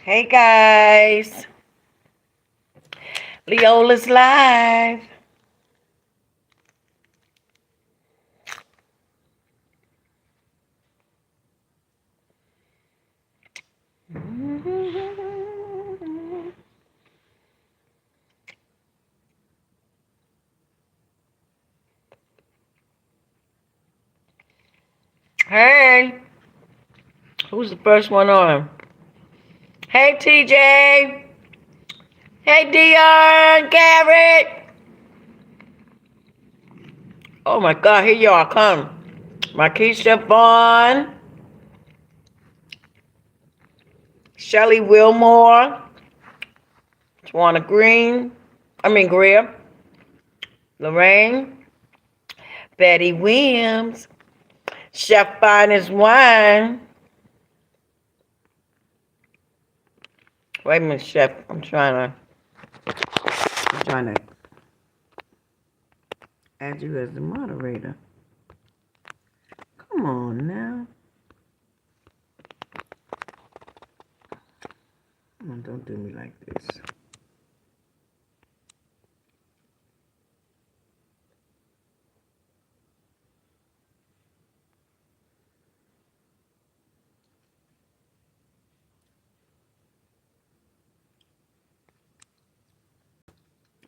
Hey guys, Leola's live. Hey, who's the first one on? Hey TJ. Hey Dion, Garrett. Oh my God, here y'all come. Markeisha Vaughn, Shelly Wilmore, Tawana Green. Greer, Lorraine, Betty Williams, Chef Finest Wine. Wait a minute, Chef. I'm trying to add you as the moderator. Come on now. Come on, don't do me like this.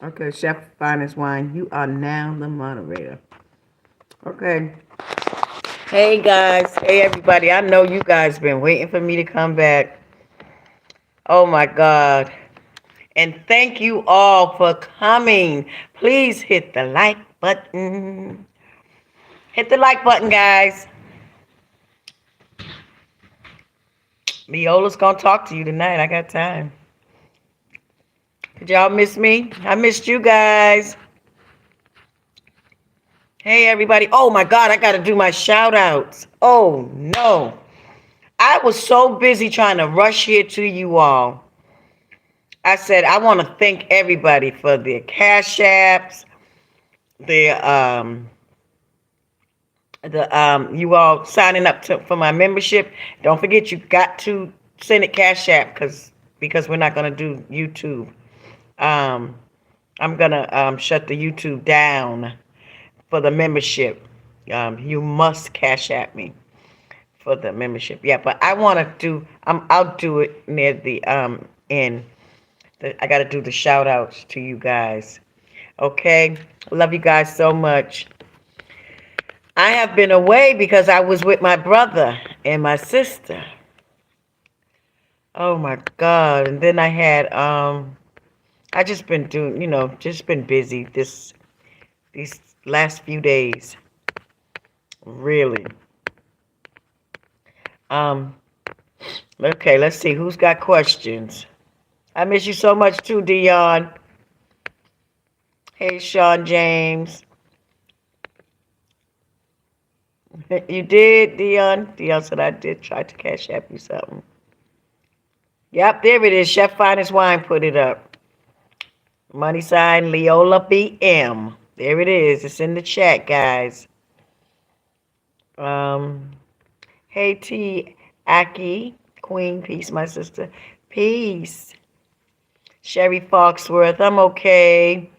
Okay, Chef Finest Wine, you are now the moderator. Okay. Hey guys, hey everybody. I know you guys been waiting for me to come back. Oh my God. And thank you all for coming. Please hit the like button. Hit the like button, guys. Leola's gonna talk to you tonight. I got time. Did y'all miss me? I missed you guys. Hey everybody. Oh my God, I gotta do my shout outs. Oh no. I was so busy trying to rush here to you all. I said I want to thank everybody for their cash apps, their you all signing up for my membership. Don't forget you got to send it cash app because we're not gonna do YouTube. Um, I'm gonna shut the YouTube down for the membership. You must cash app me for the membership. Yeah, but I want to do. I'll do it near the end. I got to do the shout outs to you guys. Okay, love you guys so much. I have been away because I was with my brother and my sister. Oh my God! And then I had I just been doing, just been busy these last few days. Really. Um. Okay, let's see who's got questions. I miss you so much too, Dion. Hey, Sean James. You did, Dion? Dion said I did try to cash app you something. Yep, there it is. Chef Finest Wine put it up. Money sign Leola BM. There it is. It's in the chat, guys. Um, hey T Aki, Queen, peace, my sister. Peace. Sherry Foxworth, I'm okay.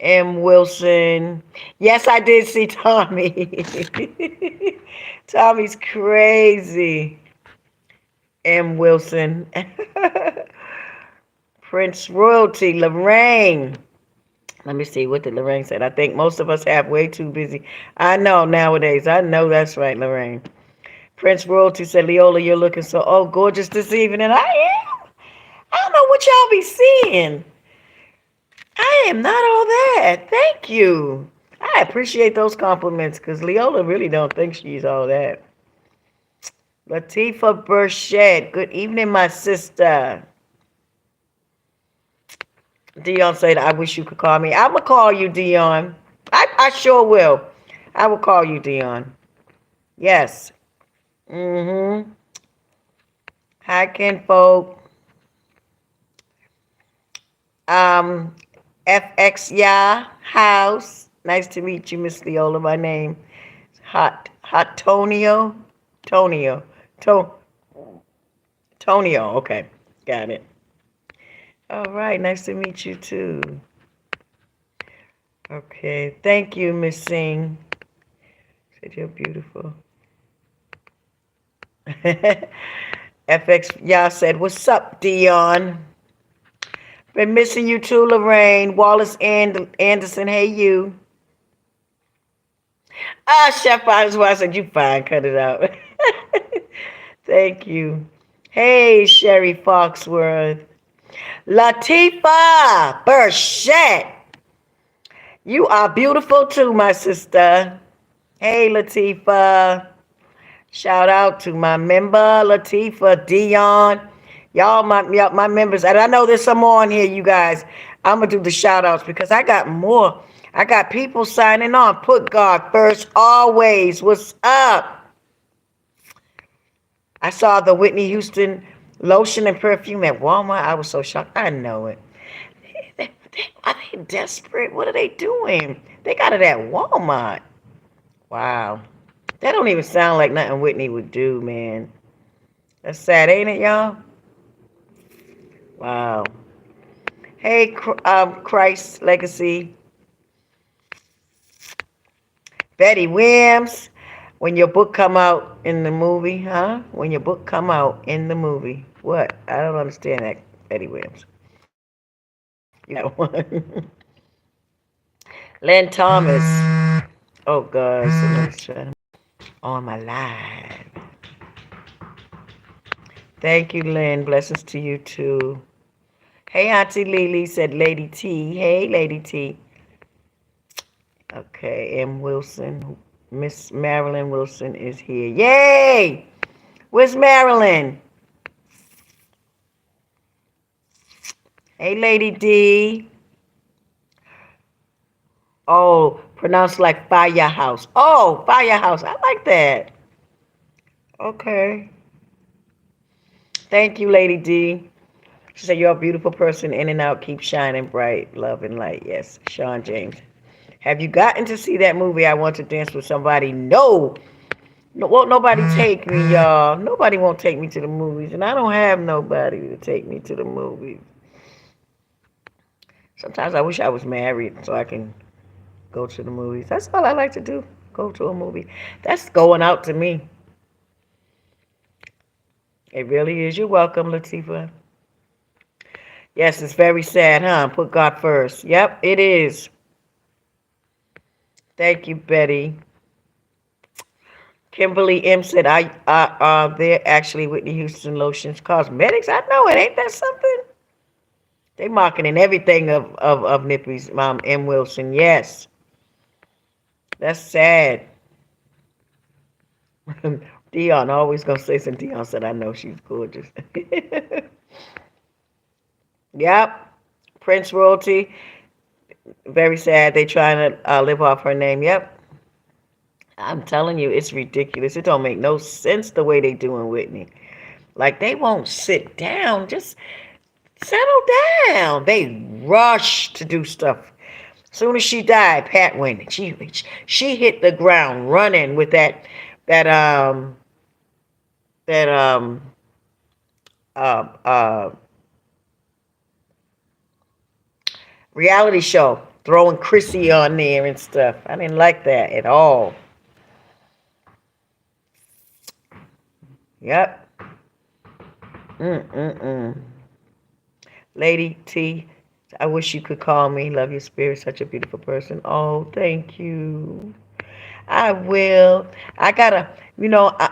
M. Wilson. Yes, I did see Tommy. Tommy's crazy. M. Wilson. Prince Royalty, Lorraine. Let me see, what did Lorraine say? I think most of us have way too busy. I know nowadays. I know that's right, Lorraine. Prince Royalty said, Leola, you're looking so gorgeous this evening. I am. I don't know what y'all be seeing. I am not all that. Thank you. I appreciate those compliments because Leola really don't think she's all that. Latifa Burchett. Good evening, my sister. Dion said, I wish you could call me. I'm going to call you, Dion. I sure will. I will call you, Dion. Yes. Mm-hmm. Hi, Kinfolk. FX House. Nice to meet you, Miss Leola. My name is Tonio. Tonio. Tonio. Okay, got it. All right, nice to meet you too. Okay, thank you, Miss Singh. Said you're beautiful. FX, y'all said, what's up, Dion? Been missing you too, Lorraine. Wallace Anderson, hey you. Ah, Chef I said, you fine, cut it out. Thank you. Hey, Sherry Foxworth. Latifa Burchett. You are beautiful too, my sister. Hey, Latifa. Shout out to my member, Latifa, Dion. Y'all, my members. And I know there's some more on here, you guys. I'm going to do the shout outs because I got more. I got people signing on. Put God first, always. What's up? I saw the Whitney Houston lotion and perfume at Walmart. I was so shocked. I know it. Are they desperate? What are they doing? They got it at Walmart. Wow. That don't even sound like nothing Whitney would do, man. That's sad, ain't it, y'all? Wow. Hey, Christ Legacy. Betty Williams. When your book come out in the movie, huh? When your book come out in the movie. What? I don't understand that, Betty Williams. You know one. Len Thomas. Oh, God. Somebody's trying on my live. Thank you, Lynn. Blessings to you, too. Hey, Auntie Lily, said Lady T. Hey, Lady T. Okay, M. Wilson. Miss Marilyn Wilson is here. Yay! Where's Marilyn? Hey, Lady D. Oh, pronounced like Firehouse. Oh, Firehouse. I like that. Okay. Thank you, Lady D. She said, you're a beautiful person, in and out, keep shining bright, love and light. Yes, Sean James. Have you gotten to see that movie, I Want to Dance with Somebody? No. No, won't nobody take me, y'all. Nobody won't take me to the movies, and I don't have nobody to take me to the movies. Sometimes I wish I was married so I can go to the movies. That's all I like to do, go to a movie. That's going out to me. It really is. You're welcome, Latifah. Yes, it's very sad, huh? Put God first. Yep, it is. Thank you, Betty. Kimberly M said, they're actually Whitney Houston lotions cosmetics. I know it. Ain't that something? They marketing everything of Nippy's mom, M. Wilson. Yes. That's sad. Dion always gonna say something. Dion said, I know she's gorgeous. Yep. Prince Royalty. Very sad. They trying to live off her name. Yep. I'm telling you, it's ridiculous. It don't make no sense the way they doing Whitney. Like they won't sit down. Just settle down. They rush to do stuff. Soon as she died, Pat went. She hit the ground running with that that uh uh reality show, throwing Chrissy on there and stuff. I didn't like that at all. Yep. Mm-mm-mm. Lady T, I wish you could call me. Love your spirit. Such a beautiful person. Oh, thank you. I will. I gotta,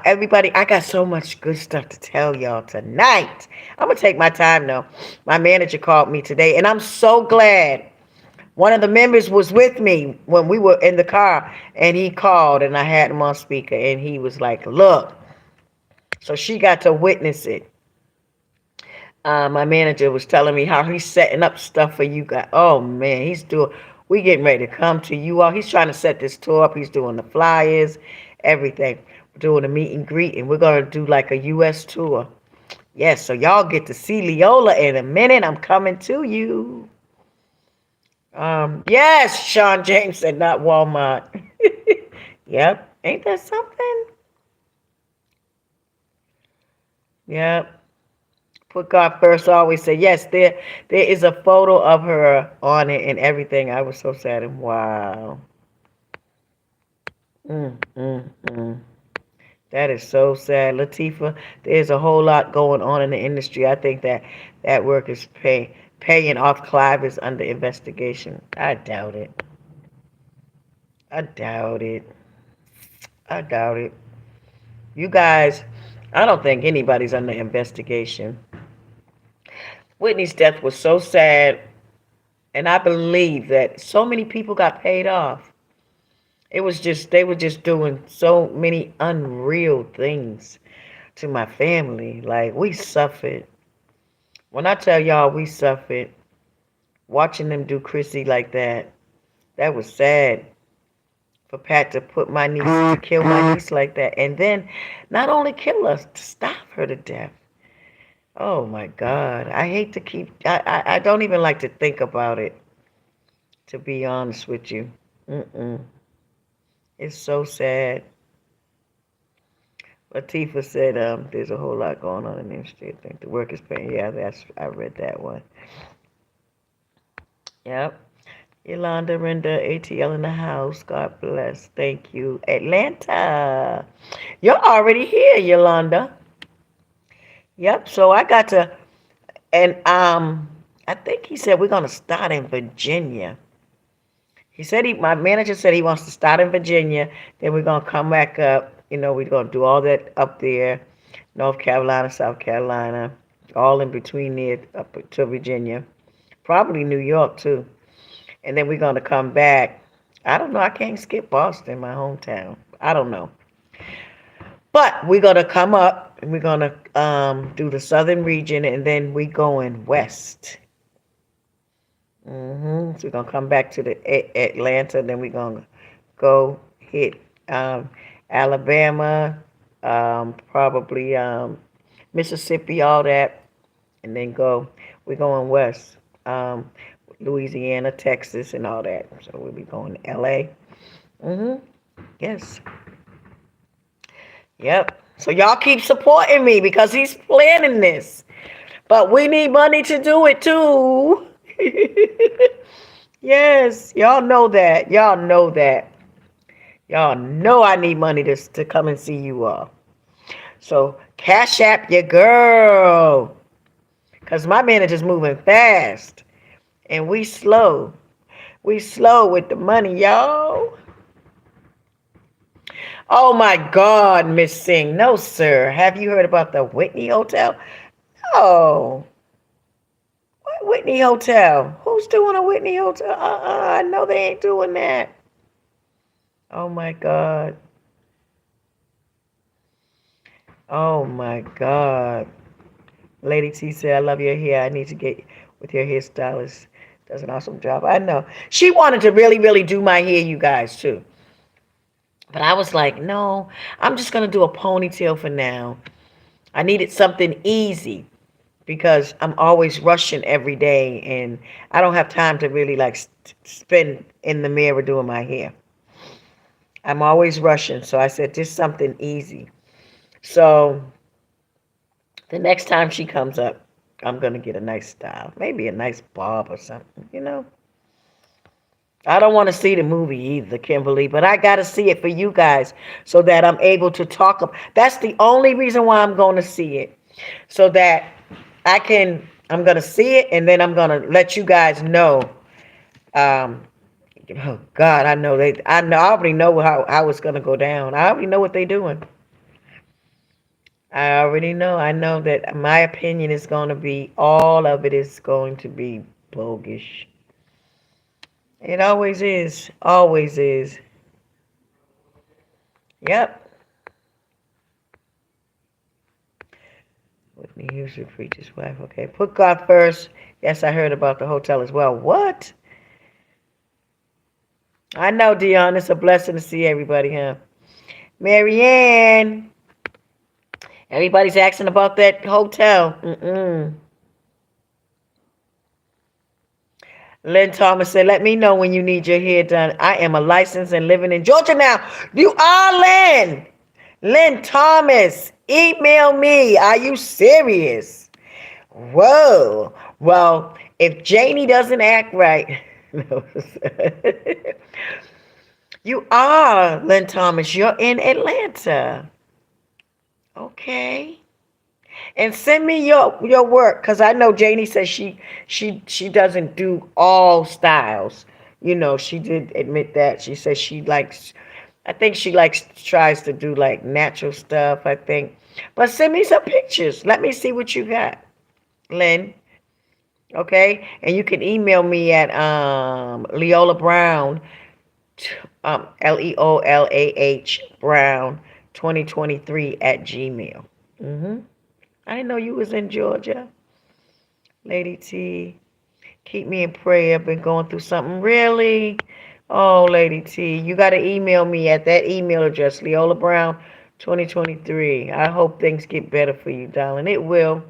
everybody, I got so much good stuff to tell y'all tonight. I'm gonna take my time though. My manager called me today, and I'm so glad. One of the members was with me when we were in the car, and he called, and I had him on speaker, and he was like, look. So she got to witness it. My manager was telling me how he's setting up stuff for you guys. Oh man, we getting ready to come to you all. He's trying to set this tour up. He's doing the flyers, everything. We're doing a meet and greet, and we're gonna do like a U.S. tour. Yes, so y'all get to see Leola in a minute. I'm coming to you. Yes, Sean James said not Walmart. Yep, ain't that something? Yep. Put God first. I always say yes. There is a photo of her on it and everything. I was so sad and wow. Mm, mm, mm. That is so sad, Latifah. There's a whole lot going on in the industry. I think that that work is paying off. Clive is under investigation. I doubt it. I doubt it. I doubt it. You guys, I don't think anybody's under investigation. Whitney's death was so sad, and I believe that so many people got paid off. It was just, they were just doing so many unreal things to my family. Like, we suffered. When I tell y'all we suffered, watching them do Chrissy like that was sad. For Pat to put my niece, to kill my niece like that. And then not only kill us, to stop her to death. Oh my God. I hate to keep, I don't even like to think about it, to be honest with you. Mm-mm. It's so sad. Latifah said, there's a whole lot going on in the industry. I think the work is paying. Yeah, I read that one. Yep. Yolanda Renda, ATL in the house. God bless. Thank you. Atlanta. You're already here, Yolanda. Yep. So I got to, and I think he said we're gonna start in Virginia. He said my manager said he wants to start in Virginia. Then we're gonna come back up. You know, we're gonna do all that up there, North Carolina, South Carolina, all in between there up to Virginia, probably New York too. And then we're gonna come back. I don't know. I can't skip Boston, my hometown. I don't know. But we're gonna come up and we're gonna do the southern region, and then we going west. So we're gonna come back to the Atlanta, then we're gonna go hit Alabama, probably Mississippi, all that, and then go. We're going west, Louisiana, Texas, and all that. So we'll be going to LA. Yes. Yep. So y'all keep supporting me because he's planning this. But we need money to do it too. Yes. Y'all know that. Y'all know that. Y'all know I need money to come and see you all. So cash app your girl. Because my manager's moving fast. And we slow. We slow with the money, y'all. Oh my God, Miss Singh. No, sir. Have you heard about the Whitney Hotel? No. What Whitney Hotel? Who's doing a Whitney Hotel? I know they ain't doing that. Oh my God. Oh my God. Lady T said, I love your hair. I need to get with your hairstylist. Does an awesome job. I know. She wanted to really, really do my hair, you guys, too. But I was like, no, I'm just going to do a ponytail for now. I needed something easy because I'm always rushing every day and I don't have time to really like spend in the mirror doing my hair. I'm always rushing. So I said, just something easy. So the next time she comes up, I'm going to get a nice style. Maybe a nice bob or something, you know. I don't want to see the movie either, Kimberly, but I got to see it for you guys so that I'm able to talk about. That's the only reason why I'm going to see it. So that I'm going to see it and then I'm going to let you guys know. Oh God, I already know how it's going to go down. I already know what they're doing. I already know. I know that my opinion is going to be, all of it is going to be bogus. It always is. Always is. Yep. Whitney Houston preacher's wife. Okay. Put God first. Yes, I heard about the hotel as well. What? I know, Dion. It's a blessing to see everybody, huh? Marianne. Everybody's asking about that hotel. Lynn Thomas said, let me know when you need your hair done. I am a licensed and living in Georgia now. You are Lynn. Lynn Thomas, email me. Are you serious? Whoa. Well, if Janie doesn't act right, no. You are, Lynn Thomas. You're in Atlanta. Okay. And send me your work, because I know Janie says she doesn't do all styles. She did admit that. She says she likes, I think she likes, tries to do like natural stuff, I think. But send me some pictures. Let me see what you got, Lynn. Okay? And you can email me at Leola Brown, Leolah Brown 2023 at Gmail. I didn't know you was in Georgia. Lady T, keep me in prayer. I've been going through something really. Oh, Lady T, you got to email me at that email address, Leola Brown 2023. I hope things get better for you, darling. It will.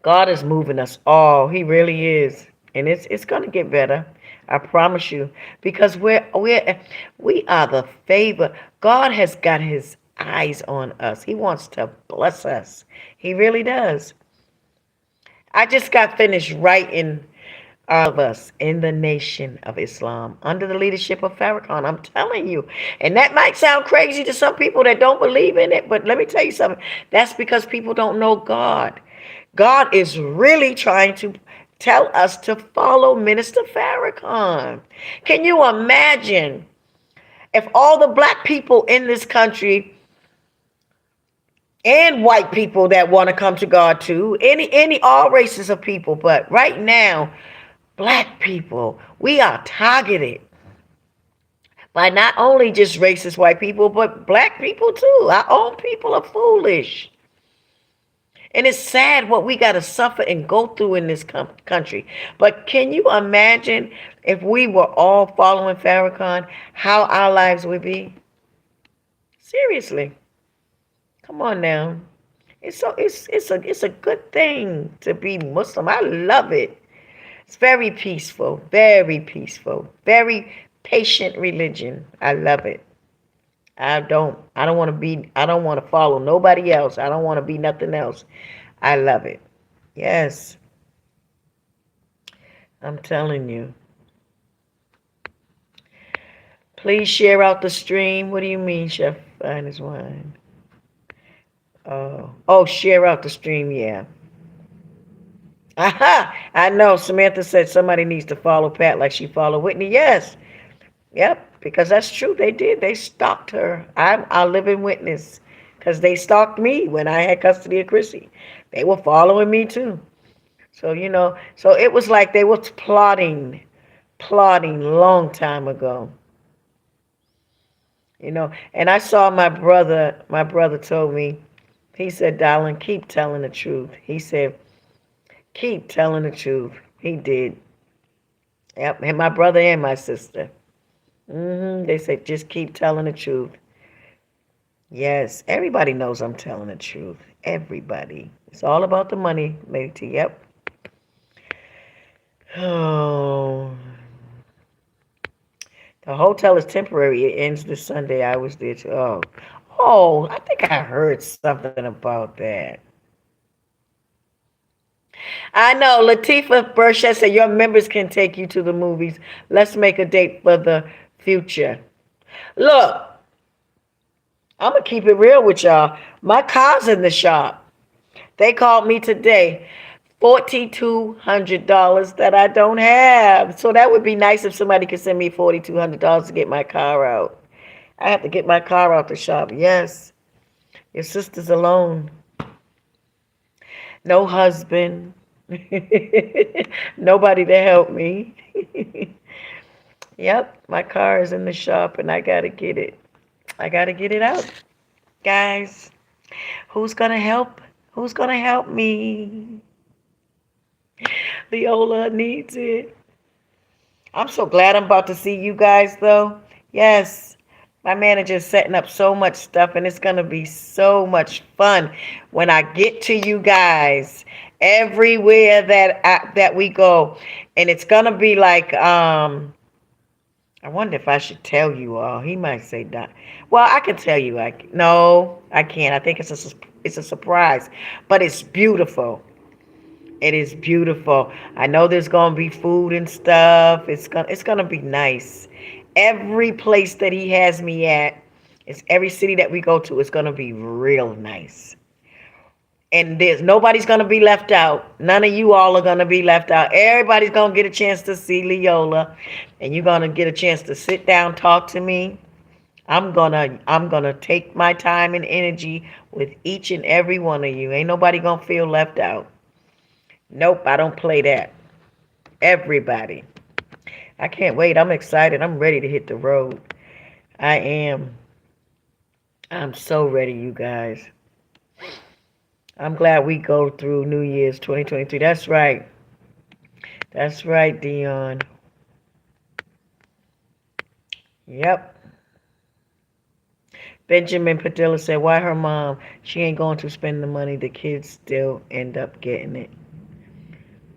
God is moving us all. He really is. And it's gonna get better. I promise you. Because we are the favor. God has got his eyes on us. He wants to bless us. He really does. I just got finished writing all of us in the nation of Islam under the leadership of Farrakhan. I'm telling you. And that might sound crazy to some people that don't believe in it, but let me tell you something. That's because people don't know God. God is really trying to tell us to follow Minister Farrakhan. Can you imagine if all the black people in this country and white people that want to come to God too, any all races of people, but right now, black people, we are targeted by not only just racist white people, but black people too. Our own people are foolish. And it's sad what we got to suffer and go through in this country. But can you imagine if we were all following Farrakhan, how our lives would be? Seriously. Come on now. It's a good thing to be Muslim. I love it. It's very peaceful, very patient religion. I love it. I don't want to follow nobody else. I don't want to be nothing else. I love it. Yes, I'm telling you. Please share out the stream. What do you mean, Chef Finest Wine? Oh, share out the stream, yeah. Aha! I know. Samantha said somebody needs to follow Pat like she followed Whitney. Yes. Yep, because that's true. They did. They stalked her. I'm a living witness because they stalked me when I had custody of Chrissy. They were following me too. So, so it was like they were plotting long time ago. And I saw my brother told me, he said, darling, keep telling the truth. He said, keep telling the truth. He did. Yep, and my brother and my sister. They said, just keep telling the truth. Yes, everybody knows I'm telling the truth. Everybody. It's all about the money, Lady T. Yep. Oh. The hotel is temporary. It ends this Sunday. I was there too. Oh, I think I heard something about that. I know. Latifah Burchett said your members can take you to the movies. Let's make a date for the future. Look, I'm going to keep it real with y'all. My car's in the shop. They called me today. $4,200 that I don't have. So that would be nice if somebody could send me $4,200 to get my car out. I have to get my car out the shop. Yes. Your sister's alone. No husband. Nobody to help me. Yep, my car is in the shop and I got to get it. I got to get it out. Guys, who's going to help? Who's going to help me? Leola needs it. I'm so glad I'm about to see you guys, though. Yes, my manager's setting up so much stuff, and it's going to be so much fun when I get to you guys everywhere that we go. And it's going to be like, I I wonder if I should tell you all. He might say that. Well, I can tell you. No, I can't. I think it's a surprise, but it's beautiful. It is beautiful. I know there's gonna be food and stuff. It's gonna be nice. Every place that he has me at, it's every city that we go to, it's gonna be real nice. And there's nobody's gonna be left out. None of you all are gonna be left out. Everybody's gonna get a chance to see Leola, and you're gonna get a chance to sit down, talk to me. I'm gonna take my time and energy with each and every one of you. Ain't nobody gonna feel left out. Nope, I don't play that. Everybody. I can't wait. I'm excited. I'm ready to hit the road. I am. I'm so ready, you guys. I'm glad we go through New Year's 2023. That's right. That's right, Dion. Yep. Benjamin Padilla said, why her mom? She ain't going to spend the money. The kids still end up getting it.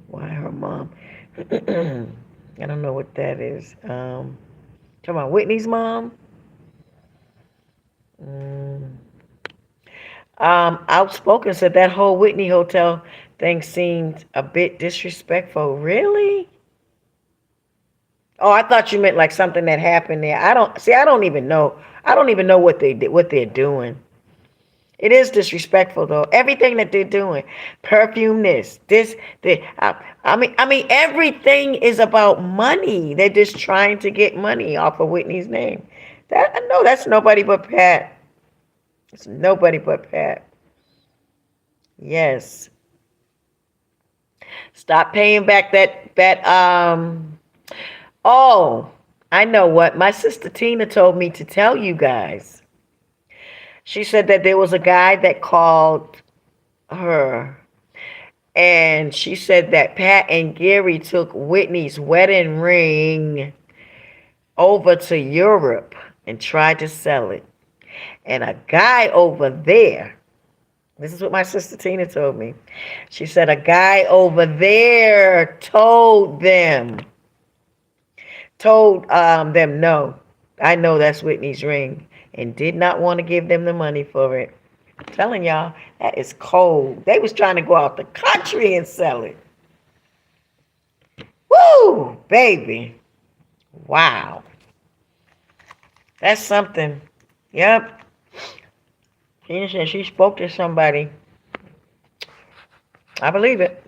Why her mom? I don't know what that is. Talking about Whitney's mom? Mm. Outspoken said that whole Whitney Hotel thing seemed a bit disrespectful. Really? Oh, I thought you meant like something that happened there. I don't see. I don't even know. I don't even know what they did, what they're doing. It is disrespectful though. Everything that they're doing, perfume this. I mean, everything is about money. They're just trying to get money off of Whitney's name. That I know that's nobody but Pat. It's nobody but Pat. Yes. Stop paying back that. Oh, I know what my sister Tina told me to tell you guys. She said that there was a guy that called her, and she said that Pat and Gary took Whitney's wedding ring over to Europe and tried to sell it. And a guy over there, this is what my sister Tina told me. She said a guy over there told them no. I know that's Whitney's ring, and did not want to give them the money for it. I'm telling y'all, that is cold. They was trying to go out the country and sell it. Woo, baby. Wow. That's something. Yep. Tina said she spoke to somebody. I believe it.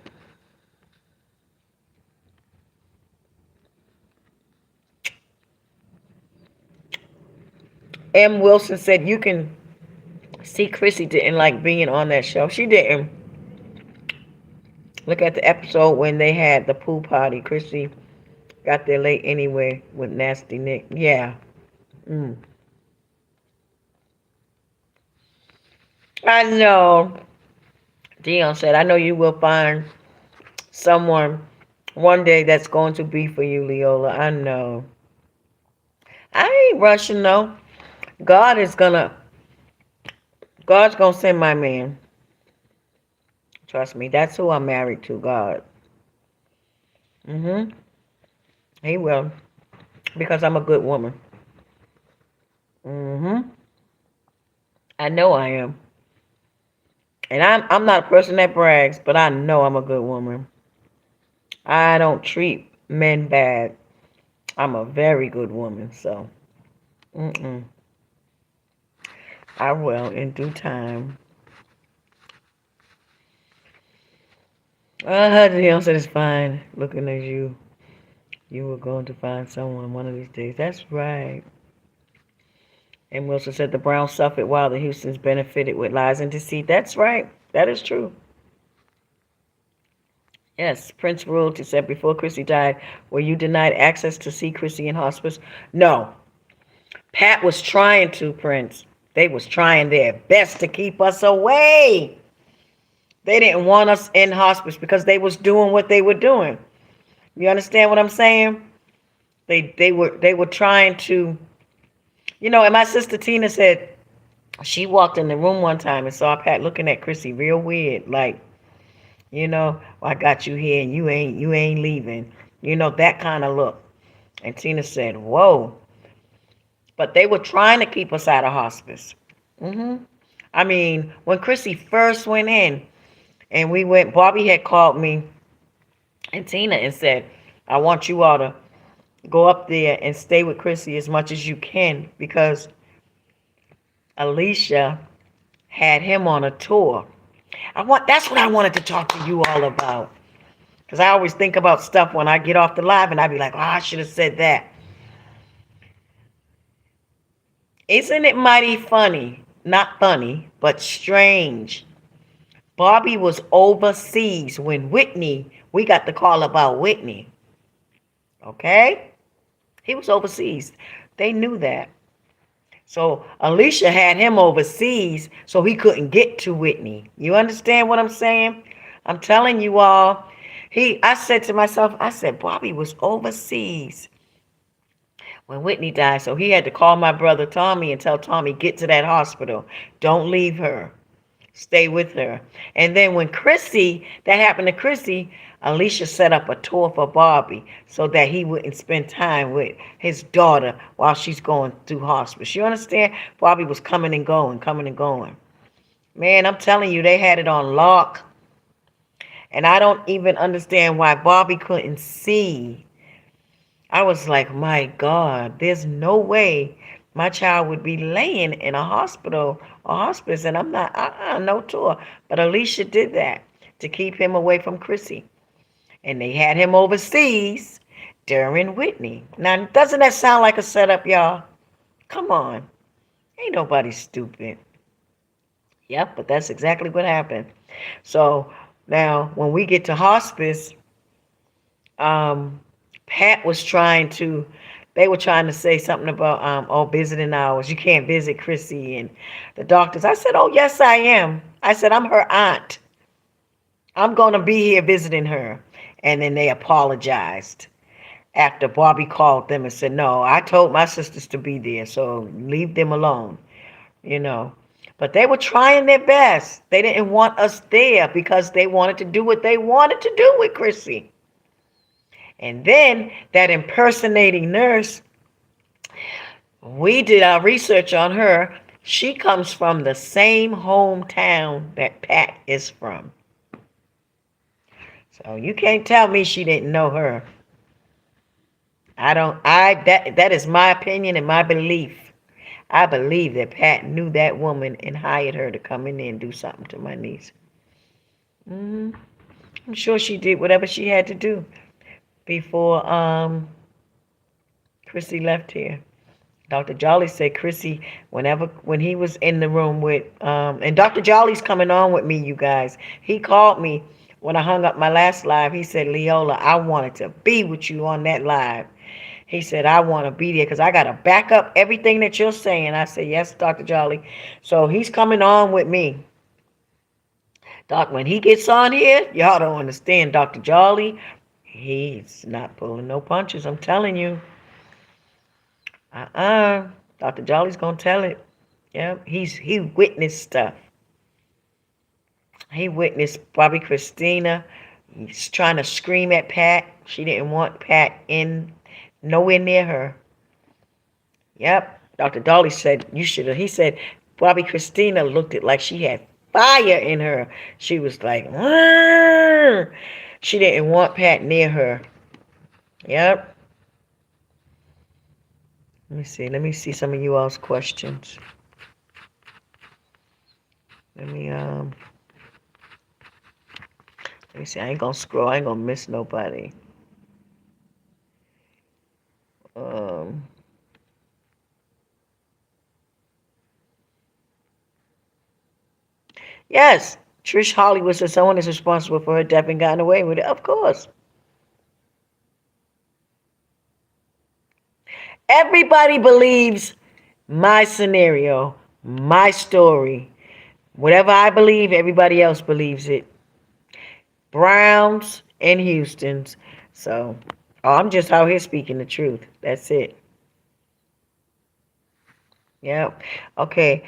M. Wilson said you can see Chrissy didn't like being on that show. She didn't. Look at the episode when they had the pool party. Chrissy got there late anyway with Nasty Nick. Yeah. Mm. I know. Dion said, I know you will find someone one day that's going to be for you, Leola. I know. I ain't rushing though. God's gonna send my man. Trust me, that's who I'm married to, God. Mm-hmm. He will. Because I'm a good woman. Mm-hmm. I know I am. And I'm not a person that brags, but I know I'm a good woman. I don't treat men bad. I'm a very good woman, so I will in due time. Dion said it's fine. Looking at you, you were going to find someone one of these days. That's right. And Wilson said the Browns suffered while the Houstons benefited with lies and deceit. That's right. That is true. Yes, Prince Royalty said before Chrissy died, were you denied access to see Chrissy in hospice? No. Pat was trying to, Prince. They was trying their best to keep us away. They didn't want us in hospice because they was doing what they were doing. You understand what I'm saying? They were trying to, and my sister Tina said she walked in the room one time and saw Pat looking at Chrissy real weird, like, well, I got you here and you ain't leaving. That kind of look. And Tina said, whoa. But they were trying to keep us out of hospice. hmm I mean, when Chrissy first went in and we went, Bobby had called me and Tina and said, I want you all to go up there and stay with Chrissy as much as you can because Alicia had him on a tour. That's what I wanted to talk to you all about. Because I always think about stuff when I get off the live and I be like, oh, I should have said that. Isn't it mighty funny? Not funny, but strange. Bobby was overseas when we got the call about Whitney. Okay? He was overseas. They knew that. So Alicia had him overseas so he couldn't get to Whitney. You understand what I'm saying? I'm telling you all. I said to myself, I said, Bobby was overseas when Whitney died. So he had to call my brother Tommy and tell Tommy, get to that hospital. Don't leave her. Stay with her. And then when that happened to Chrissy, Alicia set up a tour for Bobby so that he wouldn't spend time with his daughter while she's going through hospice. You understand? Bobby was coming and going, coming and going. Man, I'm telling you, they had it on lock. And I don't even understand why Bobby couldn't see. I was like, my God, there's no way my child would be laying in a hospital or hospice, and I'm not, no tour. But Alicia did that to keep him away from Chrissy. And they had him overseas during Whitney. Now, doesn't that sound like a setup, y'all? Come on. Ain't nobody stupid. Yep, but that's exactly what happened. So now, when we get to hospice, Pat was they were trying to say something about, visiting hours. You can't visit Chrissy and the doctors. I said, oh, yes, I am. I said, I'm her aunt. I'm going to be here visiting her. And then they apologized after Bobby called them and said, no, I told my sisters to be there, so leave them alone, you know. But they were trying their best. They didn't want us there because they wanted to do what they wanted to do with Chrissy. And then that impersonating nurse, we did our research on her. She comes from the same hometown that Pat is from. So you can't tell me she didn't know her. That is my opinion and my belief. I believe that Pat knew that woman and hired her to come in there and do something to my niece. I'm sure she did whatever she had to do before Chrissy left here. Dr. Jolly said Chrissy, when he was in the room with, and Dr. Jolly's coming on with me, you guys. He called me when I hung up my last live. He said, Leola, I wanted to be with you on that live. He said, I want to be there because I got to back up everything that you're saying. I said, yes, Dr. Jolly. So he's coming on with me. Doc, when he gets on here, y'all don't understand. Dr. Jolly, he's not pulling no punches. I'm telling you. Dr. Jolly's going to tell it. Yeah, he witnessed stuff. He witnessed Bobby Christina. He's trying to scream at Pat. She didn't want Pat nowhere near her. Yep. Dr. Dolly said, he said, Bobby Christina looked like she had fire in her. She was like, Arr! She didn't want Pat near her. Yep. Let me see some of you all's questions. Let me see. I ain't gonna scroll. I ain't gonna miss nobody. Yes, Trish Hollywood said someone is responsible for her death and gotten away with it. Of course. Everybody believes my scenario, my story. Whatever I believe, everybody else believes it. Browns and Houstons. So, I'm just out here speaking the truth. That's it. Yep. Okay.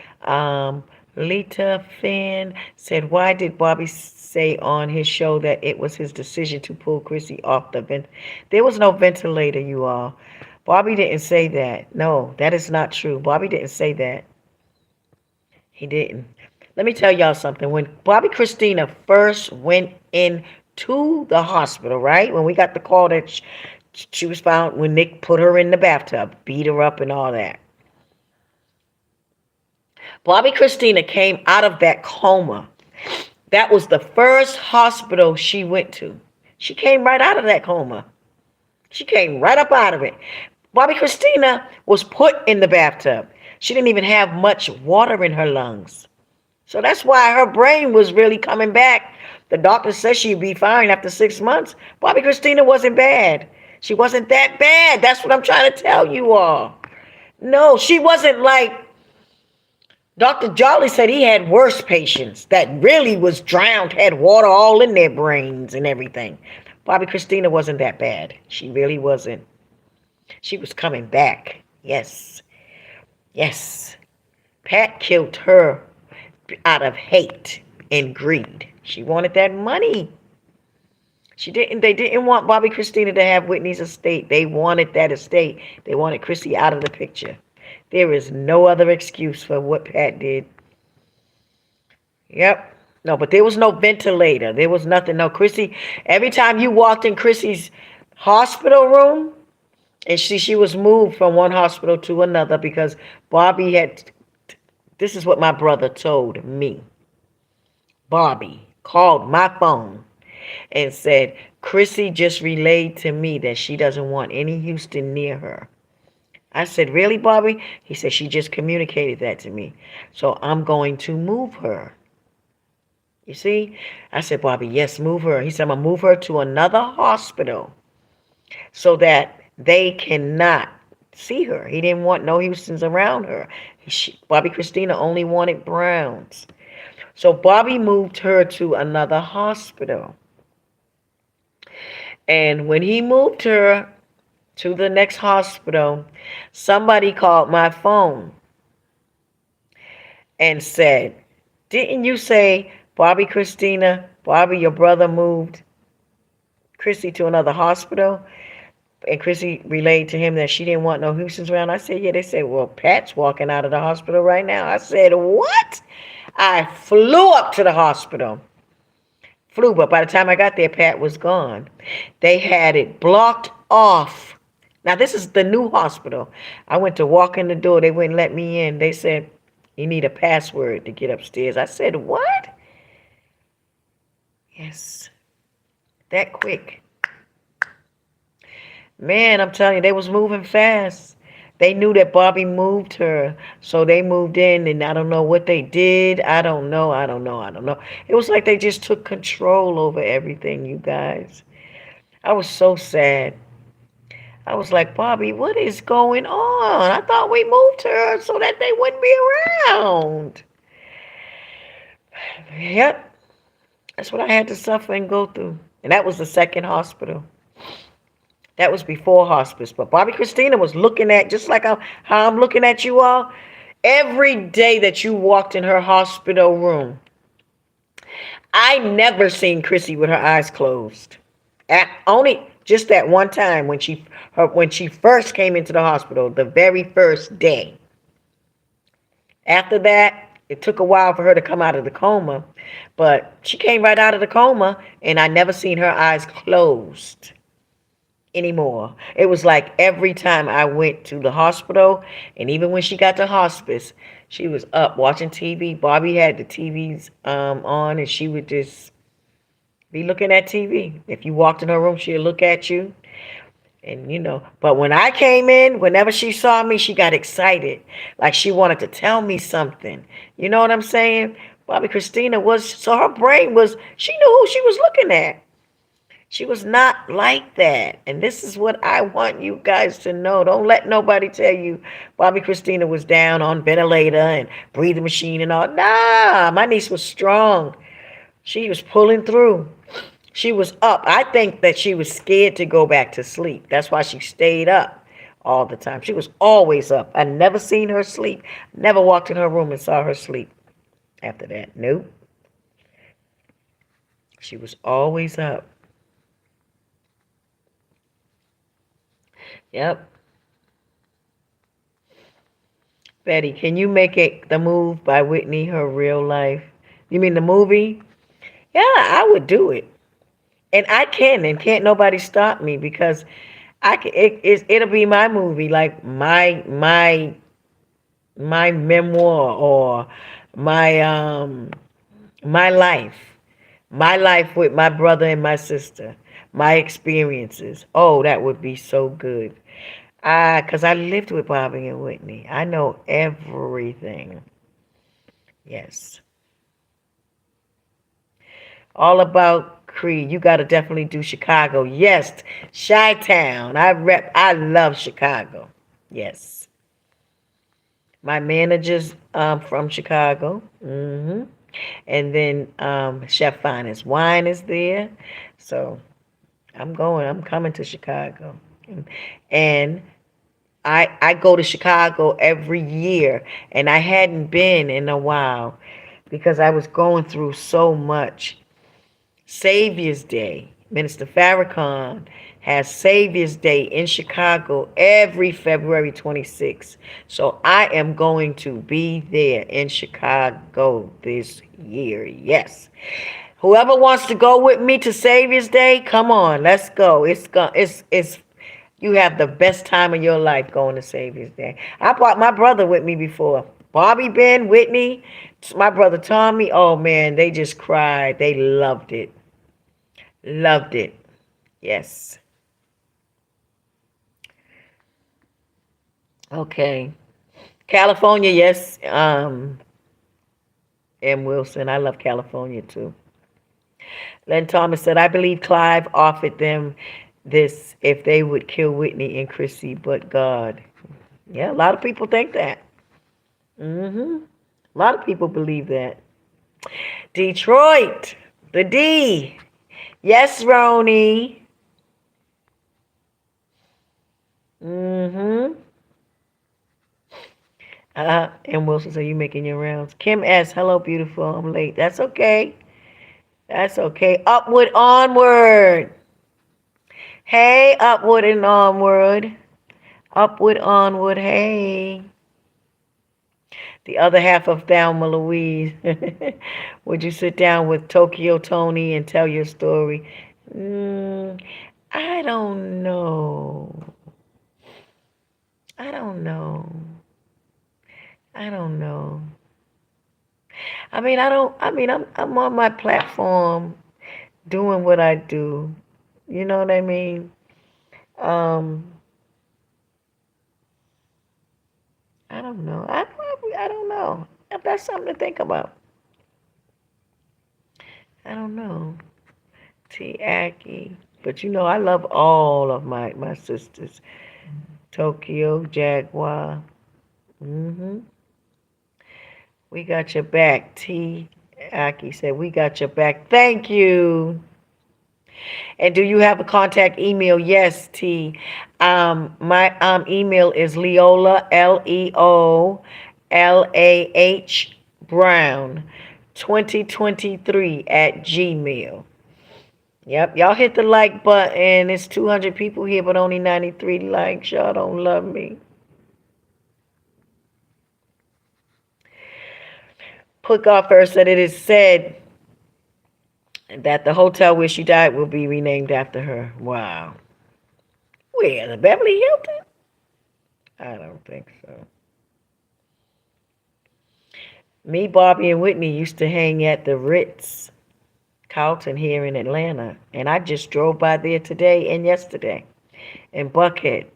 Lita Finn said, why did Bobby say on his show that it was his decision to pull Chrissy off the vent? There was no ventilator, you all. Bobby didn't say that. No, that is not true. Bobby didn't say that. He didn't. Let me tell y'all something. When Bobby Christina first went into the hospital, right? When we got the call that she was found, when Nick put her in the bathtub, beat her up and all that. Bobby Christina came out of that coma. That was the first hospital she went to. She came right out of that coma. She came right up out of it. Bobby Christina was put in the bathtub. She didn't even have much water in her lungs. So that's why her brain was really coming back. The doctor said she'd be fine after 6 months. Bobby Christina wasn't bad. She wasn't that bad. That's what I'm trying to tell you all. No, she wasn't like Dr. Jolly said he had worse patients that really was drowned, had water all in their brains and everything. Bobby Christina wasn't that bad. She really wasn't. She was coming back. Yes. Yes. Pat killed her out of hate and greed. She wanted that money. They didn't want Bobby Christina to have Whitney's estate. They wanted that estate. They wanted Chrissy out of the picture. There is no other excuse for what Pat did. Yep. No, but there was no ventilator. There was nothing. No, Chrissy, every time you walked in Chrissy's hospital room, and she was moved from one hospital to another because Bobby had, this is what my brother told me. Bobby called my phone and said, Chrissy just relayed to me that she doesn't want any Houston near her. I said, really, Bobby? He said, she just communicated that to me. So I'm going to move her. You see? I said, Bobby, yes, move her. He said, I'm going to move her to another hospital so that they cannot see her. He didn't want no Houstons around her. Bobby Christina only wanted Browns. So Bobby moved her to another hospital. And when he moved her to the next hospital, somebody called my phone and said, didn't you say, Bobby Christina, Bobby, your brother moved Chrissy to another hospital? And Chrissy relayed to him that she didn't want no Houstons around. I said, yeah. They said, well, Pat's walking out of the hospital right now. I said, what? I flew up to the hospital. But by the time I got there, Pat was gone. They had it blocked off. Now, this is the new hospital. I went to walk in the door. They wouldn't let me in. They said, you need a password to get upstairs. I said, what? Yes. That quick. Man, I'm telling you, they was moving fast. They knew that Bobby moved her, so they moved in, and I don't know what they did. I don't know. It was like they just took control over everything, you guys. I was so sad. I was like, Bobby, what is going on? I thought we moved her so that they wouldn't be around. Yep. That's what I had to suffer and go through. And that was the second hospital. That was before hospice. But Bobby Christina was looking at, just like how I'm looking at you all, every day that you walked in her hospital room. I never seen Chrissy with her eyes closed. Only just that one time when she first came into the hospital, the very first day. After that, it took a while for her to come out of the coma, but she came right out of the coma, and I never seen her eyes closed anymore. It was like every time I went to the hospital, and even when she got to hospice, she was up watching TV. Bobby had the TVs on, and she would just be looking at TV. If you walked in her room, she'd look at you. And, but when I came in, whenever she saw me, she got excited. Like she wanted to tell me something. You know what I'm saying? Bobby Christina so her brain she knew who she was looking at. She was not like that. And this is what I want you guys to know. Don't let nobody tell you Bobby Christina was down on ventilator and breathing machine and all. Nah, my niece was strong. She was pulling through. She was up. I think that she was scared to go back to sleep. That's why she stayed up all the time. She was always up. I never seen her sleep. Never walked in her room and saw her sleep. after that. Nope. She was always up. Yep. Betty, can you make it the move by Whitney her real life? You mean the movie? Yeah, I would do it. And I can, and can't nobody stop me because I can. It'll be my movie, like my memoir or my my life, my life with my brother and my sister, my experiences. Oh, that would be so good. Cause I lived with Bobby and Whitney. I know everything. Yes, all about Creed. You got to definitely do Chicago. Yes, Chi-Town. I love Chicago. Yes. My manager's from Chicago. And then Chef Finest Wine is there. So I'm coming to Chicago. And I go to Chicago every year. And I hadn't been in a while because I was going through so much. Savior's Day. Minister Farrakhan has Savior's Day in Chicago every February 26th. So I am going to be there in Chicago this year. Yes. Whoever wants to go with me to Savior's Day, come on, let's go. It's you have the best time of your life going to Savior's Day. I brought my brother with me before. Bobby, Ben, Whitney, my brother Tommy. Oh man, they just cried. They loved it. Loved it. Yes. Okay. California, yes. M. Wilson. I love California too. Len Thomas said, I believe Clive offered them this if they would kill Whitney and Chrissy, but God. Yeah, a lot of people think that. A lot of people believe that. Detroit. The D. Yes, Roni. Mm-hmm. And Wilson said, you making your rounds. Kim S. Hello, beautiful. I'm late. That's okay. That's okay. Upward, onward. Hey, upward and onward. Upward, onward. Hey. The other half of Thelma Louise. Would you sit down with Tokyo Tony and tell your story? Mm, I don't know. I don't know. I don't know. I mean, I don't. I mean, I'm on my platform doing what I do. You know what I mean? Um, I don't know. I don't know. If that's something to think about. I don't know. T. Aki. But you know, I love all of my sisters. Tokyo, Jaguar. hmm We got your back. T. Aki said, we got your back. Thank you. And do you have a contact email? Yes, T. My email is Leola, LeoLah Brown 2023 at Gmail. Yep, y'all hit the like button. It's 200 people here, but only 93 likes. Y'all don't love me. Put off first that it is said that the hotel where she died will be renamed after her. Wow. Where? The Beverly Hilton? I don't think so. Me, Bobby, and Whitney used to hang at the Ritz Carlton here in Atlanta. And I just drove by there today and yesterday in Buckhead.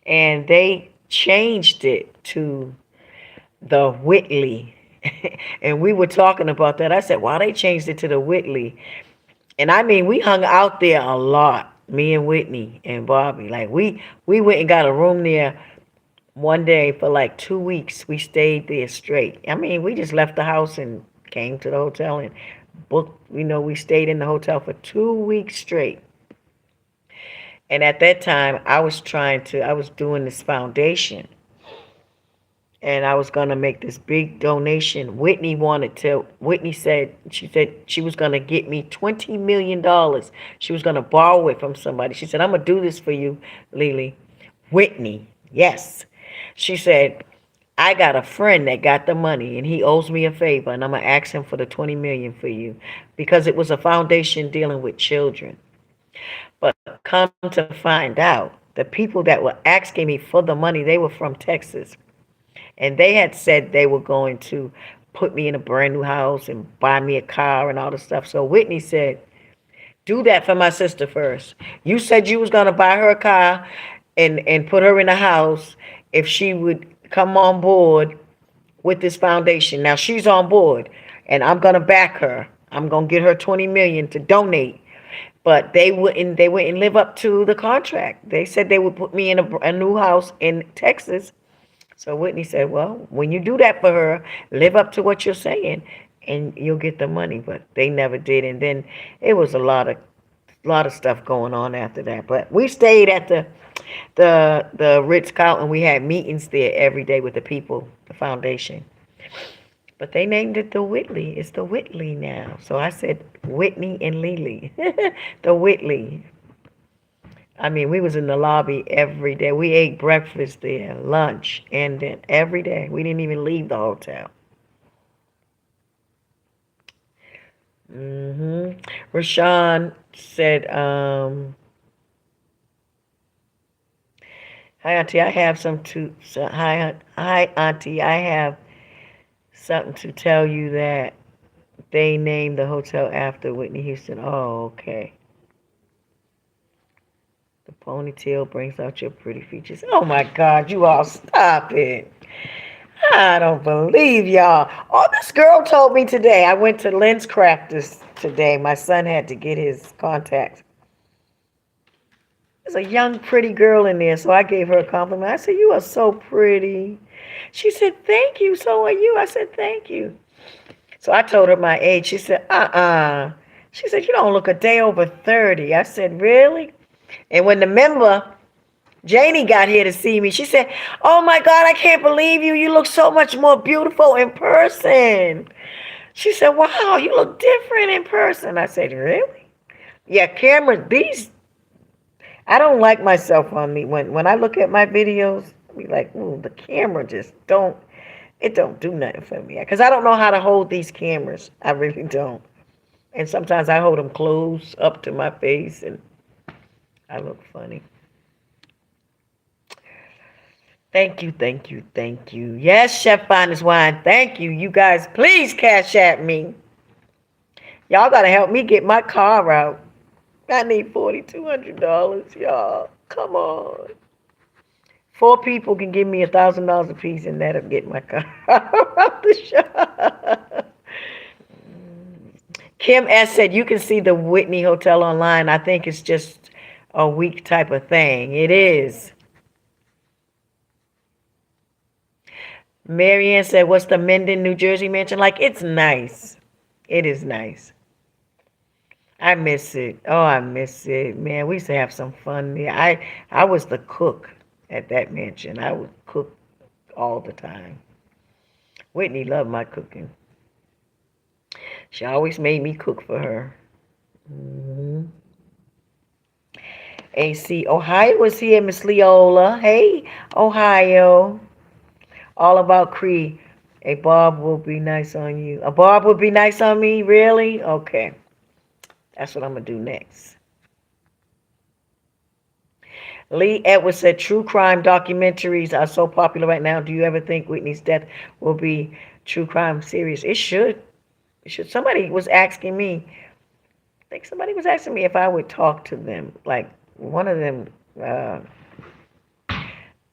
And they changed it to the Whitley. And we were talking about that. I said, wow, they changed it to the Whitley. And I mean, we hung out there a lot, me and Whitney and Bobby. Like we went and got a room there one day for like 2 weeks. We stayed there straight. I mean, we just left the house and came to the hotel and booked, we stayed in the hotel for 2 weeks straight. And at that time, I was doing this foundation. and I was gonna make this big donation. Whitney said she was gonna get me $20 million. She was gonna borrow it from somebody. She said, I'm gonna do this for you, Lily. Whitney, yes. She said, I got a friend that got the money and he owes me a favor and I'm gonna ask him for the 20 million for you because it was a foundation dealing with children. But come to find out, the people that were asking me for the money, they were from Texas. And they had said they were going to put me in a brand new house and buy me a car and all this stuff. So Whitney said, do that for my sister first. You said you was gonna buy her a car and put her in a house if she would come on board with this foundation. Now she's on board and I'm gonna back her. I'm gonna get her 20 million to donate. But they wouldn't live up to the contract. They said they would put me in a new house in Texas. So Whitney said, well, when you do that for her, live up to what you're saying and you'll get the money. But they never did. And then it was a lot of stuff going on after that. But we stayed at the Ritz Carlton. We had meetings there every day with the people, the foundation. But they named it the Whitley. It's the Whitley now. So I said Whitney and Lily. The Whitley. I mean, we was in the lobby every day. We ate breakfast there, lunch, and then every day. We didn't even leave the hotel. Rashawn said, "Hi, Auntie. I have some to. So, hi, Auntie. I have something to tell you that they named the hotel after Whitney Houston. Oh, okay. The ponytail brings out your pretty features. Oh my God, you all stop it. I don't believe y'all. Oh, this girl told me today. I went to Lens Crafters today. My son had to get his contacts. There's a young, pretty girl in there, so I gave her a compliment. I said, you are so pretty. She said, thank you. So are you. I said, thank you. So I told her my age. She said, She said, you don't look a day over 30. I said, really? And when the member, Janie, got here to see me, she said, oh my God, I can't believe you. You look so much more beautiful in person. She said, wow, you look different in person. I said, really? Yeah, cameras, I don't like myself on me. When I look at my videos, I be like, ooh, the camera just don't do nothing for me. Because I don't know how to hold these cameras. I really don't. And sometimes I hold them close up to my face and I look funny. Thank you, thank you, thank you. Yes, Chef Finest Wine, thank you. You guys, please cash at me. Y'all got to help me get my car out. I need $4,200, y'all. Come on. 4 people can give me $1,000 a piece, and that'll get my car out the shop. Kim S said you can see the Whitney Hotel online. I think it's just a week type of thing. It is. Marianne said, what's the Menden, New Jersey mansion like? It's nice. It is nice. I miss it. Oh, I miss it. Man, we used to have some fun there. I was the cook at that mansion. I would cook all the time. Whitney loved my cooking. She always made me cook for her. AC, Ohio was here, Miss Leola. Hey, Ohio. All about Cree. A Bob will be nice on you. A Bob will be nice on me? Really? Okay. That's what I'm going to do next. Lee Edwards said, true crime documentaries are so popular right now. Do you ever think Whitney's death will be true crime series? It should. It should. Somebody was asking me, I think somebody was asking me if I would talk to them, like one of them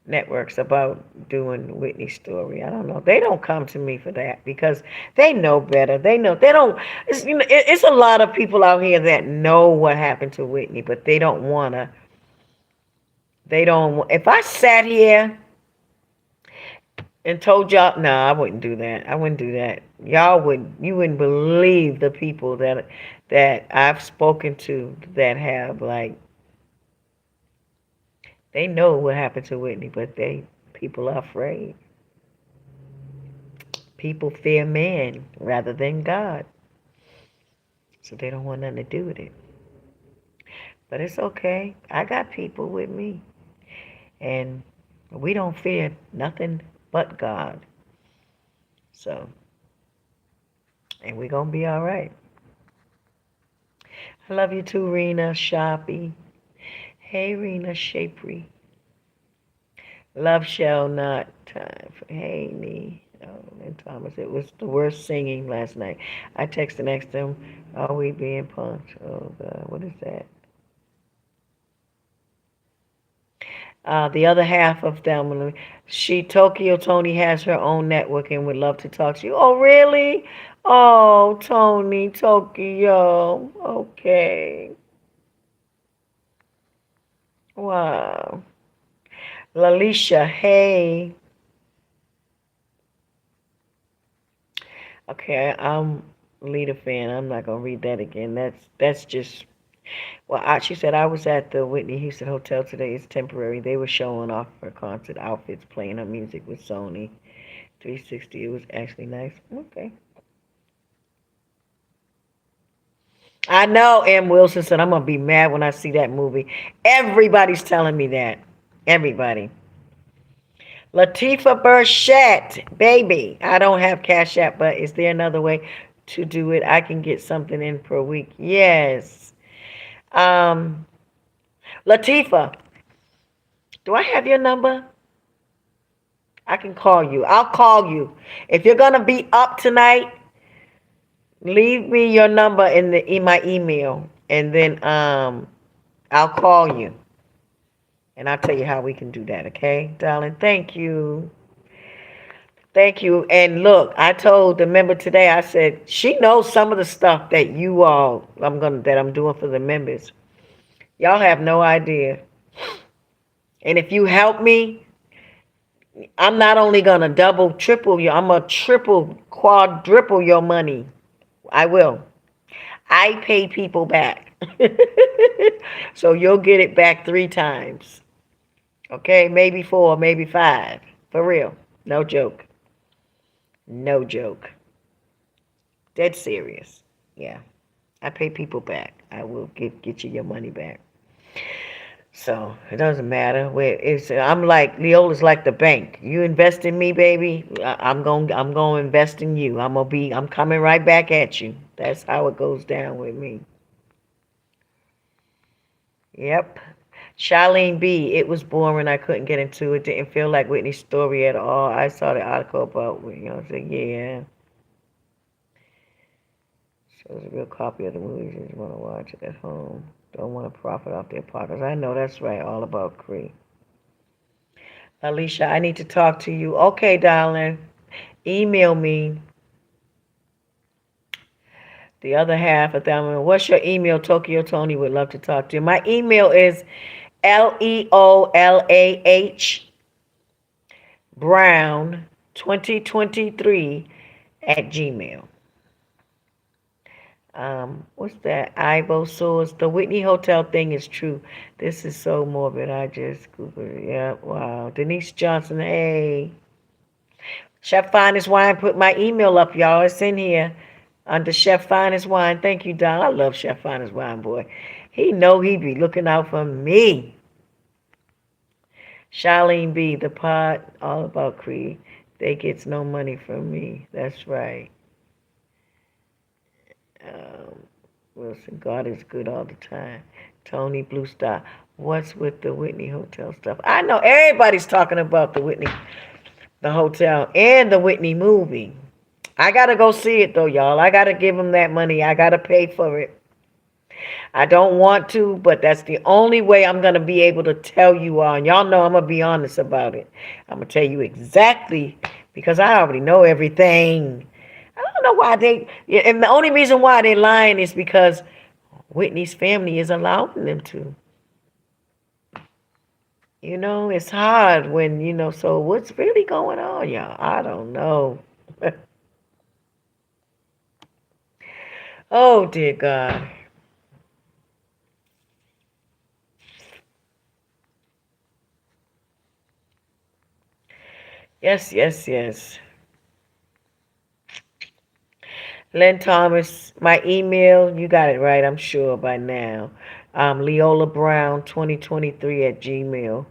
networks, about doing Whitney's story. I don't know. They don't come to me for that because they know better. They know they don't. It's a lot of people out here that know what happened to Whitney, but they don't wanna. They don't. If I sat here and told y'all, no, I wouldn't do that. I wouldn't do that. You wouldn't believe the people that I've spoken to that have, like, they know what happened to Whitney, but people are afraid. People fear man rather than God. So they don't want nothing to do with it. But it's okay. I got people with me. And we don't fear nothing but God. So, and we're going to be all right. I love you too, Rena Shoppy. Hey, Rena Shapery. Love shall not time for hey me. Oh, and Thomas, it was the worst singing last night. I texted and asked them, are we being punked? Oh God, what is that? The other half of them, she Tokyo Tony has her own network and would love to talk to you. Oh really? Oh Tony Tokyo. Okay. Wow. Lalisha, hey. Okay, I'm leader fan. I'm not gonna read that again. That's just well. She said I was at the Whitney Houston Hotel today. It's temporary. They were showing off her concert outfits, playing her music with Sony 360. It was actually nice. Okay. I know M. Wilson said I'm gonna be mad when I see that movie. Everybody's telling me that. Everybody. Latifa Burchett, baby. I don't have Cash App, but is there another way to do it? I can get something in per week. Yes. Um, Latifa, do I have your number? I can call you. I'll call you. If you're gonna be up tonight, leave me your number in my email, and then I'll call you, and I'll tell you how we can do that. Okay, darling. Thank you. Thank you. And look, I told the member today. I said she knows some of the stuff that you all I'm doing for the members. Y'all have no idea. And if you help me, I'm not only gonna double, triple you. I'm gonna triple, quadruple your money. I will. I pay people back, so you'll get it back 3 times. Okay, maybe 4, maybe 5. For real, no joke. No joke. Dead serious. Yeah. I pay people back. I will get you your money back. So it doesn't matter where it's. I'm like Leola's like the bank. You invest in me, baby. I'm gonna invest in you. I'm coming right back at you. That's how it goes down with me. Yep. Charlene B. It was boring. I couldn't get into it. Didn't feel like Whitney's story at all. I saw the article about I said, yeah. Shows a real copy of the movies. You just want to watch it at home. Don't want to profit off their pockets. I know that's right. All about Cree. Alicia, I need to talk to you. Okay, darling. Email me the other half of that. What's your email? Tokyo Tony would love to talk to you. My email is LEOLAH Brown 2023 at Gmail. What's that? Ibosaurs. The Whitney Hotel thing is true. This is so morbid. I just Googled it. Yeah, wow. Denise Johnson, hey. Chef Finest Wine put my email up, y'all. It's in here under Chef Finest Wine. Thank you, Don. I love Chef Finest Wine, boy. He know he be looking out for me. Charlene B, the pod, all about Creed. They gets no money from me. That's right. Um, Wilson, God is good all the time. Tony Blue Star. What's with the Whitney Hotel stuff? I know everybody's talking about the hotel, and the Whitney movie. I gotta go see it though, y'all. I gotta give them that money. I gotta pay for it. I don't want to, but that's the only way I'm gonna be able to tell you all. And y'all know I'm gonna be honest about it. I'm gonna tell you exactly because I already know everything. I don't know why yeah, and the only reason why they're lying is because Whitney's family is allowing them to. It's hard when, so what's really going on, y'all? I don't know. Oh, dear God. Yes, yes, yes. Len Thomas, my email, you got it right, I'm sure by now. Leola Brown 2023 at Gmail.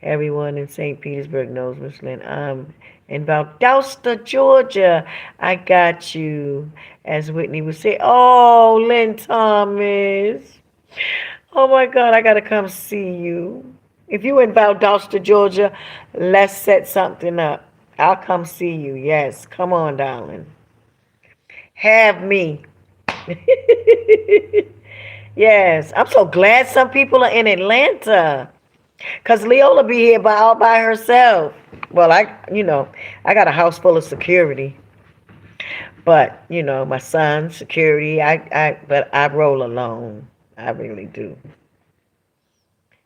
Everyone in St. Petersburg knows Miss Lynn. I'm in Valdosta, Georgia. I got you. As Whitney would say, oh, Lynn Thomas. Oh my God, I gotta come see you. If you in Valdosta, Georgia, let's set something up. I'll come see you. Yes, come on, darling. Have me. Yes, I'm so glad some people are in Atlanta. Cause Leola be here by all by herself. Well, I got a house full of security, but my son security. But I roll alone. I really do.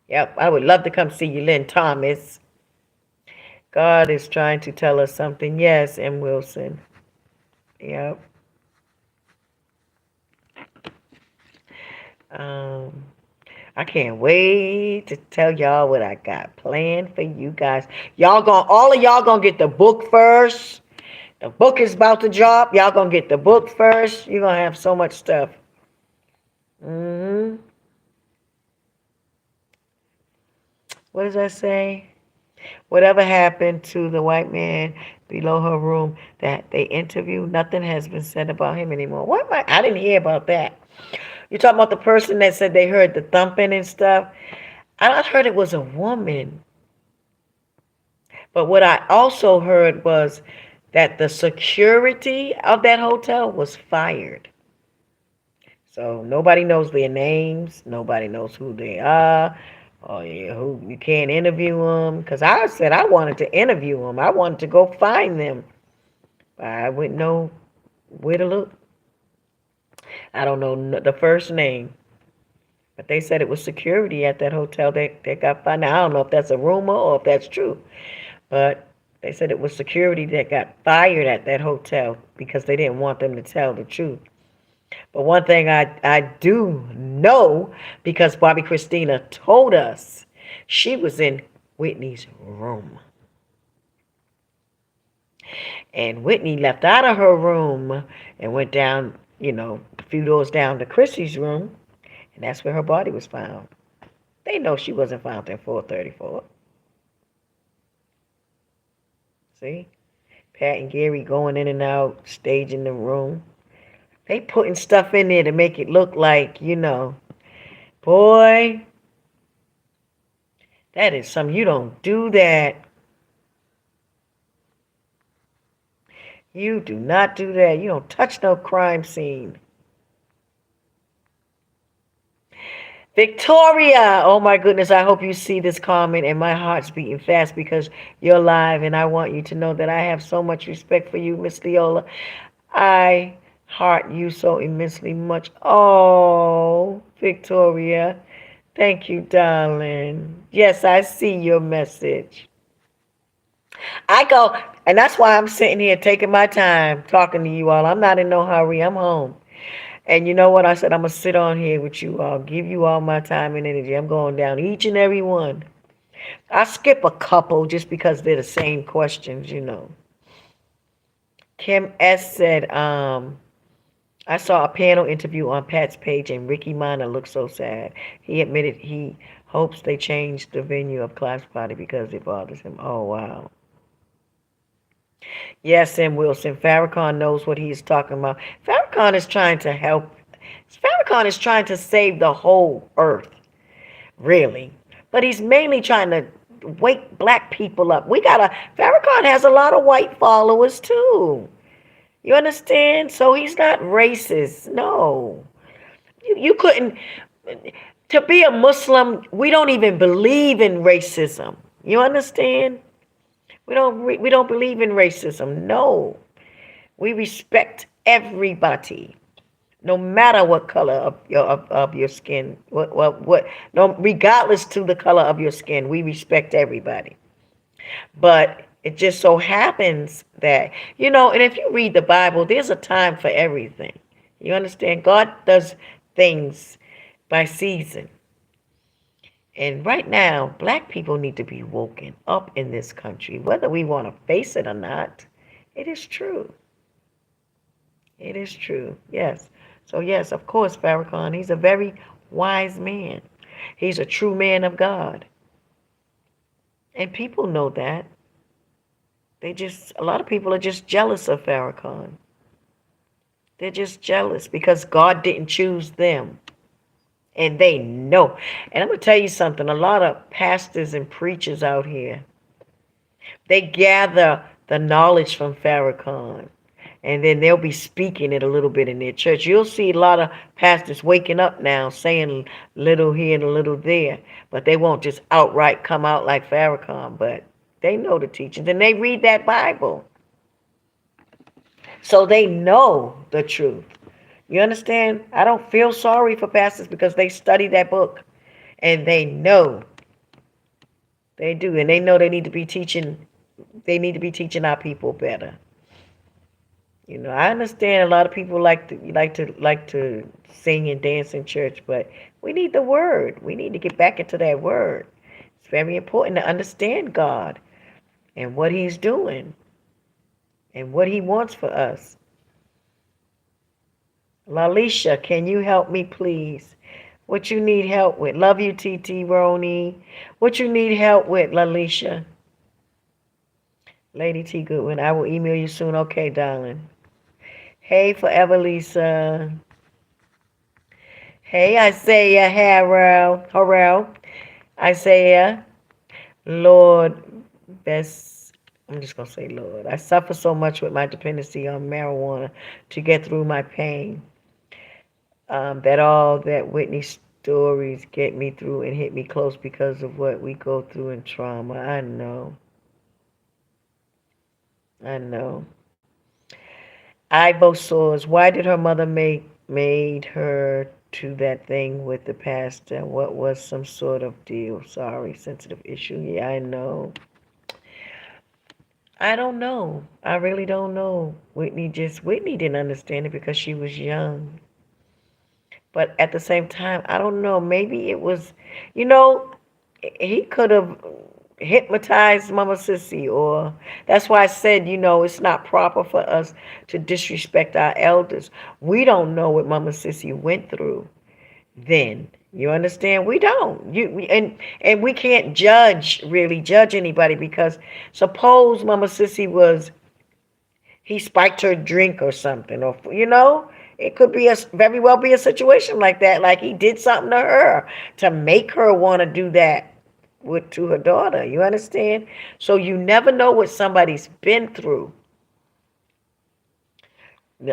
Yep, I would love to come see you, Lynn Thomas. God is trying to tell us something. Yes, M. Wilson. Yep. Um, I can't wait to tell y'all what I got planned for you guys. All of y'all gonna get the book first. The book is about to drop. Y'all gonna get the book first. You're gonna have so much stuff. hmm What does that say? Whatever happened to the white man below her room that they interviewed? Nothing has been said about him anymore. What? I didn't hear about that. You talking about the person that said they heard the thumping and stuff? I heard it was a woman. But what I also heard was that the security of that hotel was fired. So nobody knows their names. Nobody knows who they are. Oh yeah, who you can't interview them. Because I said I wanted to interview them. I wanted to go find them. But I wouldn't know where to look. I don't know the first name. But they said it was security at that hotel that got fired. Now I don't know if that's a rumor or if that's true. But they said it was security that got fired at that hotel because they didn't want them to tell the truth. But one thing I do know, because Bobby Christina told us, she was in Whitney's room. And Whitney left out of her room and went down, a few doors down to Chrissy's room. And that's where her body was found. They know she wasn't found in 434. See? Pat and Gary going in and out, staging the room. They putting stuff in there to make it look like, boy, that is something. You don't do that. You do not do that. You don't touch no crime scene. Victoria, oh my goodness, I hope you see this comment and my heart's beating fast because you're live and I want you to know that I have so much respect for you, Miss Leola. I heart you so immensely much. Oh, Victoria, thank you, darling. Yes, I see your message. I go, and that's why I'm sitting here taking my time talking to you all. I'm not in no hurry. I'm home. And you know what? I said, I'm going to sit on here with you all, give you all my time and energy. I'm going down each and every one. I skip a couple just because they're the same questions. Kim S. said, I saw a panel interview on Pat's page and Ricky Minor looked so sad. He admitted he hopes they change the venue of Class Party because it bothers him. Oh, wow. Yes, M. Wilson. Farrakhan knows what he's talking about. Farrakhan is trying to help. Farrakhan is trying to save the whole earth, really. But he's mainly trying to wake black people up. Farrakhan has a lot of white followers too. You understand? So he's not racist. No. You couldn't. To be a Muslim, we don't even believe in racism. You understand? We don't believe in racism. No. We respect everybody, no matter what color of your skin. No, regardless to the color of your skin, we respect everybody. But it just so happens that and if you read the Bible, there's a time for everything. You understand? God does things by season. And right now, black people need to be woken up in this country, whether we want to face it or not. It is true. It is true. Yes. So yes, of course, Farrakhan, he's a very wise man. He's a true man of God. And people know that. A lot of people are just jealous of Farrakhan. They're just jealous because God didn't choose them. And they know. And I'm going to tell you something. A lot of pastors and preachers out here, they gather the knowledge from Farrakhan. And then they'll be speaking it a little bit in their church. You'll see a lot of pastors waking up now, saying little here and a little there. But they won't just outright come out like Farrakhan. But they know the teachings. And they read that Bible. So they know the truth. You understand? I don't feel sorry for pastors because they study that book and they know they do, and they know they need to be teaching our people better. I understand a lot of people like to sing and dance in church, but we need the word. We need to get back into that word. It's very important to understand God and what he's doing and what he wants for us. Lalisha, can you help me, please? What you need help with? Love you, TT Roni. What you need help with, Lalisha? Lady T Goodwin, I will email you soon. Okay, darling. Hey, Forever Lisa. Hey, Isaiah Harrell. Isaiah. Lord, best. I'm just going to say, Lord. I suffer so much with my dependency on marijuana to get through my pain. That all that Whitney stories get me through and hit me close because of what we go through in trauma. I know. I know. Ivo Soars, why did her mother made her to that thing with the pastor? What was some sort of deal? Sorry, sensitive issue. Yeah, I know. I don't know. I really don't know. Whitney didn't understand it because she was young. But at the same time, I don't know. Maybe it was, you know, he could have hypnotized Mama Sissy, or that's why I said, it's not proper for us to disrespect our elders. We don't know what Mama Sissy went through then. You understand? We don't. And we can't really judge anybody, because suppose Mama Sissy he spiked her drink or something, or it could be very well be a situation like that, like he did something to her to make her want to do that to her daughter. You understand? So you never know what somebody's been through.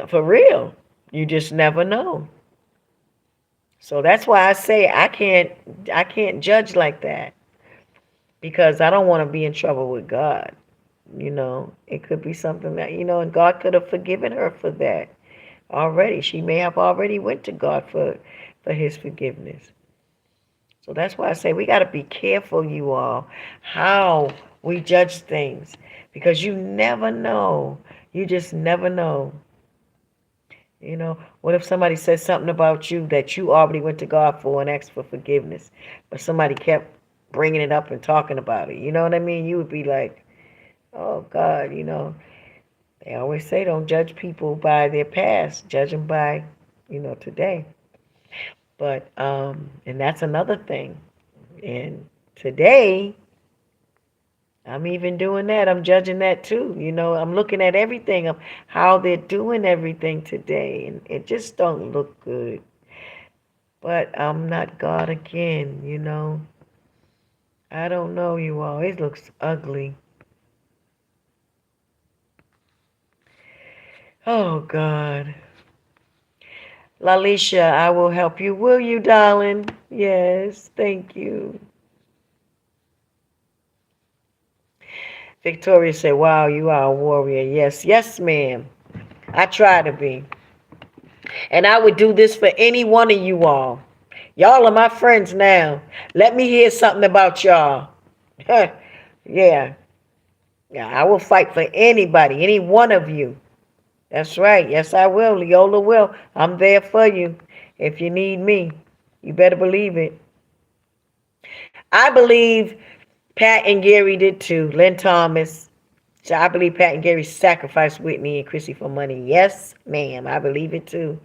For real. You just never know. So that's why I say I can't judge like that, because I don't want to be in trouble with God. It could be something that, and God could have forgiven her for that already. She may have already went to God for his forgiveness. So that's why I say we got to be careful, you all, how we judge things, because you never know. You just never know. What if somebody says something about you that you already went to God for and asked for forgiveness, but somebody kept bringing it up and talking about it? You know what I mean? You would be like, oh, God, They always say don't judge people by their past, judge them by, today. But, and that's another thing. And today, I'm even doing that. I'm judging that too. I'm looking at everything of how they're doing everything today, and it just don't look good. But I'm not God again. I don't know, you all. It looks ugly. Oh, God. Lalisha, I will help you. Will you, darling? Yes, thank you. Victoria said, wow, you are a warrior. Yes, yes, ma'am. I try to be. And I would do this for any one of you all. Y'all are my friends now. Let me hear something about y'all. Yeah. Yeah, I will fight for anybody, any one of you. That's right. Yes, I will. Leola will. I'm there for you. If you need me, you better believe it. I believe Pat and Gary did too. Lynn Thomas. So I believe Pat and Gary sacrificed Whitney and Chrissy for money. Yes, ma'am. I believe it too.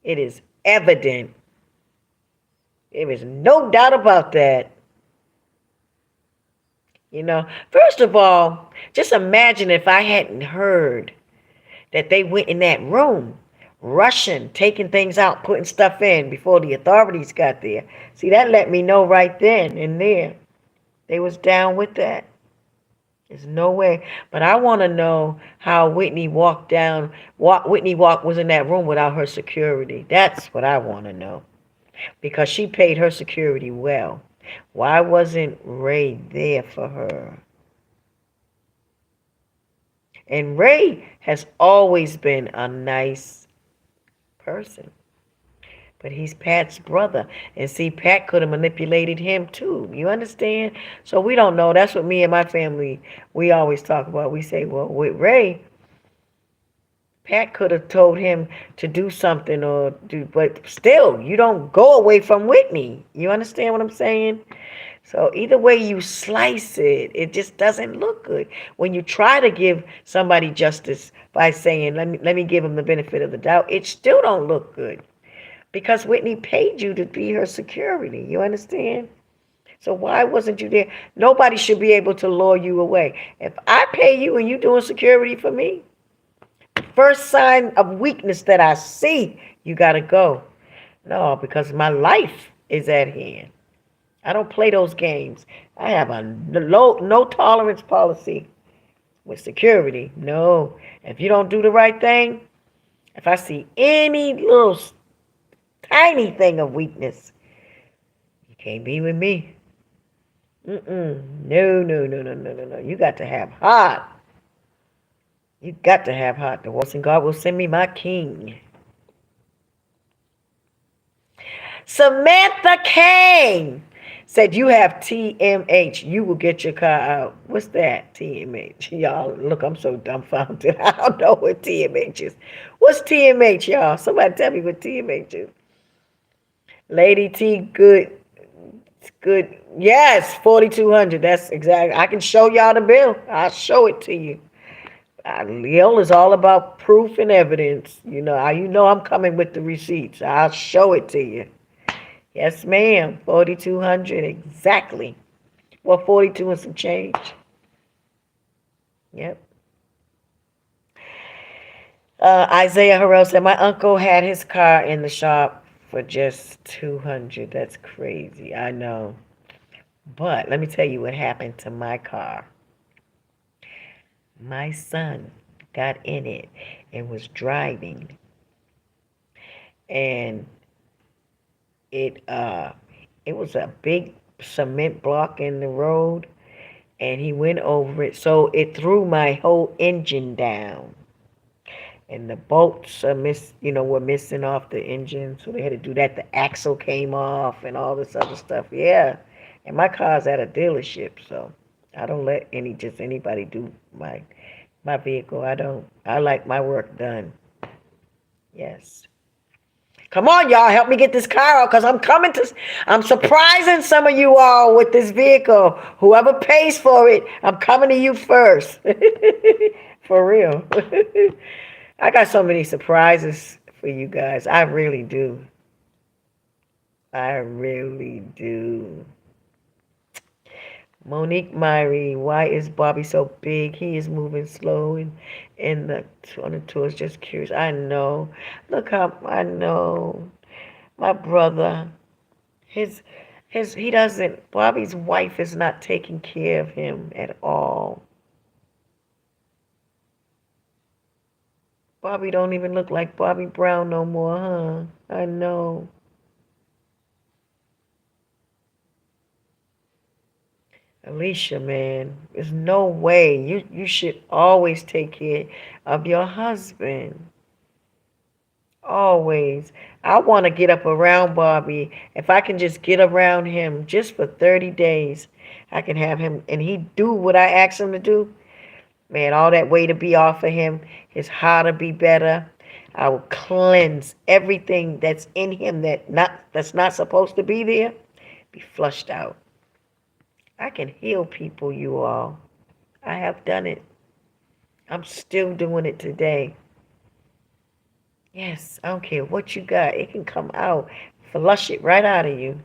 It is evident. There is no doubt about that. First of all, just imagine if I hadn't heard that they went in that room, rushing, taking things out, putting stuff in before the authorities got there. See, that let me know right then and there. They was down with that. There's no way. But I want to know how Whitney was in that room without her security. That's what I want to know. Because she paid her security well. Why wasn't Ray there for her? And Ray has always been a nice person. But he's Pat's brother. And see, Pat could have manipulated him too. You understand? So we don't know. That's what me and my family, we always talk about. We say, well, with Ray, Pat could have told him to do something but still, you don't go away from Whitney. You understand what I'm saying? So either way you slice it, it just doesn't look good. When you try to give somebody justice by saying, let me give them the benefit of the doubt, it still don't look good. Because Whitney paid you to be her security. You understand? So why wasn't you there? Nobody should be able to lure you away. If I pay you and you doing security for me, first sign of weakness that I see, you got to go. No, because my life is at hand. I don't play those games. I have a no tolerance policy with security. No. If you don't do the right thing, if I see any little tiny thing of weakness, you can't be with me. No. You got to have heart. You got to have heart. The voice, and God will send me my king. Samantha Kane said, you have TMH. You will get your car out. What's that, TMH? Y'all, look, I'm so dumbfounded. I don't know what TMH is. What's TMH, y'all? Somebody tell me what TMH is. Lady T, good. Yes, 4,200. That's exactly. I can show y'all the bill. I'll show it to you. Lil is all about proof and evidence. You know I'm coming with the receipts. I'll show it to you. Yes, ma'am. 4,200 exactly. Well, 42 and some change. Yep. Isaiah Harrell said, my uncle had his car in the shop for just 200. That's crazy. I know. But let me tell you what happened to my car. My son got in it and was driving. And it was a big cement block in the road, and he went over it. So it threw my whole engine down. And the bolts were missing off the engine, so they had to do that. The axle came off and all this other stuff. Yeah. And my car's at a dealership, so I don't let anybody do my vehicle. I don't. I like my work done. Yes. Come on, y'all, help me get this car out, because I'm surprising some of you all with this vehicle. Whoever pays for it, I'm coming to you first. For real. I got so many surprises for you guys. I really do. I really do. Monique Myrie, why is Bobby so big? He is moving slow and on the tour is just curious. I know. I know. My brother, Bobby's wife is not taking care of him at all. Bobby don't even look like Bobby Brown no more, huh? I know. Alicia, man, there's no way. You should always take care of your husband. Always. I want to get up around Bobby. If I can just get around him just for 30 days, I can have him, and he do what I ask him to do. Man, all that weight to be off of him, his heart to be better. I will cleanse everything that's in him that's not supposed to be there, be flushed out. I can heal people, you all. I have done it. I'm still doing it today. Yes, I don't care what you got. It can come out. Flush it right out of you.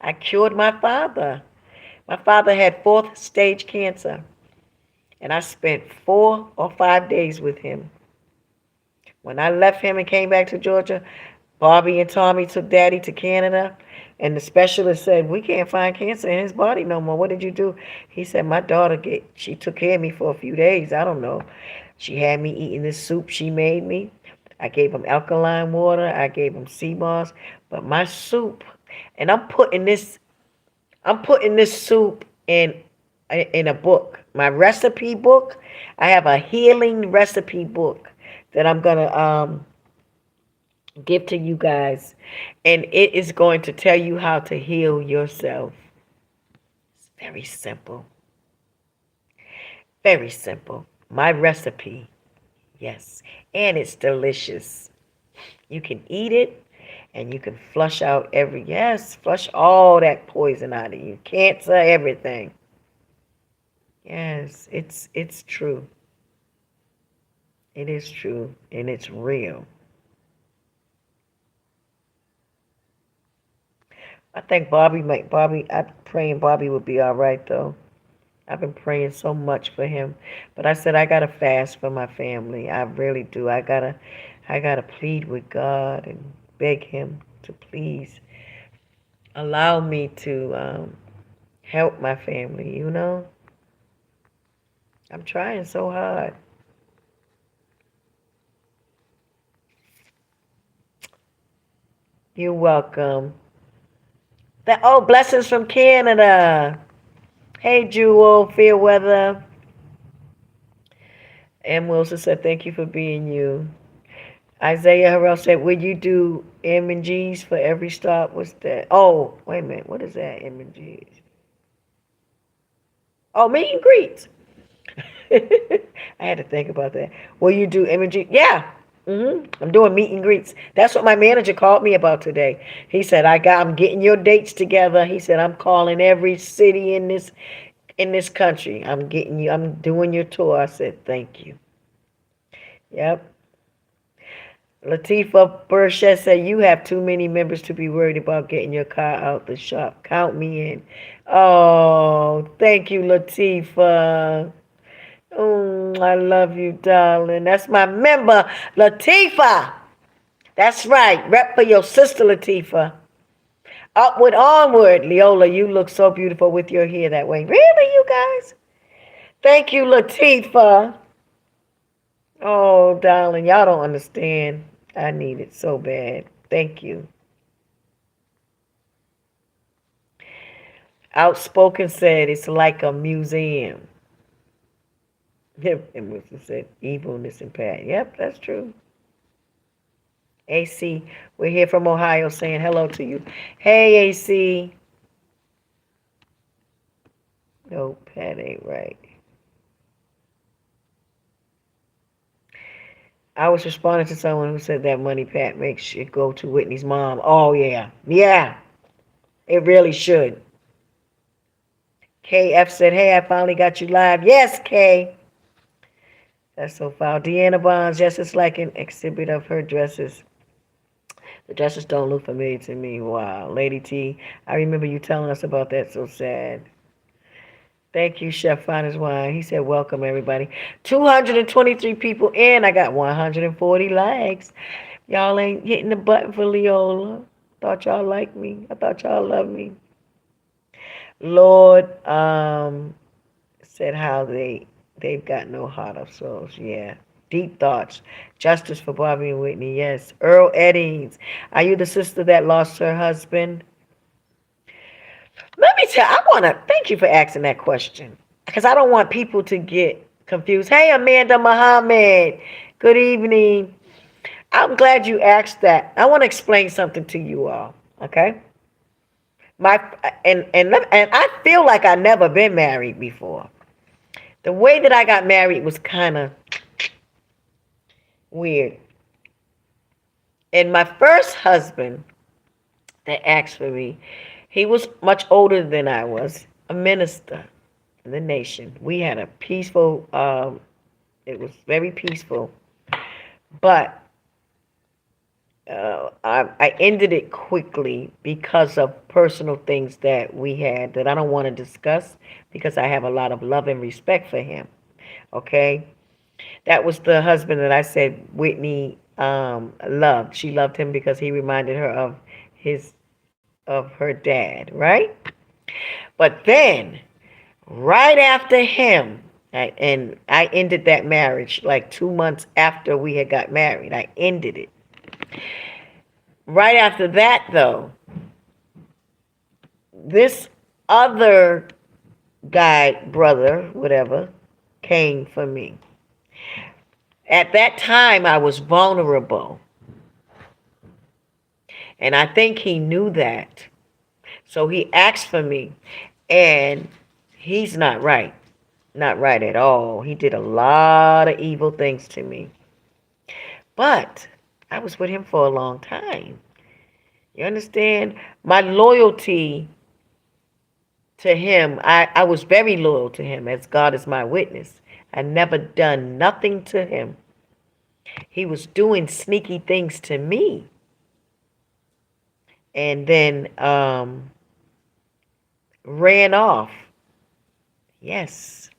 I cured my father. My father had fourth stage cancer, and I spent 4 or 5 days with him. When I left him and came back to Georgia, Bobby and Tommy took Daddy to Canada, and the specialist said, "We can't find cancer in his body no more. What did you do?" He said, "My daughter, she took care of me for a few days. I don't know. She had me eating this soup she made me. I gave him alkaline water. I gave him sea moss. But my soup, and I'm putting this soup in a book, my recipe book. I have a healing recipe book that I'm gonna give to you guys, and it is going to tell you how to heal yourself. It's very simple, very simple. My recipe, yes, and it's delicious. You can eat it, and you can flush out flush all that poison out of you, cancer, everything. Yes, it's true. It is true, and it's real. I think I'm praying Bobby will be all right though. I've been praying so much for him. But I said I gotta fast for my family. I really do. I gotta plead with God and beg him to please allow me to help my family, you know? I'm trying so hard. You're welcome. Blessings from Canada. Hey Jewel, Fairweather. And Wilson said, thank you for being you. Isaiah Harrell said, would you do M&Gs for every stop? What's that? Oh, wait a minute. What is that, M&Gs? Oh, meet and greets. I had to think about that. Will you do M&G? Yeah. I'm doing meet and greets. That's what my manager called me about today. He said, I'm getting your dates together. He said, I'm calling every city in this country. I'm doing your tour. I said, thank you. Yep. Latifa Burchett said, you have too many members to be worried about getting your car out the shop. Count me in. Oh, thank you, Latifa. Oh, I love you, darling. That's my member, Latifa. That's right. Rep for your sister, Latifa. Upward, onward. Leola, you look so beautiful with your hair that way. Really, you guys? Thank you, Latifa. Oh, darling, y'all don't understand. I need it so bad. Thank you. Outspoken said it's like a museum. And Wilson said evilness and Pat. Yep, that's true. AC, we're here from Ohio saying hello to you. Hey, AC. No, Pat ain't right. I was responding to someone who said that money Pat makes should go to Whitney's mom. Oh, yeah. Yeah, it really should. KF said, hey, I finally got you live. Yes, K. That's so foul. Deanna Bonds, yes, it's like an exhibit of her dresses. The dresses don't look familiar to me. Wow. Lady T, I remember you telling us about that. So sad. Thank you, Chef Finest Wine. He said, welcome, everybody. 223 people in. I got 140 likes. Y'all ain't hitting the button for Leola. Thought y'all liked me. I thought y'all loved me. Lord said how they've got no heart of souls. Yeah. Deep thoughts. Justice for Bobby and Whitney. Yes. Earl Eddings. Are you the sister that lost her husband? Let me tell. I want to thank you for asking that question because I don't want people to get confused. Hey, Amanda Muhammad. Good evening. I'm glad you asked that. I want to explain something to you all. Okay. My and I feel like I never been married before. The way that I got married was kind of weird. And my first husband that asked for me, he was much older than I was, a minister. the nation. We had a peaceful. It was very peaceful, but I ended it quickly because of personal things that we had that I don't want to discuss because I have a lot of love and respect for him. Okay, that was the husband that I said Whitney loved. She loved him because he reminded her of his of her dad, right? But then, right after him, and I ended that marriage like 2 months after we had got married. I ended it. Right after that, though, this other guy, brother, whatever, came for me. At that time, I was vulnerable, and I think he knew that. So he asked for me, and he's not right. Not right at all. He did a lot of evil things to me. But I was with him for a long time. You understand? My loyalty to him, I was very loyal to him, as God is my witness. I never done nothing to him. He was doing sneaky things to me. And then ran off. Yes.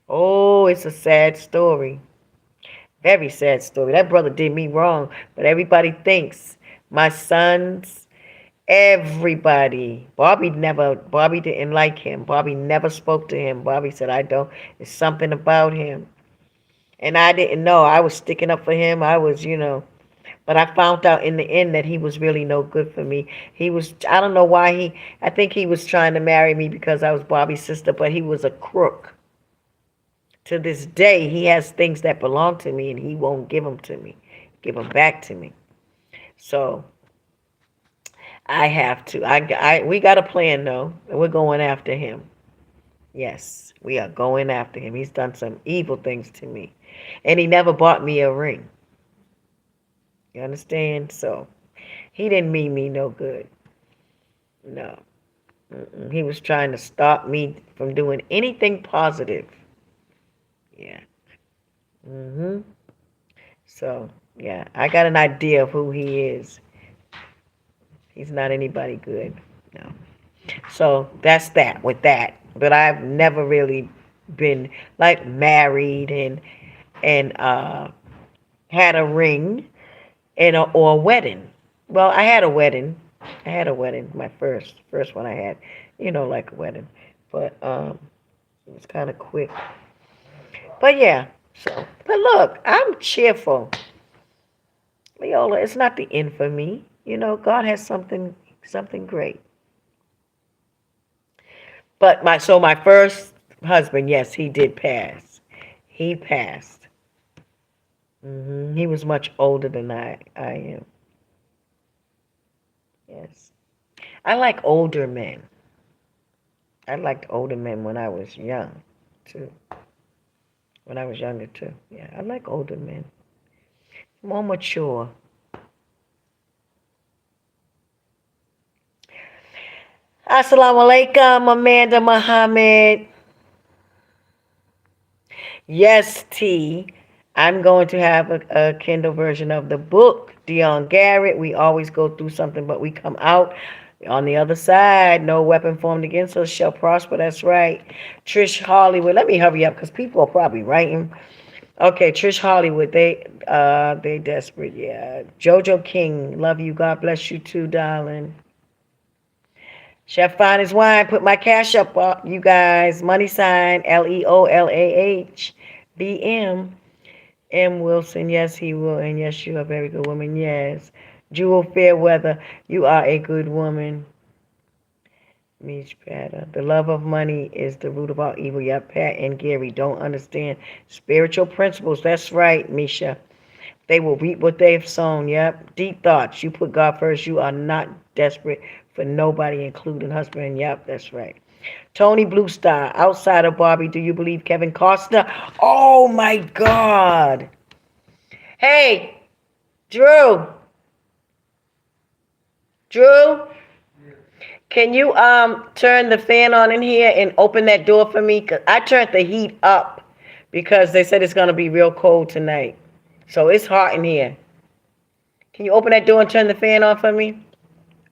Oh, it's a sad story. Very sad story. That brother did me wrong, but everybody thinks my sons, everybody. Bobby didn't like him. Bobby never spoke to him. Bobby said, I don't, it's something about him. And I didn't know. I was sticking up for him. I was, but I found out in the end that he was really no good for me. I don't know why I think he was trying to marry me because I was Bobby's sister, but he was a crook. To this day, he has things that belong to me and he won't give them to me, give them back to me. So I have to. We got a plan though, and we're going after him. Yes, we are going after him. He's done some evil things to me, and he never bought me a ring. You understand? So he didn't mean me no good. No, he was trying to stop me from doing anything positive. Yeah. Mhm. So yeah, I got an idea of who he is. He's not anybody good. No. So that's that with that. But I've never really been like married and had a ring or a wedding. Well, I had a wedding. I had a wedding. My first one I had, like a wedding. But it was kind of quick. But yeah. So, but look, I'm cheerful. Leola, it's not the end for me. God has something great. But my first husband, yes, he did pass. He passed. He was much older than I am. Yes. I like older men. I liked older men when I was young, too. When I was younger, too. Yeah, I like older men. More mature. Assalamu alaikum, Amanda Muhammad. Yes, T. I'm going to have a Kindle version of the book, Dion Garrett. We always go through something, but we come out on the other side. No weapon formed against us shall prosper. That's right. Trish Hollywood. Let me hurry up because people are probably writing. Okay, Trish Hollywood. They desperate. Yeah. Jojo King. Love you. God bless you too, darling. Chef Finest Wine. Put my cash up, you guys. Money sign LEOLAH BM. Wilson, yes, he will. And yes, you are a very good woman. Yes. Jewel Fairweather, you are a good woman. Miss Patta, the love of money is the root of all evil. Yeah, Pat and Gary don't understand spiritual principles. That's right, Misha. They will reap what they've sown. Yep. Deep thoughts. You put God first. You are not desperate for nobody, including husband. Yep, that's right. Tony Blue Star, outside of Barbie, do you believe Kevin Costner? Oh my God. Hey, Drew. Drew, Can you turn the fan on in here and open that door for me? 'Cause I turned the heat up because they said it's gonna be real cold tonight. So it's hot in here. Can you open that door and turn the fan on for me?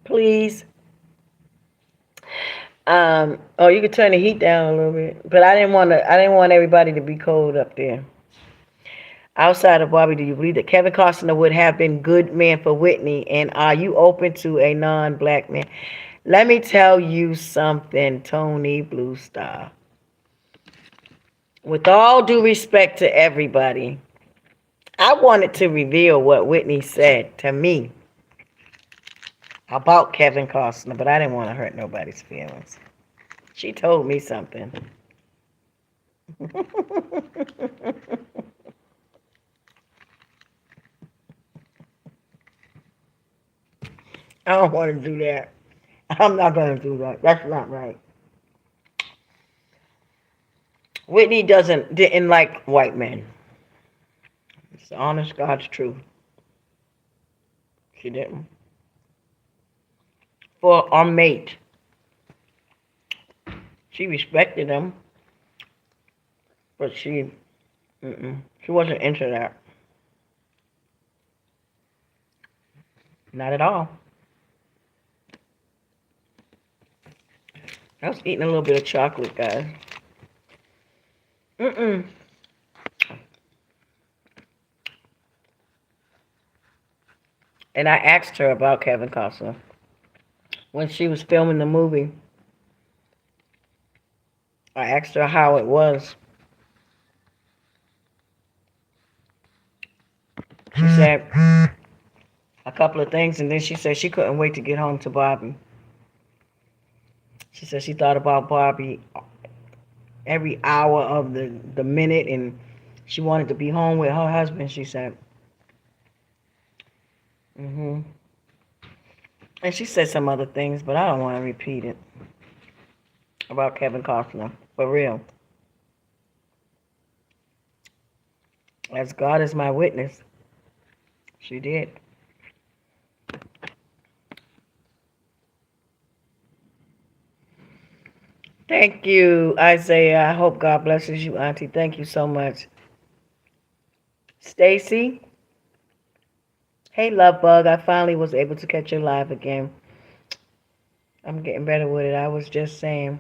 Please. Oh, you could turn the heat down a little bit. But I didn't want everybody to be cold up there. Outside of Bobby, do you believe that Kevin Costner would have been good man for Whitney? And are you open to a non-black man? Let me tell you something, Tony Blue Star. With all due respect to everybody, I wanted to reveal what Whitney said to me about Kevin Costner, but I didn't want to hurt nobody's feelings. She told me something. I don't want to do that. I'm not going to do that. That's not right. Whitney didn't like white men. It's the honest God's truth. She didn't. For our mate, she respected him, but she wasn't into that. Not at all. I was eating a little bit of chocolate, guys. And I asked her about Kevin Costner when she was filming the movie. I asked her how it was. She said a couple of things, and then she said she couldn't wait to get home to Bobby. She said she thought about Bobby every hour of the minute, and she wanted to be home with her husband, she said. And she said some other things, but I don't want to repeat it about Kevin Costner, for real. As God is my witness, she did. Thank you, Isaiah. I hope God blesses you, Auntie. Thank you so much. Stacy. Hey, love bug. I finally was able to catch you live again. I'm getting better with it. I was just saying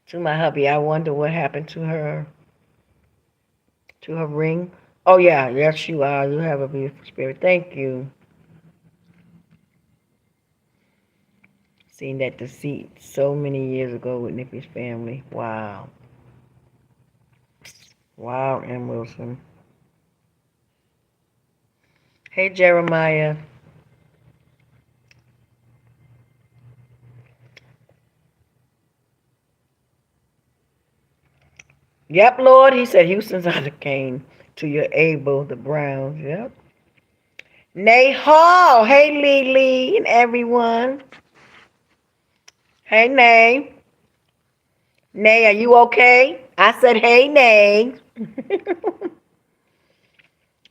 to my hubby, I wonder what happened to her ring. Oh yeah, yes you are. You have a beautiful spirit. Thank you. Seen that deceit so many years ago with Nippy's family. Wow. Wow, M. Wilson. Hey, Jeremiah. Yep, Lord. He said Houston's out of Kane to your able, the Browns. Yep. Nay Hall. Hey, Lee and everyone. Hey, Nay. Nay, are you okay? I said, hey, Nay.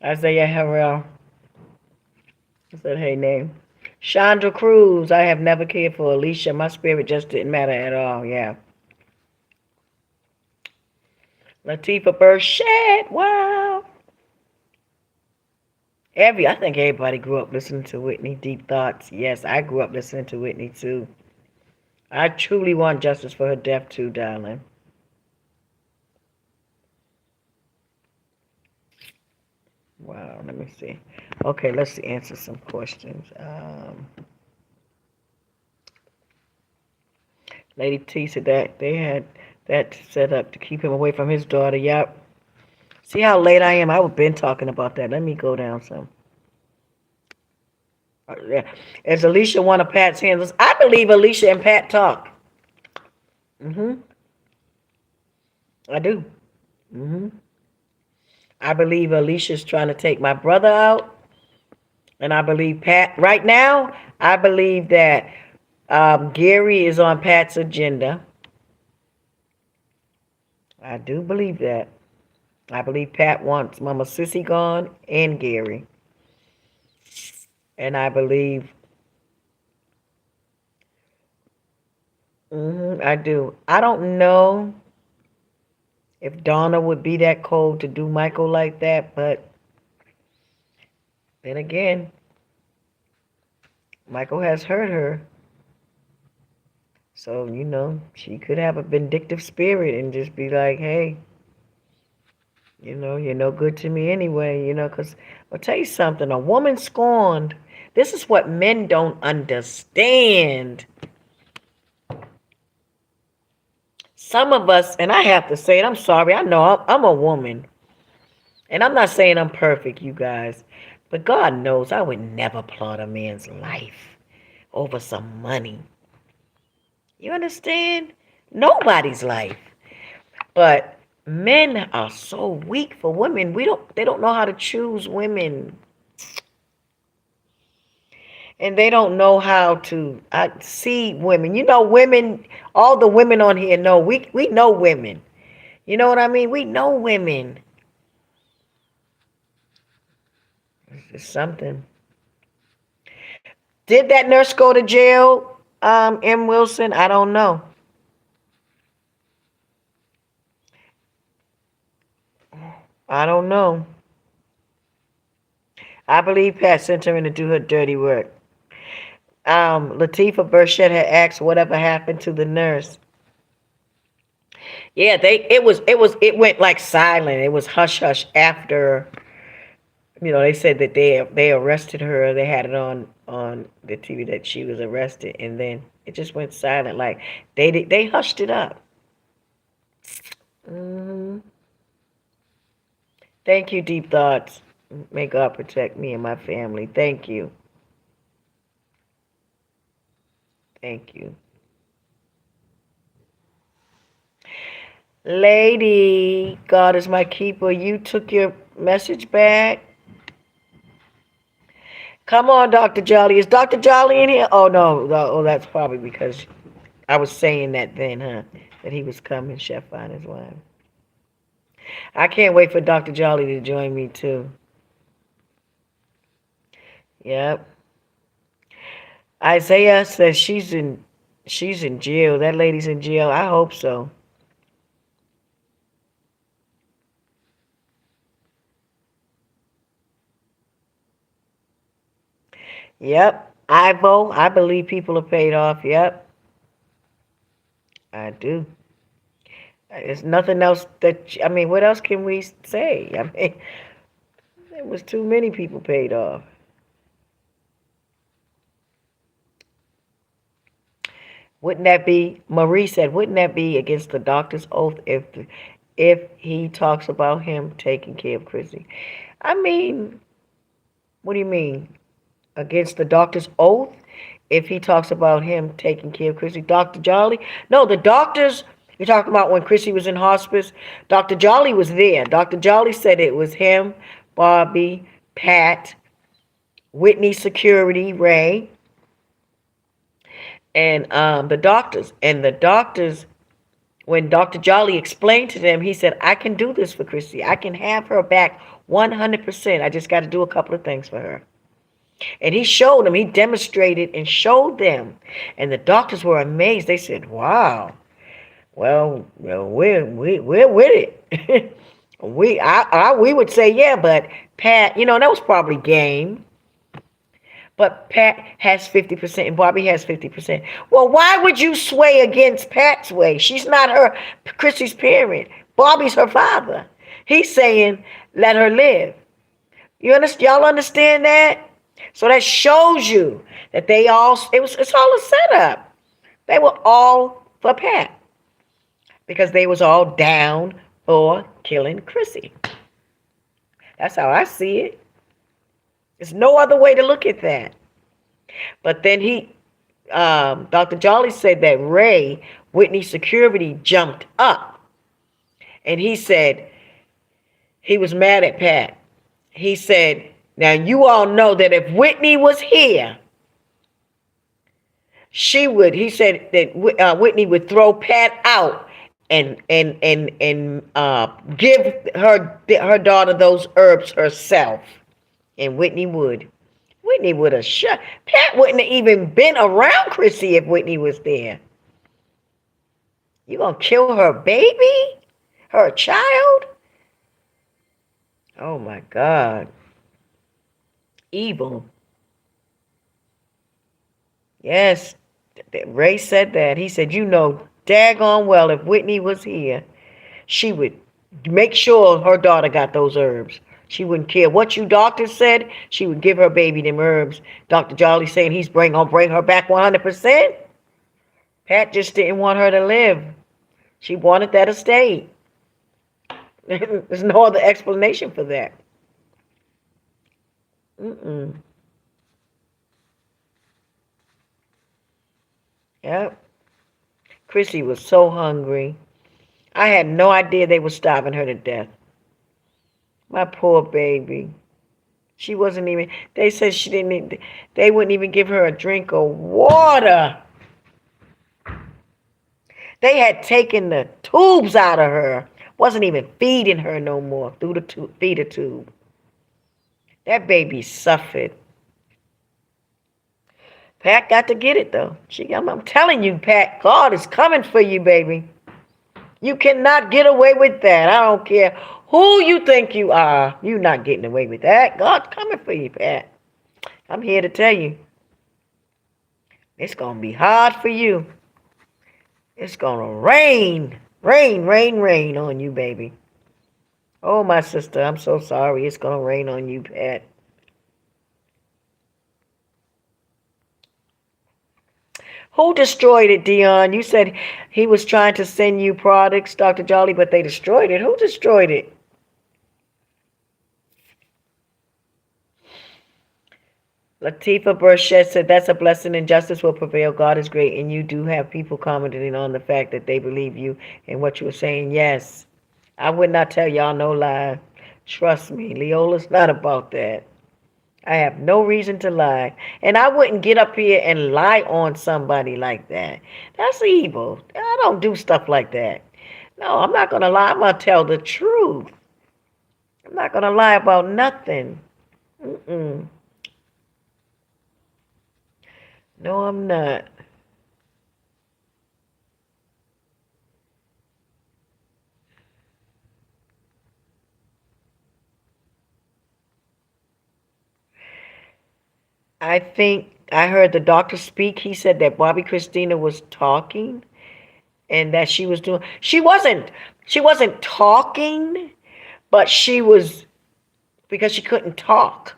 Isaiah Harrell. I said, hey, Nay. Chandra Cruz. I have never cared for Alicia. My spirit just didn't matter at all. Yeah. Latifah Burchett. Wow. I think everybody grew up listening to Whitney. Deep Thoughts. Yes, I grew up listening to Whitney, too. I truly want justice for her death, too, darling. Wow, let me see. Okay, let's answer some questions. Lady T said that they had that set up to keep him away from his daughter. Yep. See how late I am? I've been talking about that. Let me go down some. Yeah. Is Alicia one of Pat's handlers? I believe Alicia and Pat talk. I do. I believe Alicia's trying to take my brother out. And I believe Pat, right now, I believe that Gary is on Pat's agenda. I do believe that. I believe Pat wants Mama Sissy gone and Gary. And I believe I do. I don't know if Donna would be that cold to do Michael like that, but then again, Michael has hurt her. So, she could have a vindictive spirit and just be like, hey, you're no good to me anyway, because I'll tell you something, a woman scorned, this is what men don't understand. Some of us, and I have to say it, I'm sorry, I know I'm a woman, and I'm not saying I'm perfect, you guys, but God knows I would never plot a man's life over some money. You understand? Nobody's life. But men are so weak for women. They don't know how to choose women. And they don't know how to see women. Women, all the women on here know. We know women. You know what I mean? We know women. It's something. Did that nurse go to jail, M. Wilson? I don't know. I don't know. I believe Pat sent her in to do her dirty work. Latifah Burchett had asked whatever happened to the nurse. Yeah, it went like silent. It was hush hush after, they said that they arrested her. They had it on the TV that she was arrested, and then it just went silent. Like they hushed it up. hmm Thank you, Deep Thoughts. May God protect me and my family. Thank you. Thank you. Lady, God is my keeper. You took your message back. Come on, Dr. Jolly. Is Dr. Jolly in here? Oh, no. Oh, that's probably because I was saying that then, huh? That he was coming, Chef Finest wife. I can't wait for Dr. Jolly to join me, too. Yep. Isaiah says she's in jail. That lady's in jail. I hope so. Yep. Ivo, I believe people are paid off. Yep. I do. There's nothing else I mean, what else can we say? I mean, there was too many people paid off. Wouldn't that be, Marie said, wouldn't that be against the doctor's oath if he talks about him taking care of Chrissy? I mean, what do you mean? Against the doctor's oath if he talks about him taking care of Chrissy? Dr. Jolly? No, the doctors, you're talking about when Chrissy was in hospice? Dr. Jolly was there. Dr. Jolly said it was him, Bobby, Pat, Whitney Security, Ray, and the doctors. And the doctors, when Dr. Jolly explained to them, he said, I can do this for Chrissy. I can have her back 100%. I just got to do a couple of things for her. And he showed them, he demonstrated and showed them. And the doctors were amazed. They said, wow, well we're with it. we would say, yeah, but Pat, that was probably game. But Pat has 50% and Bobby has 50%. Well, why would you sway against Pat's way? She's not Chrissy's parent. Bobby's her father. He's saying, let her live. Y'all understand that? So that shows you that it's all a setup. They were all for Pat because they was all down for killing Chrissy. That's how I see it. There's no other way to look at that. But then Dr. Jolly said that Ray, Whitney Security, jumped up. And he said he was mad at Pat. He said, now you all know that if Whitney was here, he said that Whitney would throw Pat out and give her daughter those herbs herself. And Whitney would have shut. Pat wouldn't have even been around Chrissy if Whitney was there. You gonna kill her baby? Her child? Oh my God. Evil. Yes. Ray said that. He said, you know daggone well if Whitney was here, she would make sure her daughter got those herbs. She wouldn't care what you doctors said. She would give her baby them herbs. Dr. Jolly saying he's gonna bring her back 100%. Pat just didn't want her to live. She wanted that estate. There's no other explanation for that. Mm-mm. Yep. Chrissy was so hungry. I had no idea they were starving her to death. My poor baby. She wasn't even, they said she didn't need, they wouldn't even give her a drink of water. They had taken the tubes out of her. Wasn't even feeding her no more through the feeder tube. That baby suffered. Pat got to get it though. I'm telling you, Pat, God is coming for you, baby. You cannot get away with that. I don't care who you think you are. You're not getting away with that. God's coming for you, Pat. I'm here to tell you. It's going to be hard for you. It's going to rain. Rain, rain, rain on you, baby. Oh, my sister, I'm so sorry. It's going to rain on you, Pat. Who destroyed it, Dion? You said he was trying to send you products, Dr. Jolly, but they destroyed it. Who destroyed it? Latifa Burchett said, that's a blessing and justice will prevail. God is great. And you do have people commenting on the fact that they believe you and what you were saying. Yes. I would not tell y'all no lie. Trust me. Leola's not about that. I have no reason to lie. And I wouldn't get up here and lie on somebody like that. That's evil. I don't do stuff like that. No, I'm not going to lie. I'm going to tell the truth. I'm not going to lie about nothing. Mm-mm. No, I'm not. I think I heard the doctor speak. He said that Bobby Christina was talking and that she wasn't talking, but she was, because she couldn't talk.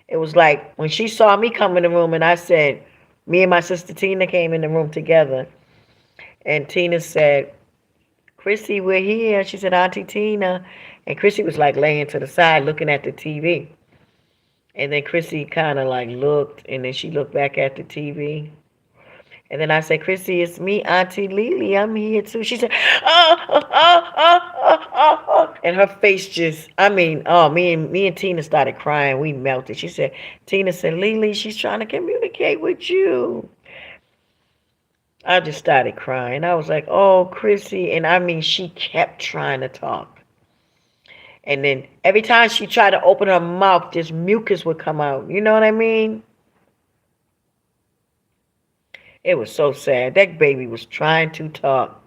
It was like when she saw me come in the room and I said, me and my sister Tina came in the room together and Tina said, Chrissy, we're here. She said, Auntie Tina. And Chrissy was like laying to the side looking at the TV. And then Chrissy kind of like looked, and then she looked back at the TV. And then I said, Chrissy, it's me, Auntie Lily. I'm here too. She said, oh. And her face just, I mean, oh, me and Tina started crying. We melted. She said, Tina said, Lily, she's trying to communicate with you. I just started crying. I was like, oh, Chrissy. And I mean, she kept trying to talk. And then every time she tried to open her mouth, just mucus would come out. You know what I mean? It was so sad. That baby was trying to talk.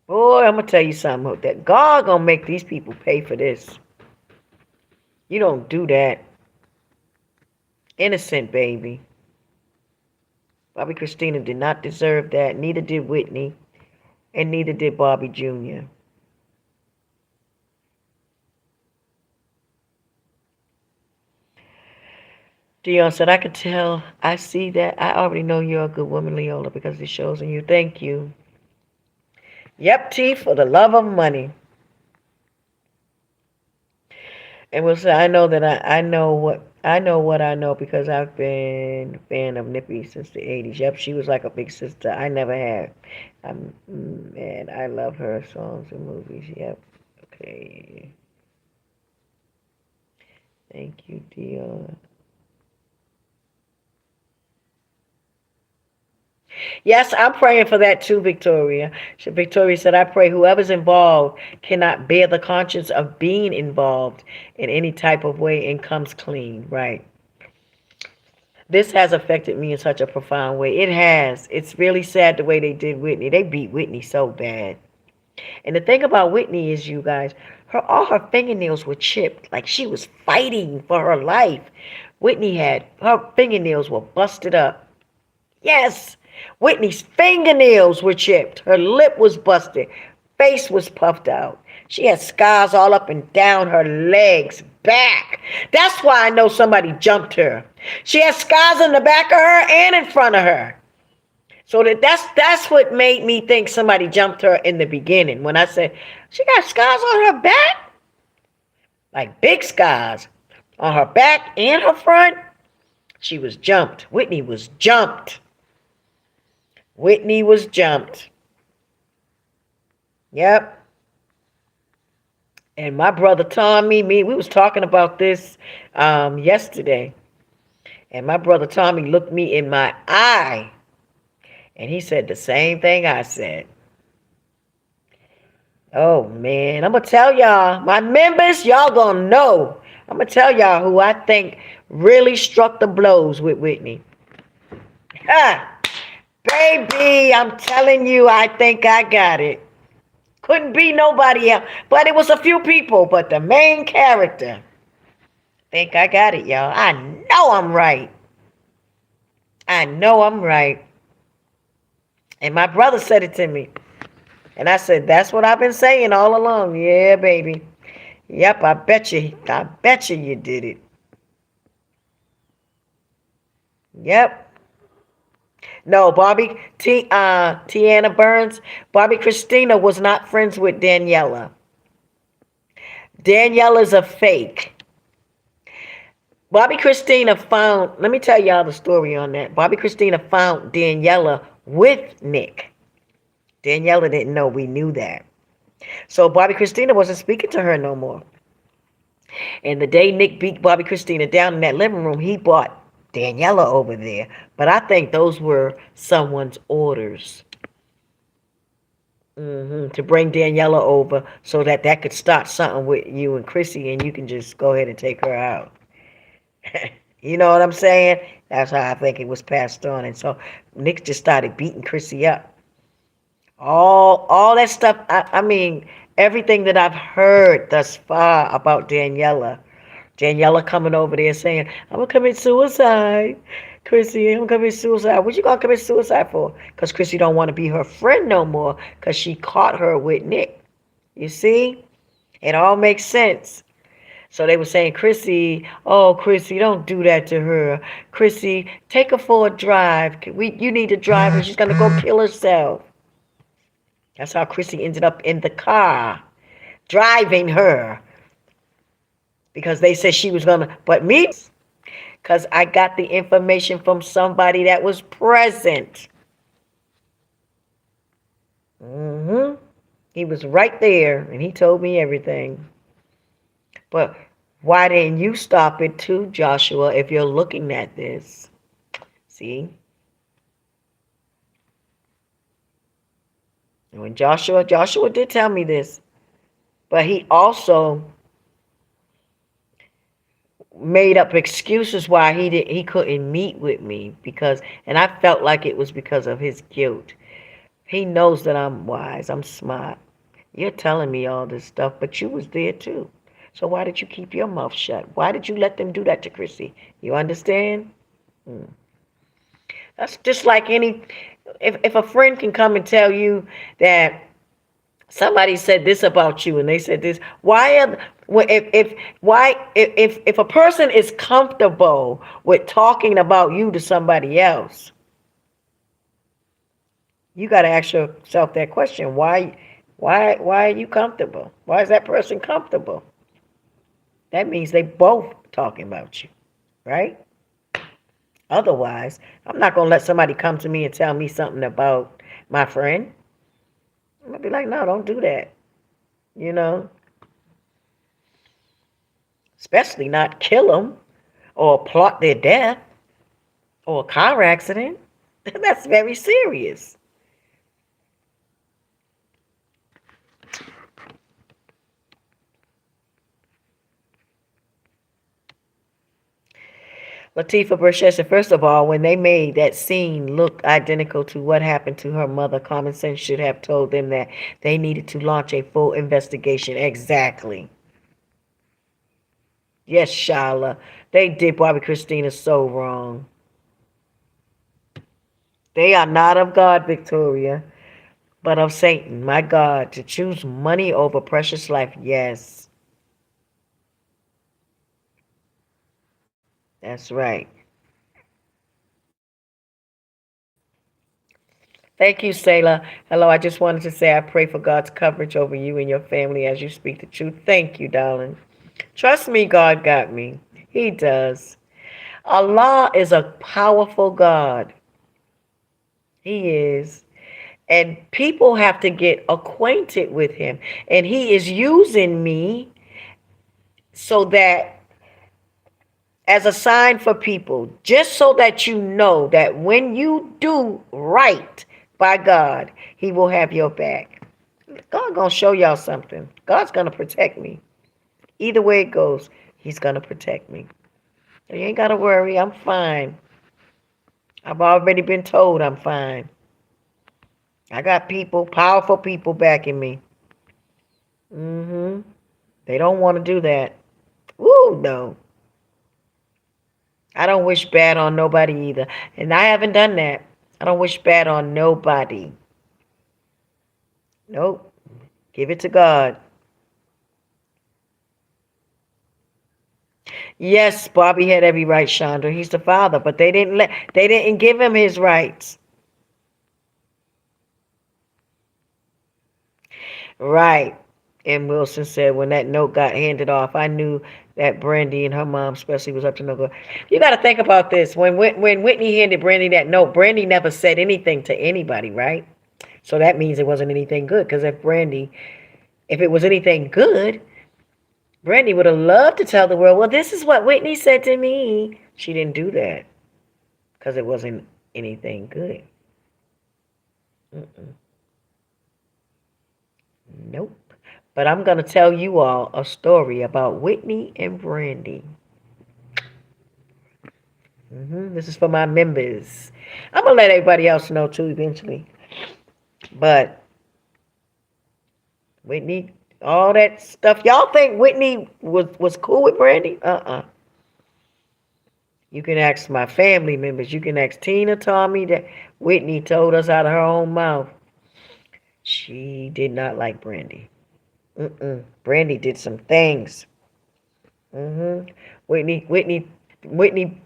Boy, I'm going to tell you something. That God going to make these people pay for this. You don't do that. Innocent baby. Bobby Christina did not deserve that. Neither did Whitney. And neither did Bobby Jr. Dion said, I could tell. I see that. I already know you're a good woman, Leola, because it shows in you. Thank you. Yep, T, for the love of money. And we'll say, I know that I know what I know because I've been a fan of Nippy since the 80s. Yep, she was like a big sister. I never had. Man, I love her songs and movies. Yep. Okay. Thank you, Dion. Yes, I'm praying for that too, Victoria. Victoria said, I pray whoever's involved cannot bear the conscience of being involved in any type of way and comes clean. Right. This has affected me in such a profound way. It has. It's really sad the way they did Whitney. They beat Whitney so bad. And the thing about Whitney is, you guys, all her fingernails were chipped. Like she was fighting for her life. Whitney had her fingernails were busted up. Yes, Whitney's fingernails were chipped. Her lip was busted. Face was puffed out. She had scars all up and down her legs, back. That's why I know somebody jumped her. She had scars in the back of her and in front of her. So that's what made me think somebody jumped her in the beginning. When I said she got scars on her back, like big scars on her back and her front, she was jumped. Whitney was jumped. Whitney was jumped. Yep. And my brother Tommy, we was talking about this yesterday. And my brother Tommy looked me in my eye. And he said the same thing I said. Oh, man. I'm going to tell y'all. My members, y'all going to know. I'm going to tell y'all who I think really struck the blows with Whitney. Ha! Baby, I'm telling you, I think I got it. Couldn't be nobody else. But it was a few people. But the main character, think I got it, y'all. I know I'm right. I know I'm right. And my brother said it to me. And I said, that's what I've been saying all along. Yeah, baby. Yep, I bet you you did it. Yep. No, Tiana Burns, Bobby Christina was not friends with Daniela. Daniela's a fake. Bobby Christina found, let me tell y'all the story on that. Bobby Christina found Daniela with Nick. Daniela didn't know we knew that. So Bobby Christina wasn't speaking to her no more. And the day Nick beat Bobby Christina down in that living room, he brought Daniela over there. But I think those were someone's orders to bring Daniela over so that could start something with you and Chrissy, and you can just go ahead and take her out. You know what I'm saying? That's how I think it was passed on. And so Nick just started beating Chrissy up. All that stuff. I mean, everything that I've heard thus far about Daniela. Daniela coming over there saying, I'm going to commit suicide. Chrissy, I'm going to commit suicide. What you going to commit suicide for? Because Chrissy don't want to be her friend no more because she caught her with Nick. You see? It all makes sense. So they were saying, Chrissy, oh, Chrissy, don't do that to her. Chrissy, take her for a drive. You need to drive her. She's going to go kill herself. That's how Chrissy ended up in the car, driving her. Because they said she was going to, but me, because I got the information from somebody that was present. He was right there, and he told me everything. But why didn't you stop it too, Joshua, if you're looking at this? See? And when Joshua did tell me this, but he also made up excuses why he couldn't meet with me and I felt like it was because of his guilt. He knows that I'm wise, I'm smart. You're telling me all this stuff, but you was there too. So why did you keep your mouth shut? Why did you let them do that to Chrissy? You understand? That's just like if a friend can come and tell you that somebody said this about you and they said this, if a person is comfortable with talking about you to somebody else, you got to ask yourself that question. Why are you comfortable? Why is that person comfortable? That means they both talking about you, right? Otherwise, I'm not going to let somebody come to me and tell me something about my friend. I'm going to be like, no, don't do that. You know? Especially not kill them or plot their death or a car accident. That's very serious. Latifah Burchett said, first of all, when they made that scene look identical to what happened to her mother, common sense should have told them that they needed to launch a full investigation. Exactly. Yes, Shala. They did Bobby Christina so wrong. They are not of God, Victoria, but of Satan. My God, to choose money over precious life. Yes, that's right. Thank you, Selah. Hello, I just wanted to say I pray for God's coverage over you and your family as you speak the truth. Thank you, darling. Trust me, God got me. He does. Allah is a powerful God. He is. And people have to get acquainted with him. And he is using me so that as a sign for people, just so that you know that when you do right by God, he will have your back. God gonna show y'all something. God's gonna protect me. Either way it goes, he's gonna protect me. You ain't gotta worry, I'm fine. I've already been told I'm fine. I got people, powerful people backing me. They don't want to do that. Woo, no. I don't wish bad on nobody either. And I haven't done that. I don't wish bad on nobody. Nope. Give it to God. Yes, Bobby had every right, Chandra. He's the father, but they didn't give him his rights. Right. And Wilson said when that note got handed off, I knew that Brandy and her mom especially was up to no good. You got to think about this. When Whitney handed Brandy that note, Brandy never said anything to anybody, right? So that means it wasn't anything good. Because if it was anything good, Brandy would have loved to tell the world, well, this is what Whitney said to me. She didn't do that because it wasn't anything good. Mm-mm. Nope. But I'm going to tell you all a story about Whitney and Brandy. This is for my members. I'm going to let everybody else know too eventually. But Whitney, all that stuff. Y'all think Whitney was cool with Brandy? You can ask my family members. You can ask Tina, Tommy, that Whitney told us out of her own mouth. She did not like Brandy. Brandy did some things. hmm Whitney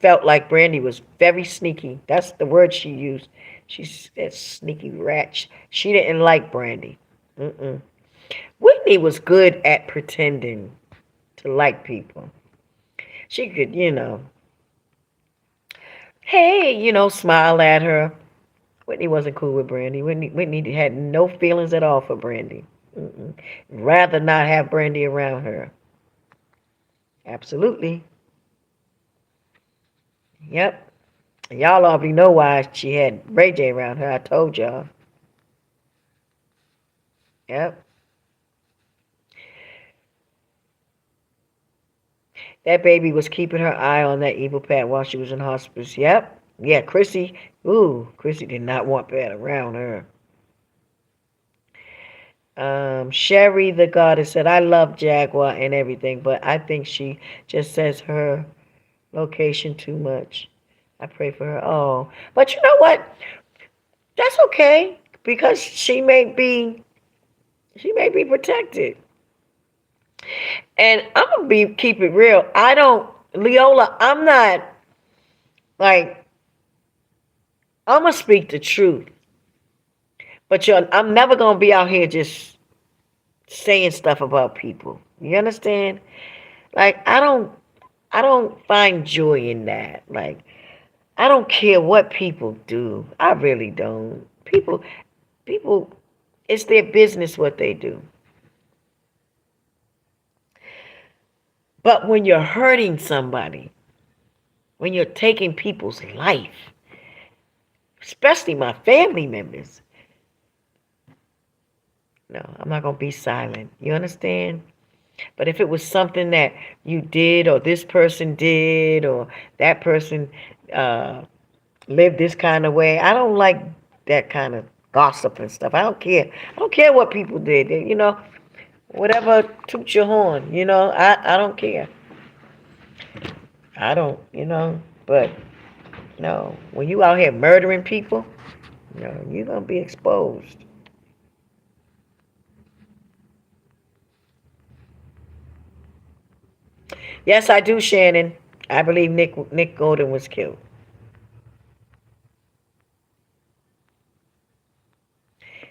felt like Brandy was very sneaky. That's the word she used. She's that sneaky rat. She didn't like Brandy. Mm-mm. Whitney was good at pretending to like people. She could, hey, smile at her. Whitney wasn't cool with Brandy. Whitney had no feelings at all for Brandy. Rather not have Brandy around her. Absolutely. Yep. Y'all already know why she had Ray J around her. I told y'all. Yep. That baby was keeping her eye on that evil Pat while she was in hospice. Yep. Yeah, Chrissy. Ooh, Chrissy did not want Pat around her. Sherry the goddess said, I love Jaguar and everything, but I think she just says her location too much. I pray for her. Oh, but you know what? That's okay because she may be protected. And I'm gonna keep it real. I don't, Leola. I'm not like I'm gonna speak the truth, but I'm never gonna be out here just saying stuff about people. You understand? Like I don't find joy in that. Like I don't care what people do. I really don't. People, it's their business what they do. But when you're hurting somebody, when you're taking people's life, especially my family members, no, I'm not gonna be silent. You understand? But if it was something that you did, or this person did, or that person uh, lived this kind of way, I don't like that kind of gossip and stuff. I don't care. I don't care what people did. Whatever, toot your horn. I don't care. I don't. But no, when you out here murdering people, you're gonna be exposed. Yes, I do, Shannon. I believe Nick Golden was killed.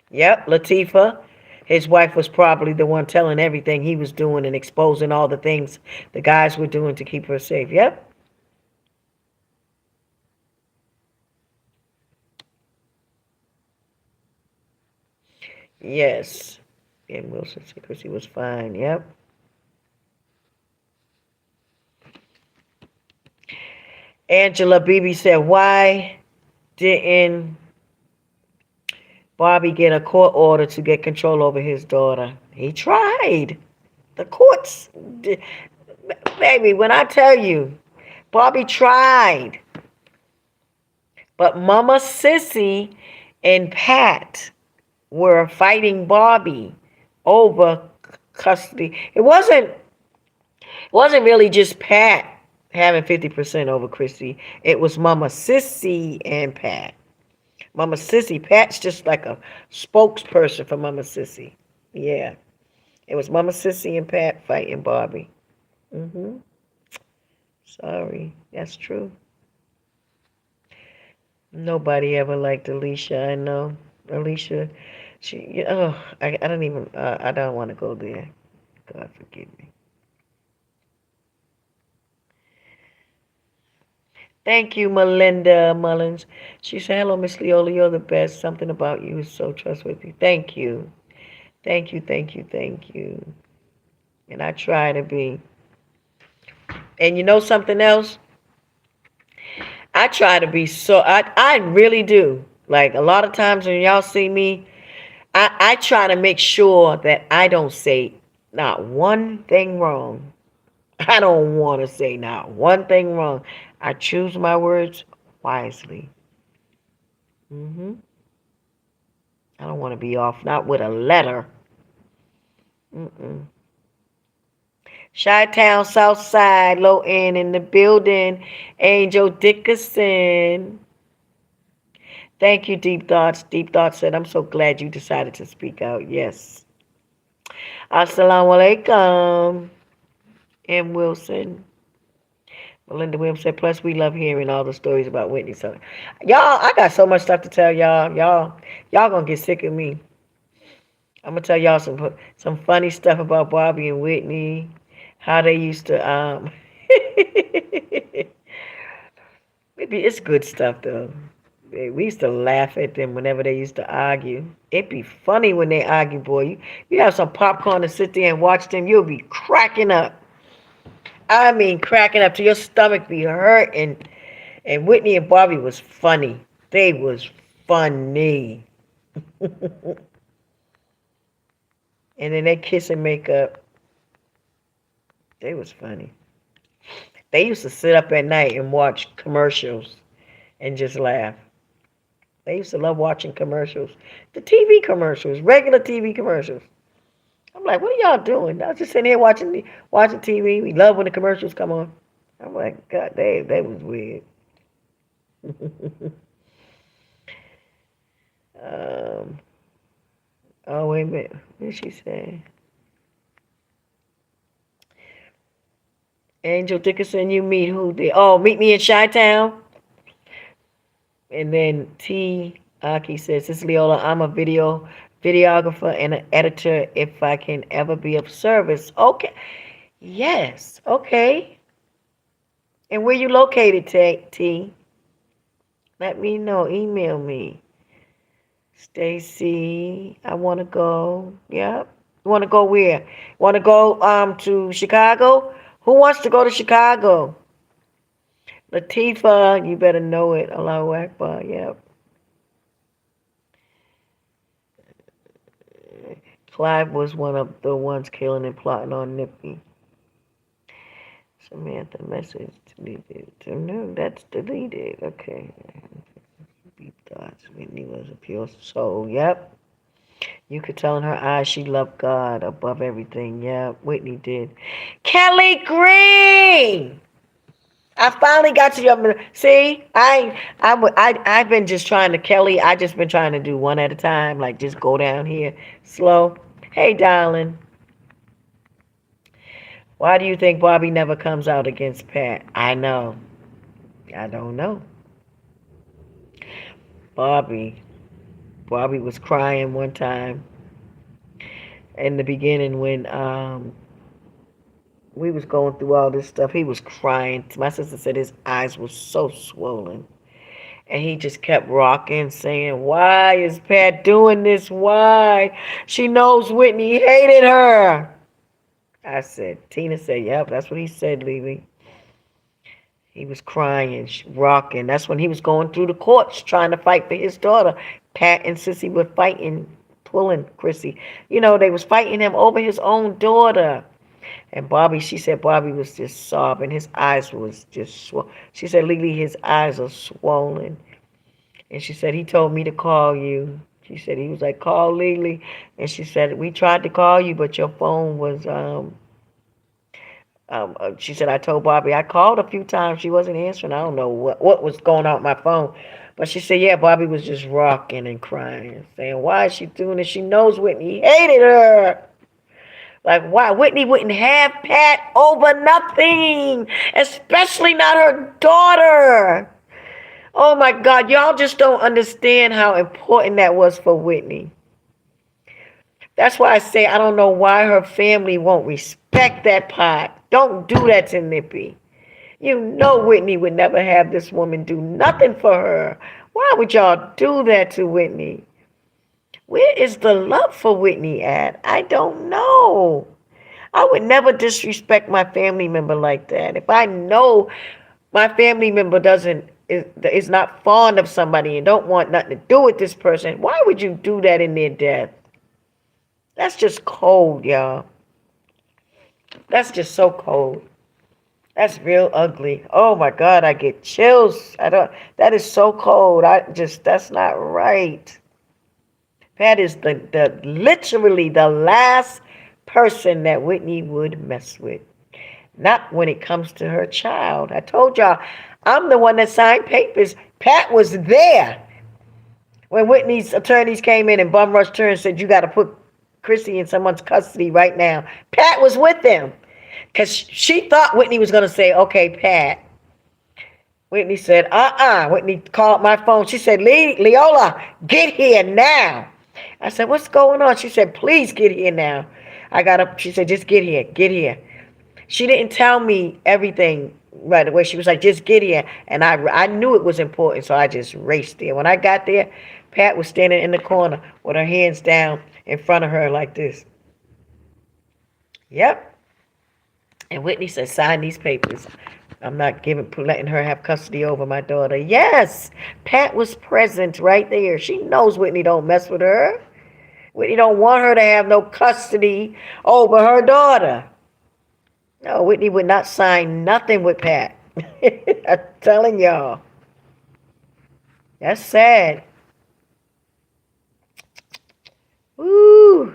Yep, Latifah. His wife was probably the one telling everything he was doing and exposing all the things the guys were doing to keep her safe. Yep. Yes. And Wilson secrecy was fine. Yep. Angela Beebe said, "Why didn't Bobby get a court order to get control over his daughter? He tried. The courts, baby, when I tell you, Bobby tried. But Mama Sissy and Pat were fighting Bobby over custody. It wasn't really just Pat having 50% over Chrissy. It was Mama Sissy and Pat. Mama Sissy, Pat's just like a spokesperson for Mama Sissy. Yeah. It was Mama Sissy and Pat fighting Bobby. Mhm. Sorry. That's true. Nobody ever liked Alicia. I know. Alicia, I don't even, I don't want to go there. God forgive me. Thank you, Melinda Mullins. She said, "Hello, Miss Leola, you're the best. Something about you is so trustworthy." Thank you. Thank you, thank you, thank you. And I try to be. And you know something else? I try to be I really do. Like a lot of times when y'all see me, I try to make sure that I don't say not one thing wrong. I don't want to say not one thing wrong. I choose my words wisely. I don't want to be off, not with a letter. Mm-mm. Chi-Town, South Side, Low End in the building. Angel Dickerson. Thank you, Deep Thoughts. Deep Thoughts said, "I'm so glad you decided to speak out." Yes. Assalamu alaikum. M. Wilson. Melinda Williams said, "Plus, we love hearing all the stories about Whitney." So, y'all, I got so much stuff to tell y'all. Y'all gonna get sick of me. I'm gonna tell y'all some funny stuff about Bobby and Whitney, how they used to maybe it's good stuff though. We used to laugh at them whenever they used to argue. It'd be funny when they argue, boy. You have some popcorn to sit there and watch them, you'll be cracking up. I mean, cracking up till your stomach be hurting. And Whitney and Bobby was funny. They was funny. And then they kiss and make up. They was funny. They used to sit up at night and watch commercials and just laugh. They used to love watching commercials. The TV commercials, regular TV commercials. I'm like, what are y'all doing? I was just sitting here watching TV. We love when the commercials come on. I'm like, God, they was weird. um, oh wait a minute, what did she say? Angel Dickerson, you meet who did? Oh, meet me in Chi-Town. And then T. Aki says, "This is Leola. I'm a videographer and an editor. If I can ever be of service." Okay. Yes. Okay. And where you located, T? Let me know. Email me. Stacy, I want to go. Yep. You want to go where? Want to go to Chicago? Who wants to go to Chicago? Latifah, you better know it. Allahu Akbar. Yep. Clive was one of the ones killing and plotting on Nippy. Samantha message deleted. No, that's deleted. Okay. Deep thoughts. Whitney was a pure soul. Yep. You could tell in her eyes she loved God above everything. Yep. Whitney did. Kelly Green. I finally got to your. See, I've been just trying to Kelly. I just been trying to do one at a time. Like just go down here slow. Hey, darling. Why do you think Bobby never comes out against Pat? I know. I don't know. Bobby. Bobby was crying one time in the beginning when we was going through all this stuff. He was crying. My sister said his eyes were so swollen. And he just kept rocking, saying, why is Pat doing this? Why? She knows Whitney hated her. I said, Tina said, yep, that's what he said, Lily. He was crying, rocking. That's when he was going through the courts trying to fight for his daughter. Pat and Sissy were fighting, pulling Chrissy. You know, they was fighting him over his own daughter. And Bobby, she said Bobby was just sobbing. His eyes was just swollen. She said, Lily, his eyes are swollen. And she said, he told me to call you. She said, he was like, call Lily. And she said, we tried to call you, but your phone was, she said, I told Bobby, I called a few times. She wasn't answering. I don't know what was going on with my phone. But she said, yeah, Bobby was just rocking and crying, saying, why is she doing this? She knows Whitney hated her. Like, why? Whitney wouldn't have Pat over nothing, especially not her daughter. Oh, my God. Y'all just don't understand how important that was for Whitney. That's why I say I don't know why her family won't respect that pot. Don't do that to Nippy. You know Whitney would never have this woman do nothing for her. Why would y'all do that to Whitney? Where is the love for Whitney at? I don't know. I would never disrespect my family member like that. If I know my family member is not fond of somebody and don't want nothing to do with this person, why would you do that in their death? That's just cold, y'all. That's just so cold. That's real ugly. Oh my God, I get chills. That is so cold. That's not right. Pat is the literally the last person that Whitney would mess with. Not when it comes to her child. I told y'all, I'm the one that signed papers. Pat was there when Whitney's attorneys came in and bum rushed her and said, you got to put Chrissy in someone's custody right now. Pat was with them because she thought Whitney was going to say, okay, Pat. Whitney said, Whitney called my phone. She said, Leola, get here now. I said, what's going on? She said, please get here now. She said, just get here, get here. She didn't tell me everything right away. She was like, just get here. And I knew it was important, so I just raced there. When I got there, Pat was standing in the corner with her hands down in front of her like this. Yep. And Whitney said, sign these papers. I'm not letting her have custody over my daughter. Yes, Pat was present right there. She knows Whitney don't mess with her. Whitney don't want her to have no custody over her daughter. No, Whitney would not sign nothing with Pat. I'm telling y'all. That's sad. Woo.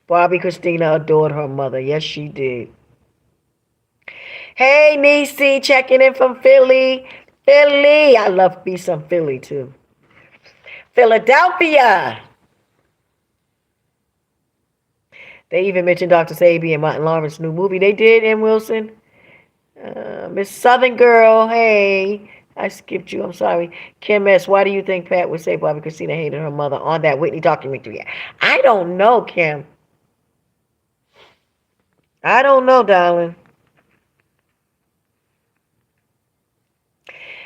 Bobby Christina adored her mother. Yes, she did. Hey, Niecy, checking in from Philly. Philly. I love me some Philly, too. Philadelphia. They even mentioned Dr. Sabi and Martin Lawrence's new movie. They did, M. Wilson. Miss Southern Girl, hey. I skipped you, I'm sorry. Kim S., why do you think Pat would say Bobby Christina hated her mother on that Whitney documentary? I don't know, Kim. I don't know, darling.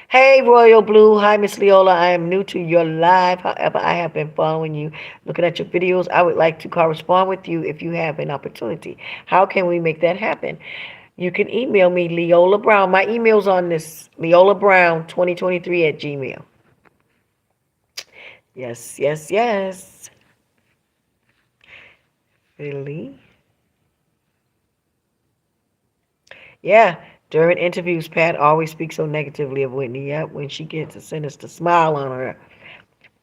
Hey, Royal Blue. Hi, Miss Leola. I am new to your live. However, I have been following you, looking at your videos. I would like to correspond with you if you have an opportunity. How can we make that happen? You can email me, Leola Brown. My email's on this, leolabrown2023@gmail. Yes, yes, yes. Really? Yeah. During interviews, Pat always speaks so negatively of Whitney. Yep, when she gets a sinister smile on her.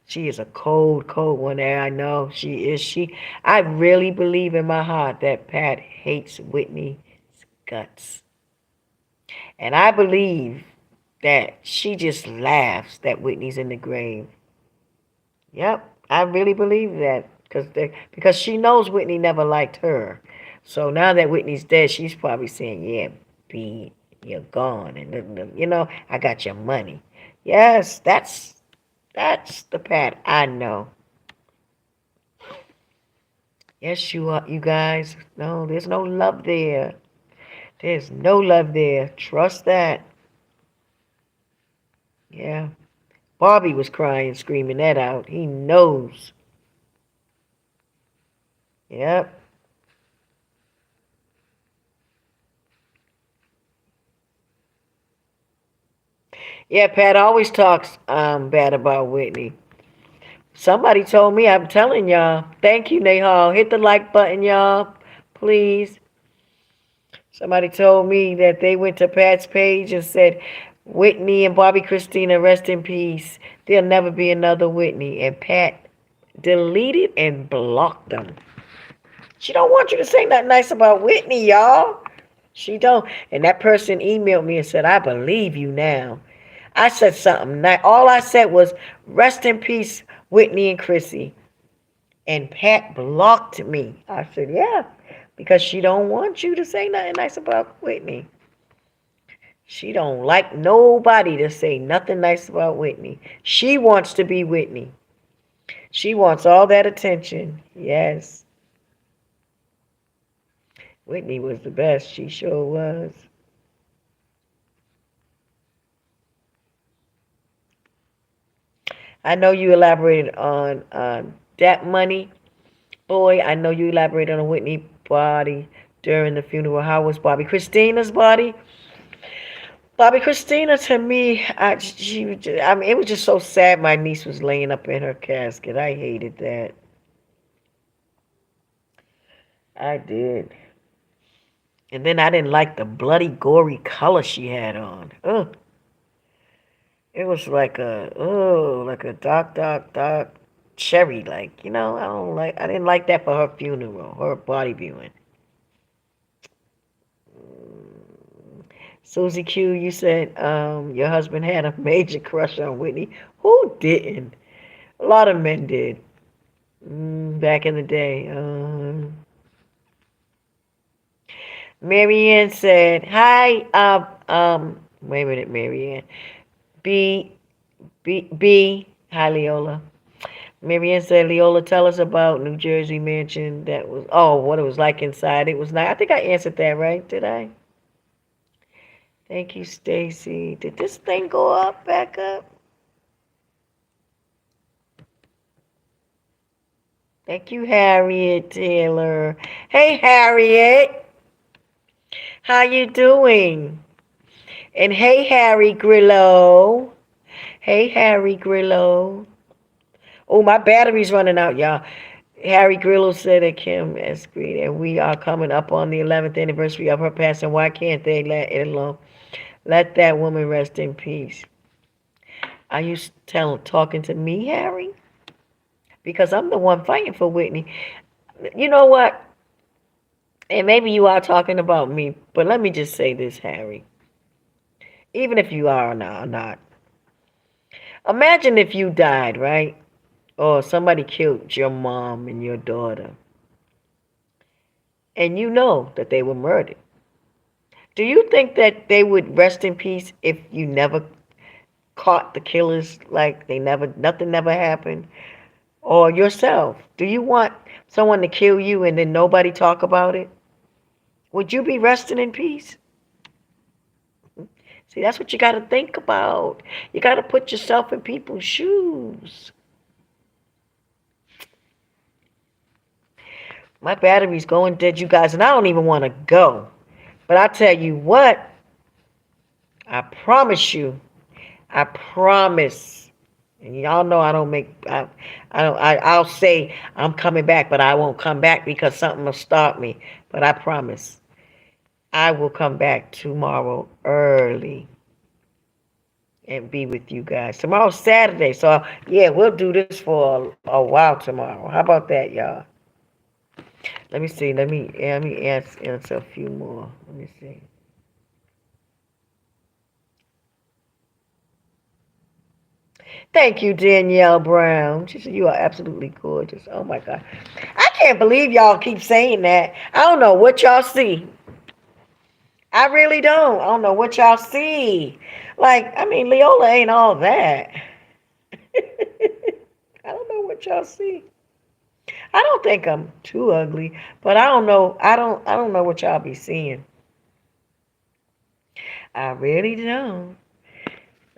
She is a cold, cold one there. I know she is. I really believe in my heart that Pat hates Whitney's guts. And I believe that she just laughs that Whitney's in the grave. Yep, I really believe that because she knows Whitney never liked her. So now that Whitney's dead, she's probably saying, "Yeah, B, you're gone, and I got your money." Yes, that's the Pat I know. Yes, you are, you guys. No, there's no love there. There's no love there. Trust that. Yeah. Bobby was crying, screaming that out. He knows. Yep. Yeah, Pat always talks bad about Whitney. Somebody told me, I'm telling y'all. Thank you, Nahal. Hit the like button, y'all. Please. Somebody told me that they went to Pat's page and said, Whitney and Bobby Christina, rest in peace. There'll never be another Whitney. And Pat deleted and blocked them. She don't want you to say nothing nice about Whitney, y'all. She don't. And that person emailed me and said, I believe you now. I said something nice. All I said was, rest in peace, Whitney and Chrissy. And Pat blocked me. I said, yeah, because she don't want you to say nothing nice about Whitney. She don't like nobody to say nothing nice about Whitney. She wants to be Whitney. She wants all that attention. Yes. Whitney was the best. She sure was. I know you elaborated on that money. Boy, I know you elaborated on Whitney body during the funeral. How was Bobby Christina's body? Bobby Christina, to me, I mean, it was just so sad. My niece was laying up in her casket. I hated that. I did. And then I didn't like the bloody, gory color she had on. Ugh. It was like a dark, dark, dark cherry. I didn't like that for her funeral, her body viewing. Susie Q, you said your husband had a major crush on Whitney. Who didn't? A lot of men did back in the day. Marianne said, "Hi, wait a minute, Marianne. B, B. Hi, Leola. Marianne said, Leola, tell us about New Jersey mansion that was, oh, what it was like inside. It was nice. I think I answered that right, did I? Thank you, Stacy. Did this thing go up, back up? Thank you, Harriet Taylor. Hey, Harriet. How you doing? And hey, Harry Grillo. Hey, Harry Grillo. Oh, my battery's running out, y'all. Harry Grillo said that Kim is great, and we are coming up on the 11th anniversary of her passing. Why can't they let it alone? Let that woman rest in peace. Are you talking to me, Harry? Because I'm the one fighting for Whitney. You know what? And maybe you are talking about me, but let me just say this, Harry. Even if you are or not. Imagine if you died, right? Or somebody killed your mom and your daughter. And you know that they were murdered. Do you think that they would rest in peace if you never caught the killers, like nothing never happened? Or yourself? Do you want someone to kill you and then nobody talk about it? Would you be resting in peace? See, that's what you got to think about. You got to put yourself in people's shoes. My battery's going dead, you guys, and I don't even want to go. But I tell you what, I promise you, I promise And y'all know I don't make. I don't. I'll say I'm coming back, but I won't come back because something will stop me. But I promise I will come back tomorrow early and be with you guys. Tomorrow's Saturday, so yeah, we'll do this for a while tomorrow. How about that, y'all? Let me see. Let me answer a few more. Let me see. Thank you, Danielle Brown. She said you are absolutely gorgeous. Oh my God, I can't believe y'all keep saying that. I don't know what y'all see. I really don't. I don't know what y'all see. Like, I mean, Leola ain't all that. I don't know what y'all see. I don't think I'm too ugly, but I don't know. I don't know what y'all be seeing. I really don't.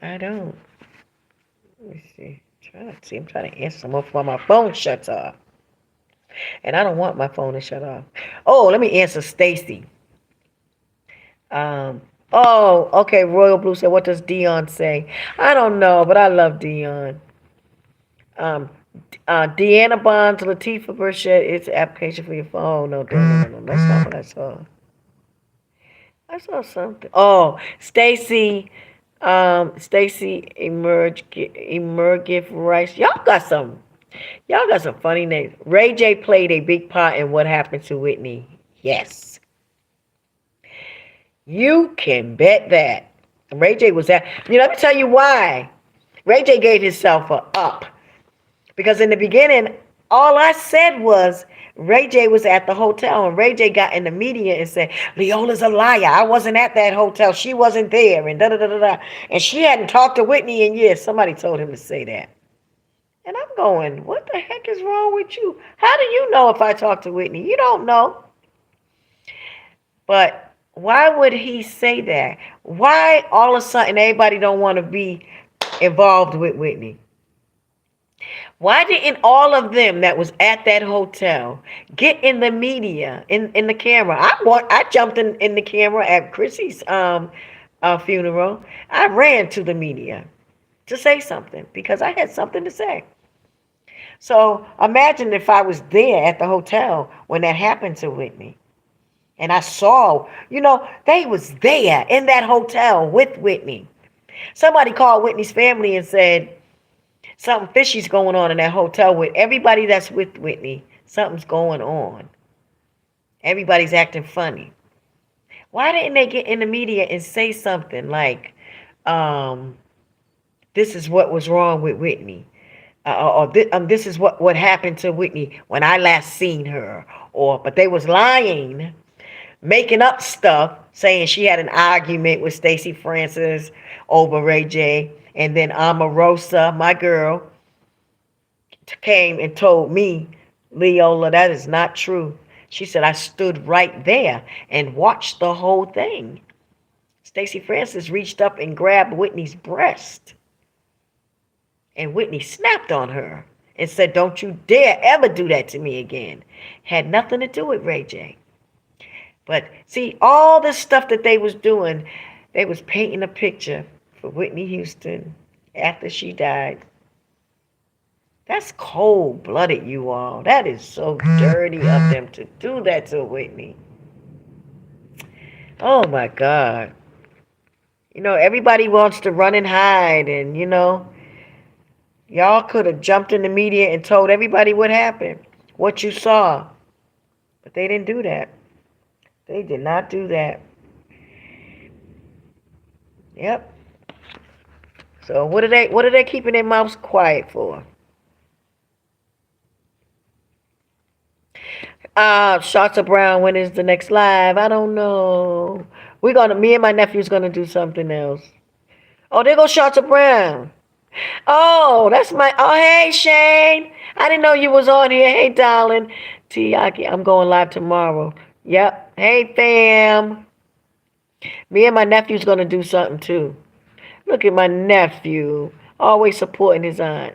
I don't. Let me see. Trying to see. I'm trying to answer some more before my phone shuts off. And I don't want my phone to shut off. Oh, let me answer Stacy. Um. Oh, okay. Royal Blue said, "What does Dion say?" I don't know, but I love Dion. Um. Deanna Bonds, Latifah Burchett. It's an application for your phone. No, no, no, no. That's not what I saw. I saw something. Oh, Stacy. Stacy Emergif Rice. Y'all got some funny names. Ray J played a big part in what happened to Whitney. Yes. You can bet that. Ray J was at, let me tell you why. Ray J gave himself a up. Because in the beginning, all I said was Ray J was at the hotel, and Ray J got in the media and said, Leola's a liar. I wasn't at that hotel. She wasn't there. And da da da da da. And she hadn't talked to Whitney in years. Somebody told him to say that. And I'm going, what the heck is wrong with you? How do you know if I talk to Whitney? You don't know. But why would he say that? Why all of a sudden everybody don't want to be involved with Whitney? Why didn't all of them that was at that hotel get in the media, in the camera? I jumped in the camera at Chrissy's funeral. I ran to the media to say something because I had something to say. So imagine if I was there at the hotel when that happened to Whitney. And I saw, they was there in that hotel with Whitney. Somebody called Whitney's family and said something fishy's going on in that hotel with everybody that's with Whitney. Something's going on. Everybody's acting funny. Why didn't they get in the media and say something like, this is what was wrong with Whitney? This is what happened to Whitney when I last seen her. But they was lying, making up stuff, saying she had an argument with Stacey Francis over Ray J. And then Omarosa, my girl, came and told me, Leola, that is not true. She said, I stood right there and watched the whole thing. Stacey Francis reached up and grabbed Whitney's breast. And Whitney snapped on her and said, don't you dare ever do that to me again. Had nothing to do with Ray J. But see, all this stuff that they was doing, they was painting a picture for Whitney Houston after she died. That's cold-blooded, you all. That is so dirty of them to do that to Whitney. Oh, my God. Everybody wants to run and hide, and, y'all could have jumped in the media and told everybody what happened, what you saw. But they didn't do that. They did not do that. Yep. So what are they keeping their mouths quiet for? Shots of Brown, when is the next live? I don't know. Me and my nephew's gonna do something else. Oh, there goes Shots of Brown. Oh, hey, Shane. I didn't know you was on here. Hey, darling. Tiaki, I'm going live tomorrow. Yep. Hey, fam. Me and my nephew's gonna do something too. Look at my nephew, always supporting his aunt.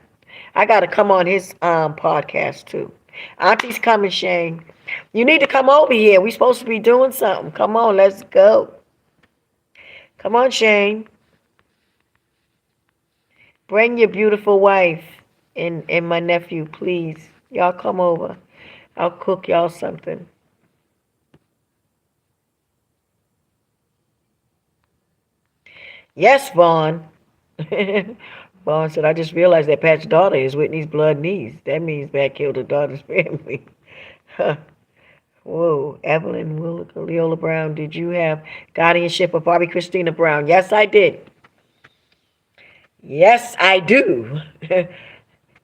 I gotta come on his podcast too. Auntie's coming, Shane. You need to come over here. We supposed to be doing something. Come on, let's go. Come on, Shane. Bring your beautiful wife and my nephew, please. Y'all come over. I'll cook y'all something. Yes, Vaughn. Vaughn said, I just realized that Pat's daughter is Whitney's blood niece. That means Pat killed her daughter's family. Huh. Whoa. Evelyn Leola Brown, did you have guardianship of Bobby Christina Brown? Yes, I did. Yes, I do.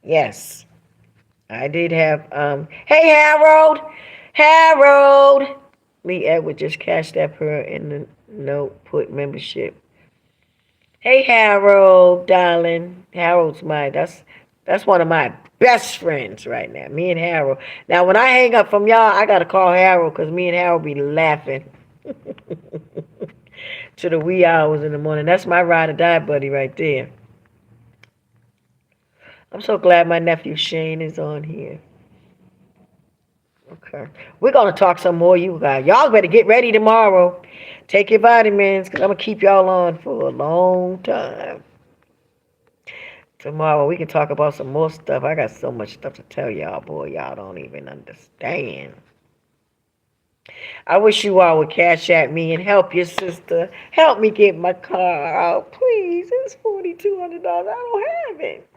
Yes. I did have, hey, Harold! Harold! Lee Edward just cashed that her in the note, put membership. Hey, Harold, darling. That's one of my best friends right now. Me and Harold. Now, when I hang up from y'all, I gotta call Harold because me and Harold be laughing to the wee hours in the morning. That's my ride or die buddy right there. I'm so glad my nephew Shane is on here. Okay. We're gonna talk some more, you guys. Y'all better get ready tomorrow. Take your vitamins, because I'm gonna keep y'all on for a long time. Tomorrow we can talk about some more stuff. I got so much stuff to tell y'all, boy. Y'all don't even understand. I wish you all would cash at me and help your sister. Help me get my car out, please. It's $4,200. I don't have it.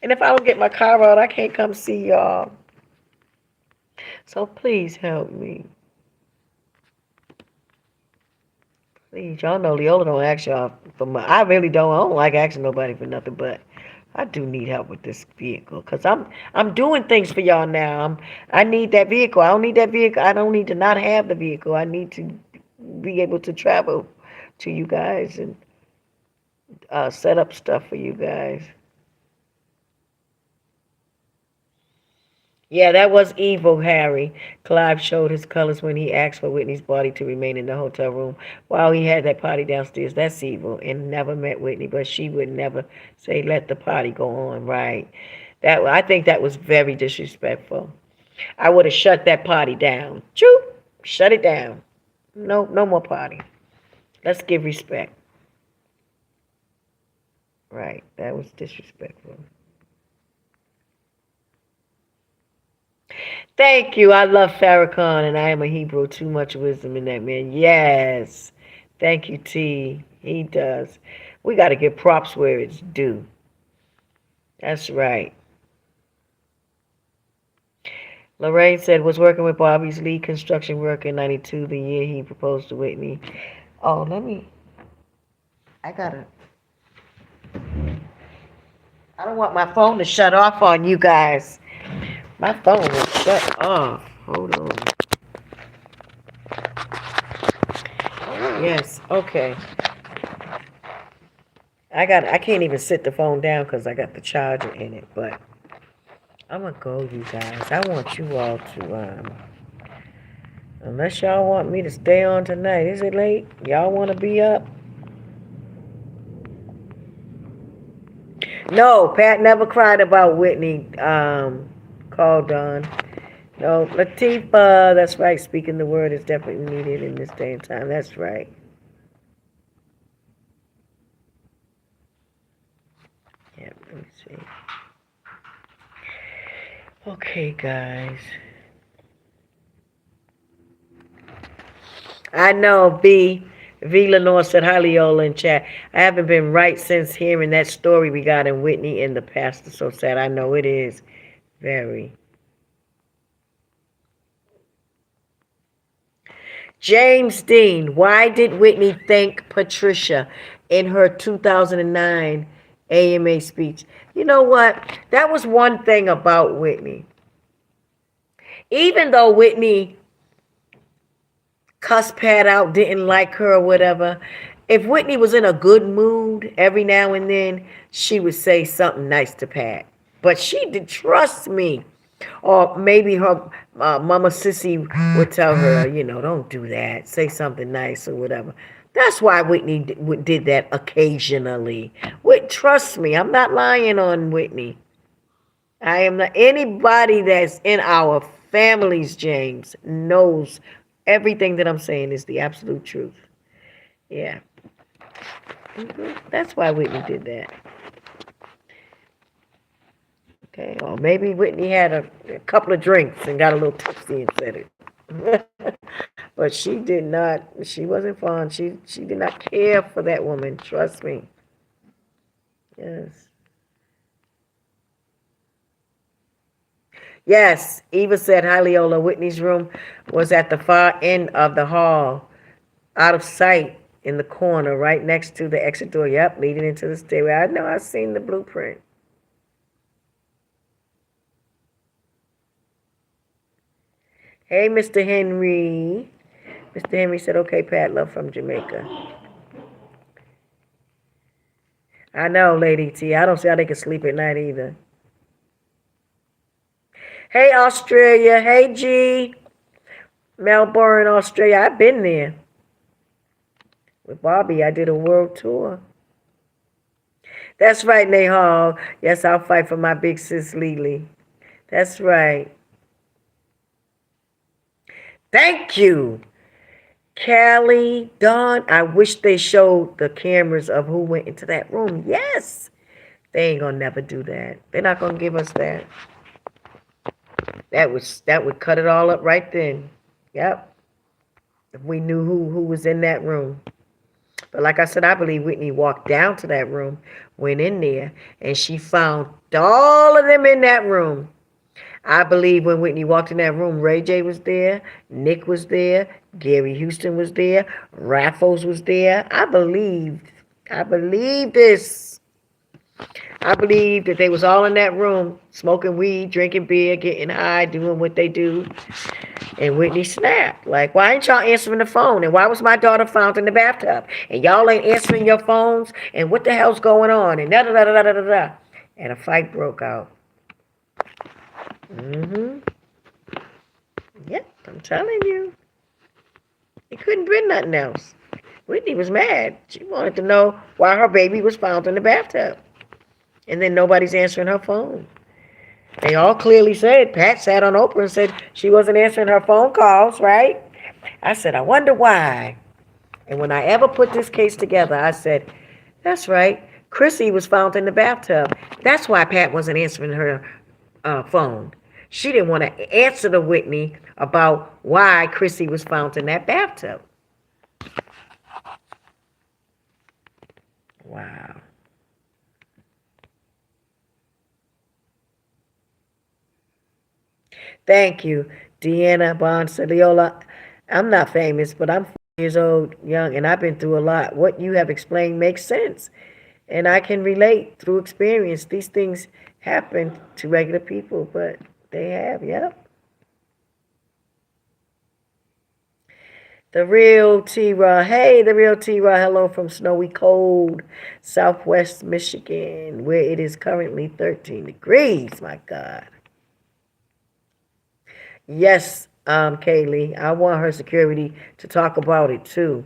And if I don't get my car out, I can't come see y'all. So please help me. Please, y'all know Leola don't ask y'all for money. I really don't. I don't like asking nobody for nothing, but I do need help with this vehicle because I'm doing things for y'all now. I need that vehicle. I don't need that vehicle. I don't need to not have the vehicle. I need to be able to travel to you guys and set up stuff for you guys. Yeah, that was evil, Harry. Clive showed his colors when he asked for Whitney's body to remain in the hotel room while he had that party downstairs. That's evil. And never met Whitney, but she would never say, let the party go on, right? I think that was very disrespectful. I would have shut that party down. Choo! Shut it down. No, no more party. Let's give respect. Right. That was disrespectful. Thank you. I love Farrakhan, and I am a Hebrew. Too much wisdom in that man. Yes. Thank you, T. He does. We got to give props where it's due. That's right. Lorraine said, was working with Bobby's lead construction worker in 92, the year he proposed to Whitney. Oh, I gotta, I don't want my phone to shut off on you guys. My phone will shut off. Hold on. Yes, okay. I can't even sit the phone down because I got the charger in it, but I'm gonna go, you guys. I want you all to, unless y'all want me to stay on tonight. Is it late? Y'all want to be up? No, Pat never cried about Whitney, called on. No, Latifah, that's right. Speaking the word is definitely needed in this day and time. That's right. Yeah, let me see. Okay, guys. I know, V. Lenore said, hi, Leola in chat. I haven't been right since hearing that story regarding Whitney and the pastor. So sad. I know it is. Very. James Dean, why did Whitney thank Patricia in her 2009 AMA speech? You know what? That was one thing about Whitney. Even though Whitney cussed Pat out, didn't like her or whatever, if Whitney was in a good mood every now and then, she would say something nice to Pat. But she did, trust me. Or maybe her mama sissy would tell her, don't do that. Say something nice or whatever. That's why Whitney did that occasionally. Trust me, I'm not lying on Whitney. I am not. Anybody that's in our families, James, knows everything that I'm saying is the absolute truth. Yeah. That's why Whitney did that. Okay, or maybe Whitney had a couple of drinks and got a little tipsy and said it. But she did not. She wasn't fun. She did not care for that woman. Trust me. Yes. Yes. Eva said, "Hi, Leola. Whitney's room was at the far end of the hall, out of sight in the corner, right next to the exit door. Yep, leading into the stairway. I know. I've seen the blueprint." Hey, Mr. Henry. Mr. Henry said, "Okay, Pat, love from Jamaica." I know, Lady T. I don't see how they can sleep at night either. Hey, Australia. Hey, G. Melbourne, Australia. I've been there. With Bobby, I did a world tour. That's right, Nahal. Yes, I'll fight for my big sis, Lily. That's right. Thank you, Callie, Dawn. I wish they showed the cameras of who went into that room. Yes. They ain't gonna never do that. They're not gonna give us that. That would cut it all up right then. Yep. If we knew who was in that room. But like I said, I believe Whitney walked down to that room, went in there, and she found all of them in that room. I believe when Whitney walked in that room, Ray J was there, Nick was there, Gary Houston was there, Raffles was there. I believe this. I believe that they was all in that room, smoking weed, drinking beer, getting high, doing what they do. And Whitney snapped. Like, why ain't y'all answering the phone? And why was my daughter found in the bathtub? And y'all ain't answering your phones? And what the hell's going on? And da da da da da da da. And a fight broke out. Mm-hmm. Yep, I'm telling you. It couldn't be nothing else. Whitney was mad. She wanted to know why her baby was found in the bathtub. And then nobody's answering her phone. They all clearly said, Pat sat on Oprah and said she wasn't answering her phone calls, right? I said, I wonder why. And when I ever put this case together, I said, that's right. Chrissy was found in the bathtub. That's why Pat wasn't answering her phone. She didn't want to answer to Whitney about why Chrissy was found in that bathtub. Wow. Thank you, Deanna Bonsaliola. I'm not famous, but I'm 4 years old, young, and I've been through a lot. What you have explained makes sense, and I can relate through experience. These things happen to regular people, but they have, yep. The real T-Raw. Hey, the real T-Raw. Hello from snowy cold southwest Michigan, where it is currently 13 degrees. My God. Yes, Kaylee. I want her security to talk about it too.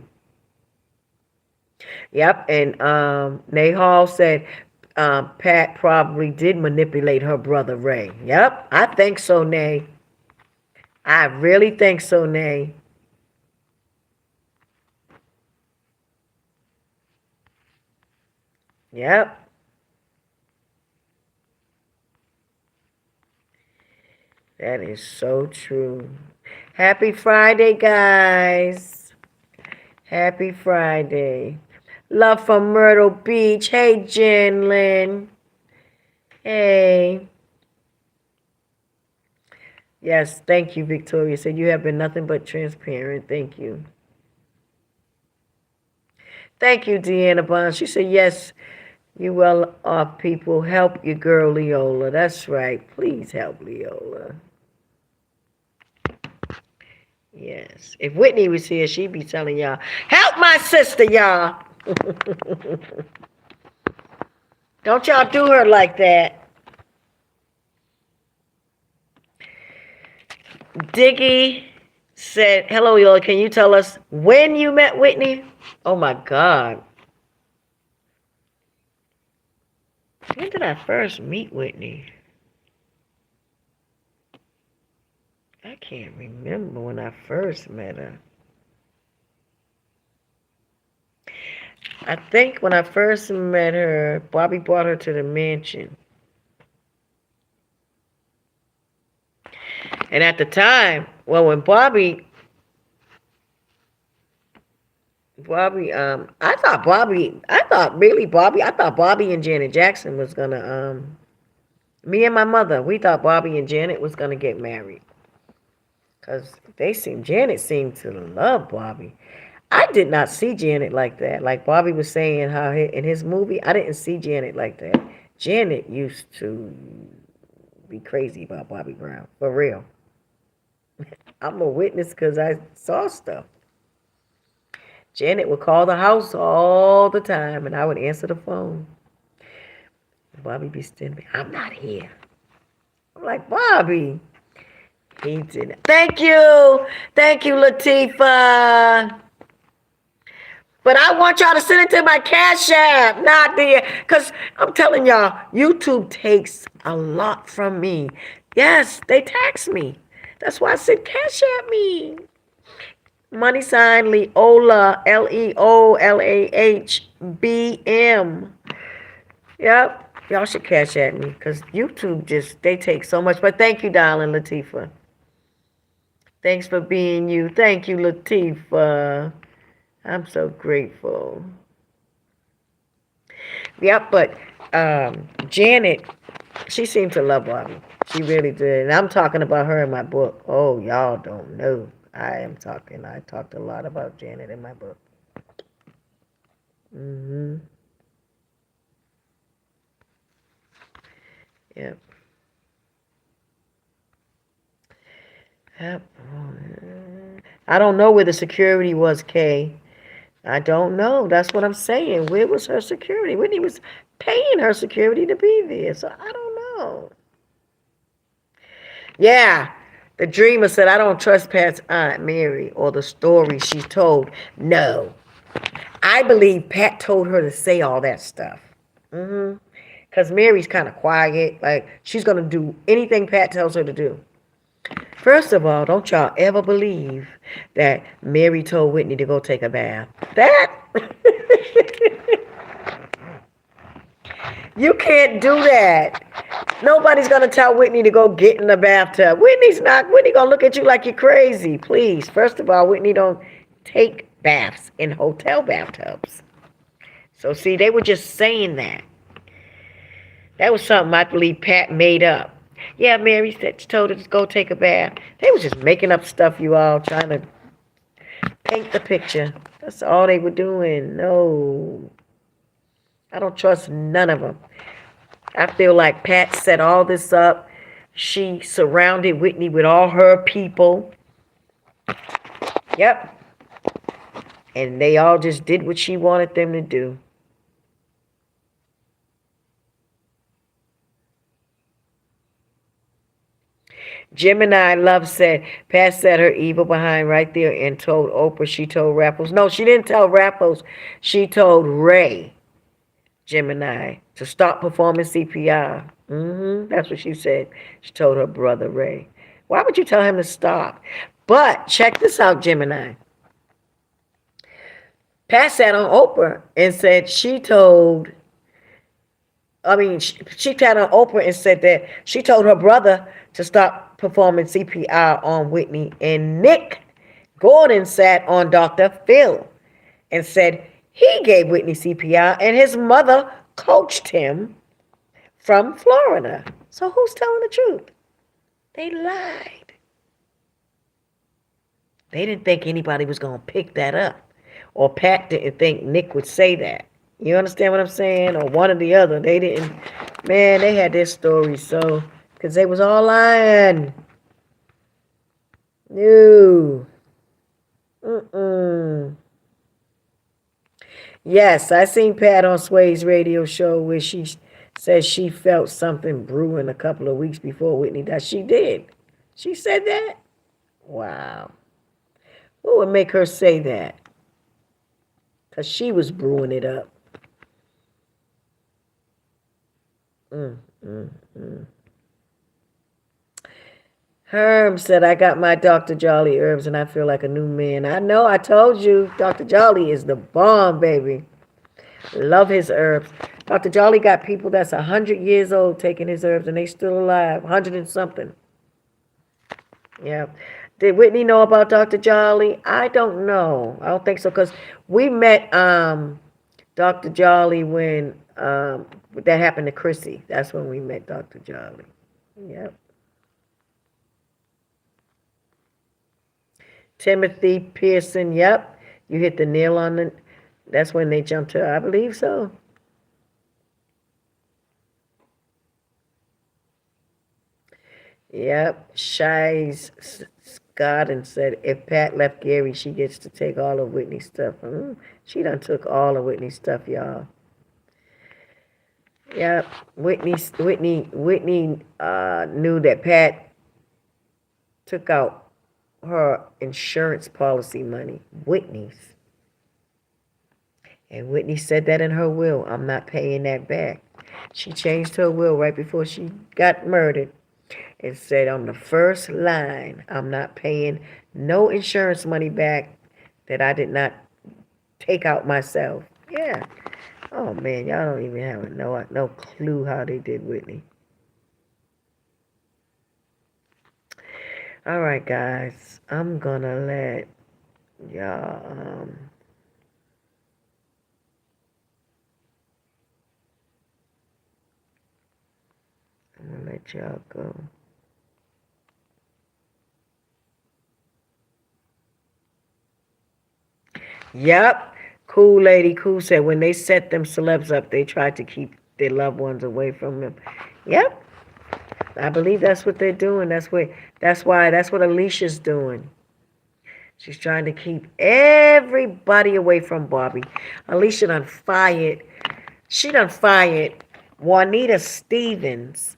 Yep, and Nahal said Pat probably did manipulate her brother Ray. Yep, I think so, Nay. I really think so, Nay. Yep. That is so true. Happy Friday, guys. Happy Friday. Love from Myrtle Beach. Hey, Jen Lynn. Hey. Yes, thank you, Victoria. Said you have been nothing but transparent. Thank you. Thank you, Deanna Bond. She said, yes, you well off people. Help your girl, Leola. That's right. Please help Leola. Yes. If Whitney was here, she'd be telling y'all, help my sister, y'all. Don't y'all do her like that. Diggy said, hello, y'all. Can you tell us when you met Whitney? Oh, my God. When did I first meet Whitney? I can't remember when I first met her. I think when I first met her, Bobby brought her to the mansion. And at the time, well, when Bobby, I thought Bobby and Janet Jackson was gonna, me and my mother, we thought Bobby and Janet was gonna get married. Cause Janet seemed to love Bobby. I did not see Janet like that. Like Bobby was saying how in his movie, I didn't see Janet like that. Janet used to be crazy about Bobby Brown, for real. I'm a witness because I saw stuff. Janet would call the house all the time, and I would answer the phone. Bobby be standing, I'm not here. I'm like, Bobby. He didn't. Thank you, Latifah. But I want y'all to send it to my Cash App, not the, because I'm telling y'all, YouTube takes a lot from me. Yes, they tax me. That's why I said Cash App me. Money sign Leola, LeoLahBM. Yep. Y'all should Cash App me because YouTube they take so much. But thank you, darling Latifah. Thanks for being you. Thank you, Latifah. I'm so grateful. Yep, but Janet, she seemed to love Bobby. She really did. And I'm talking about her in my book. Oh, y'all don't know. I talked a lot about Janet in my book. Yep. Yep. I don't know where the security was, Kay. I don't know. That's what I'm saying. Where was her security? Whitney was paying her security to be there, so I don't know. Yeah. The dreamer said, I don't trust Pat's Aunt Mary or the story she told. No. I believe Pat told her to say all that stuff. Because Mary's kind of quiet. Like, she's going to do anything Pat tells her to do. First of all, don't y'all ever believe that Mary told Whitney to go take a bath. That? You can't do that. Nobody's going to tell Whitney to go get in the bathtub. Whitney going to look at you like you're crazy. Please. First of all, Whitney don't take baths in hotel bathtubs. So, see, they were just saying that. That was something I believe Pat made up. Yeah, Mary said she told her to go take a bath. They were just making up stuff, you all, trying to paint the picture. That's all they were doing. No. I don't trust none of them. I feel like Pat set all this up. She surrounded Whitney with all her people. Yep. And they all just did what she wanted them to do. Gemini Love said, Pat set her evil behind right there and told Oprah she told Raffles. No, she didn't tell Raffles. She told Ray, Gemini, to stop performing CPR. That's what she said. She told her brother Ray. Why would you tell him to stop? But check this out, Gemini. Pat sat on Oprah and said she sat on Oprah and said that she told her brother to stop performing CPR on Whitney. And Nick Gordon sat on Dr. Phil and said he gave Whitney CPR and his mother coached him from Florida. So who's telling the truth? They lied. They didn't think anybody was going to pick that up. Or Pat didn't think Nick would say that. You understand what I'm saying? Or one or the other. They didn't. Man, they had their stories, so. Because they was all lying. No. Yes, I seen Pat on Sway's radio show where she says she felt something brewing a couple of weeks before Whitney died. She did. She said that? Wow. What would make her say that? Because she was brewing it up. Herm said, I got my Dr. Jolly herbs and I feel like a new man. I know, I told you, Dr. Jolly is the bomb, baby. Love his herbs. Dr. Jolly got people that's 100 years old taking his herbs and they still alive, 100 and something. Yeah. Did Whitney know about Dr. Jolly? I don't know. I don't think so because we met Dr. Jolly when that happened to Chrissy. That's when we met Dr. Jolly. Yep. Timothy Pearson. Yep. You hit the nail on the. That's when they jumped to her. I believe so. Yep. Shies Scott and said if Pat left Gary, she gets to take all of Whitney's stuff. She done took all of Whitney's stuff, y'all. Yep. Whitney knew that Pat took out her insurance policy money. Whitney's. And Whitney said that in her will. I'm not paying that back. She changed her will right before she got murdered and said on the first line, I'm not paying no insurance money back that I did not take out myself. Yeah. Oh man, y'all don't even have no clue how they did Whitney. All right, guys. I'm gonna let y'all I'm gonna let y'all go. Yep. Cool Lady Cool said when they set them celebs up, they tried to keep their loved ones away from them. Yep. I believe that's what they're doing. That's what Alicia's doing. She's trying to keep everybody away from Bobby. Alicia done fired. She done fired Juanita Stevens.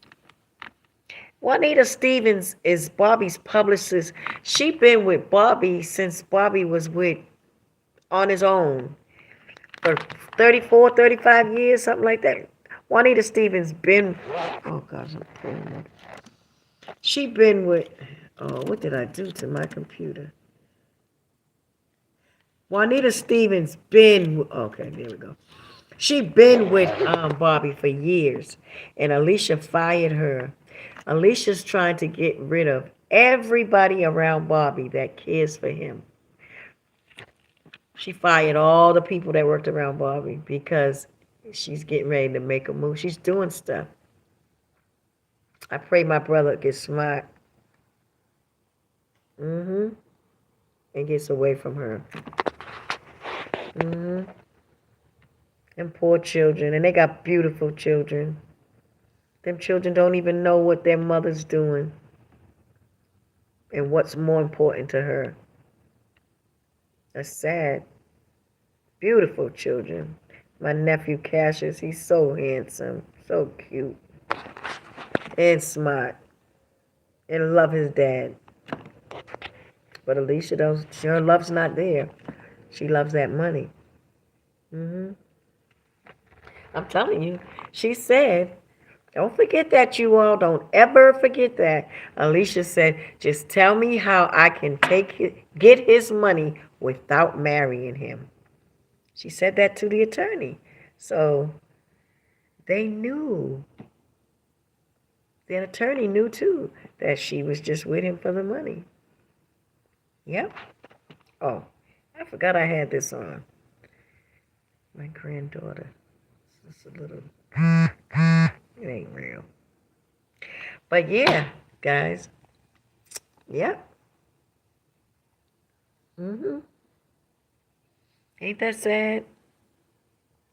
Juanita Stevens is Bobby's publicist. She been with Bobby since Bobby was with on his own for 34, 35 years, something like that. Juanita Stevens been, oh gosh, I'm pulling up. She been with, oh, what did I do to my computer? Juanita Stevens been, okay, there we go. She been with Bobby for years, and Alicia fired her. Alicia's trying to get rid of everybody around Bobby that cares for him. She fired all the people that worked around Bobby because she's getting ready to make a move. She's doing stuff. I pray my brother gets smart. Mm-hmm. And gets away from her. Mm-hmm. And poor children. And they got beautiful children. Them children don't even know what their mother's doing and what's more important to her. That's sad. Beautiful children. My nephew Cassius, he's so handsome, so cute, and smart, and love his dad. But Alicia, though, her love's not there. She loves that money. Hmm. I'm telling you. She said, don't forget that, you all. Don't ever forget that. Alicia said, just tell me how I can get his money without marrying him. She said that to the attorney. So they knew. The attorney knew too that she was just with him for the money. Yep. Oh, I forgot I had this on. My granddaughter. It's a little. It ain't real. But yeah, guys. Yep. Mhm. Ain't that sad?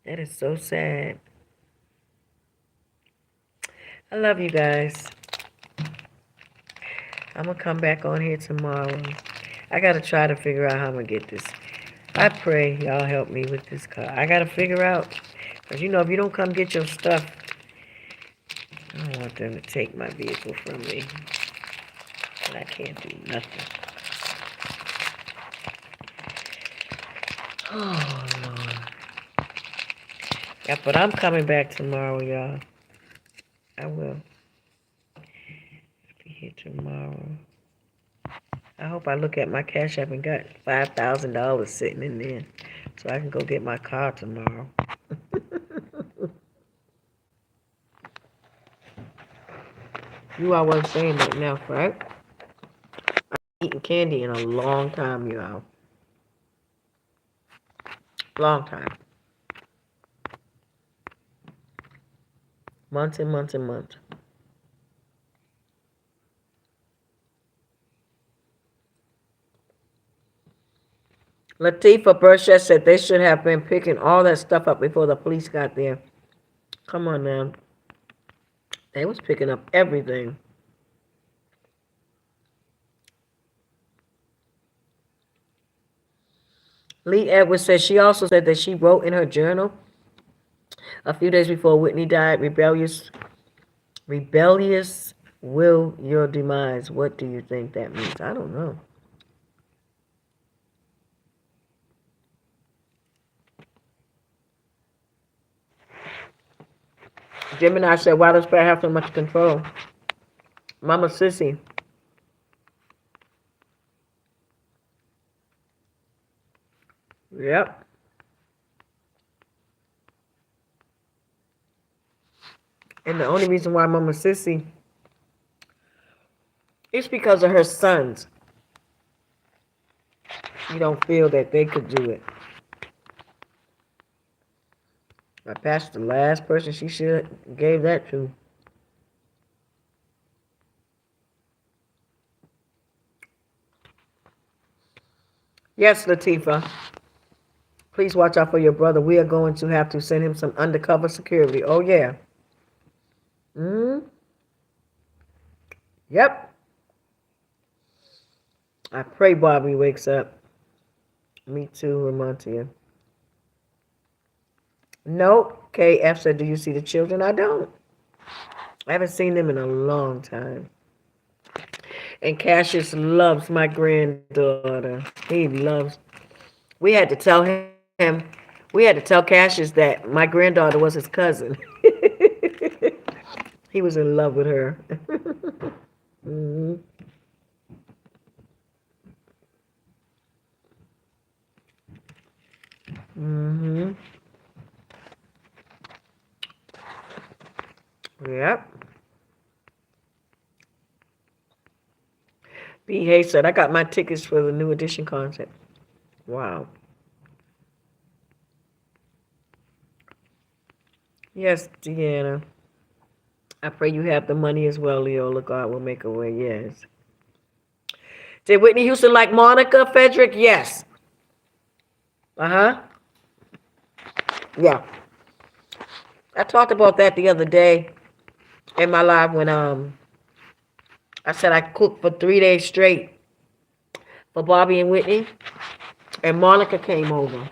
That is so sad. I love you guys. I'm gonna come back on here tomorrow. I gotta try to figure out how I'm gonna get this. I pray y'all help me with this car. I gotta figure out, cause you know if you don't come get your stuff, I don't want them to take my vehicle from me, and I can't do nothing. Oh Lord. Yeah, but I'm coming back tomorrow, y'all. I will be here tomorrow. I hope I look at my cash app and got $5,000 sitting in there, so I can go get my car tomorrow. You all weren't saying that now, right? eaten candy in a long time, y'all. Long time. Months and months and months. Latifah Burchett said they should have been picking all that stuff up before the police got there. Come on now. They was picking up everything. Lee Edwards said she also said that she wrote in her journal a few days before Whitney died, rebellious will your demise. What do you think that means? I don't know. Gemini said, why does Pat have so much control? Mama Sissy. Yep. And the only reason why Mama Sissy is because of her sons. You don't feel that they could do it. I passed the last person she should have gave that to. Yes, Latifah. Please watch out for your brother. We are going to have to send him some undercover security. Oh, yeah. Yep. I pray Bobby wakes up. Me too, Ramontia. Nope. KF said, do you see the children? I don't. I haven't seen them in a long time. And Cassius loves my granddaughter. He loves. We had to tell we had to tell Cassius that my granddaughter was his cousin. He was in love with her. hmm hmm Yep. B. Hayes said, I got my tickets for the New Edition concert. Wow. Yes, Deanna. I pray you have the money as well, Leola. God will make a way. Yes. Did Whitney Houston like Monica, Frederick? Yes. Uh-huh. Yeah. I talked about that the other day in my live when I said I cooked for 3 days straight for Bobby and Whitney, and Monica came over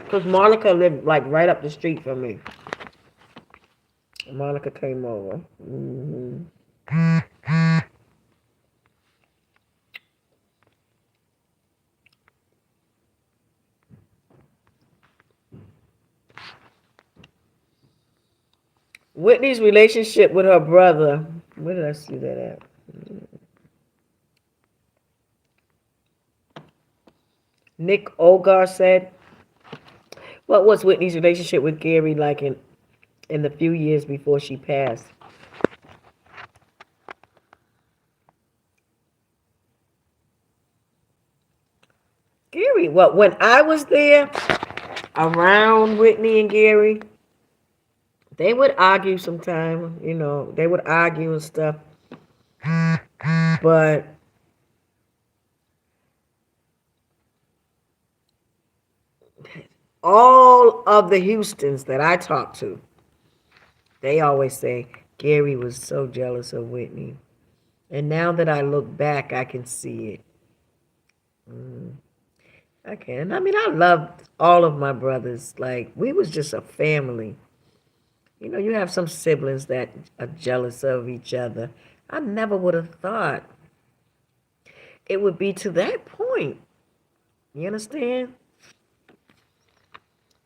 because Monica lived like right up the street from me. Monica came over. Whitney's relationship with her brother. Where did I see that at? Nick Olgar said, what was Whitney's relationship with Gary like in the few years before she passed? Gary, well, when I was there around Whitney and Gary, they would argue sometimes, they would argue and stuff. But all of the Houstons that I talk to, they always say Gary was so jealous of Whitney. And now that I look back, I can see it. I can. I mean, I loved all of my brothers. Like, we was just a family. You have some siblings that are jealous of each other. I never would have thought it would be to that point. You understand?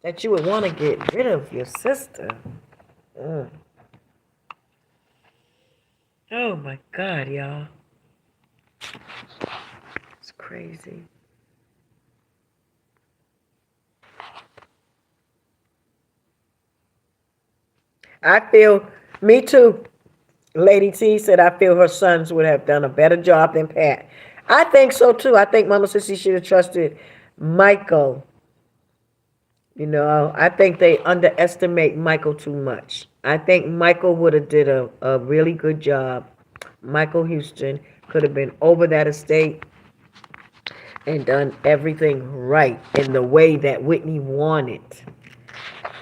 That you would want to get rid of your sister. Ugh. Oh my God, y'all. It's crazy. I feel, me too. Lady T said, I feel her sons would have done a better job than Pat. I think so too. I think Mama Sissy should have trusted Michael. You know, I think they underestimate Michael too much. I think Michael would have did a really good job. Michael Houston could have been over that estate and done everything right in the way that Whitney wanted.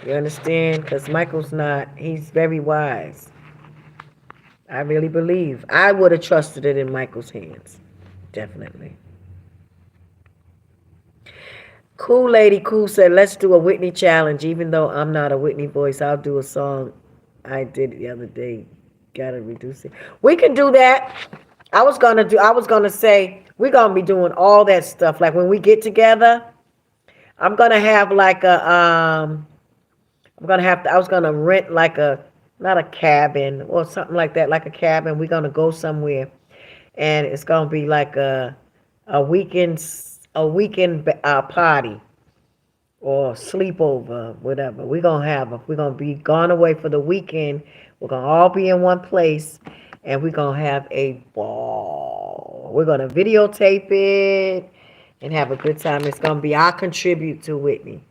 You understand? Because Michael's not, he's very wise. I really believe. I would have trusted it in Michael's hands. Definitely. Cool Lady Cool said, let's do a Whitney challenge. Even though I'm not a Whitney voice, I'll do a song I did the other day. Gotta reduce it. We can do that. I was gonna say, we're gonna be doing all that stuff. Like when we get together, I'm gonna have like a, I was gonna rent like not a cabin or something like that, like a cabin. We're gonna go somewhere and it's gonna be like a weekend, party or sleepover, whatever. We're gonna be gone away for the weekend. We're gonna all be in one place, and we're gonna have a ball. We're gonna videotape it and have a good time. It's gonna be our contribute to Whitney.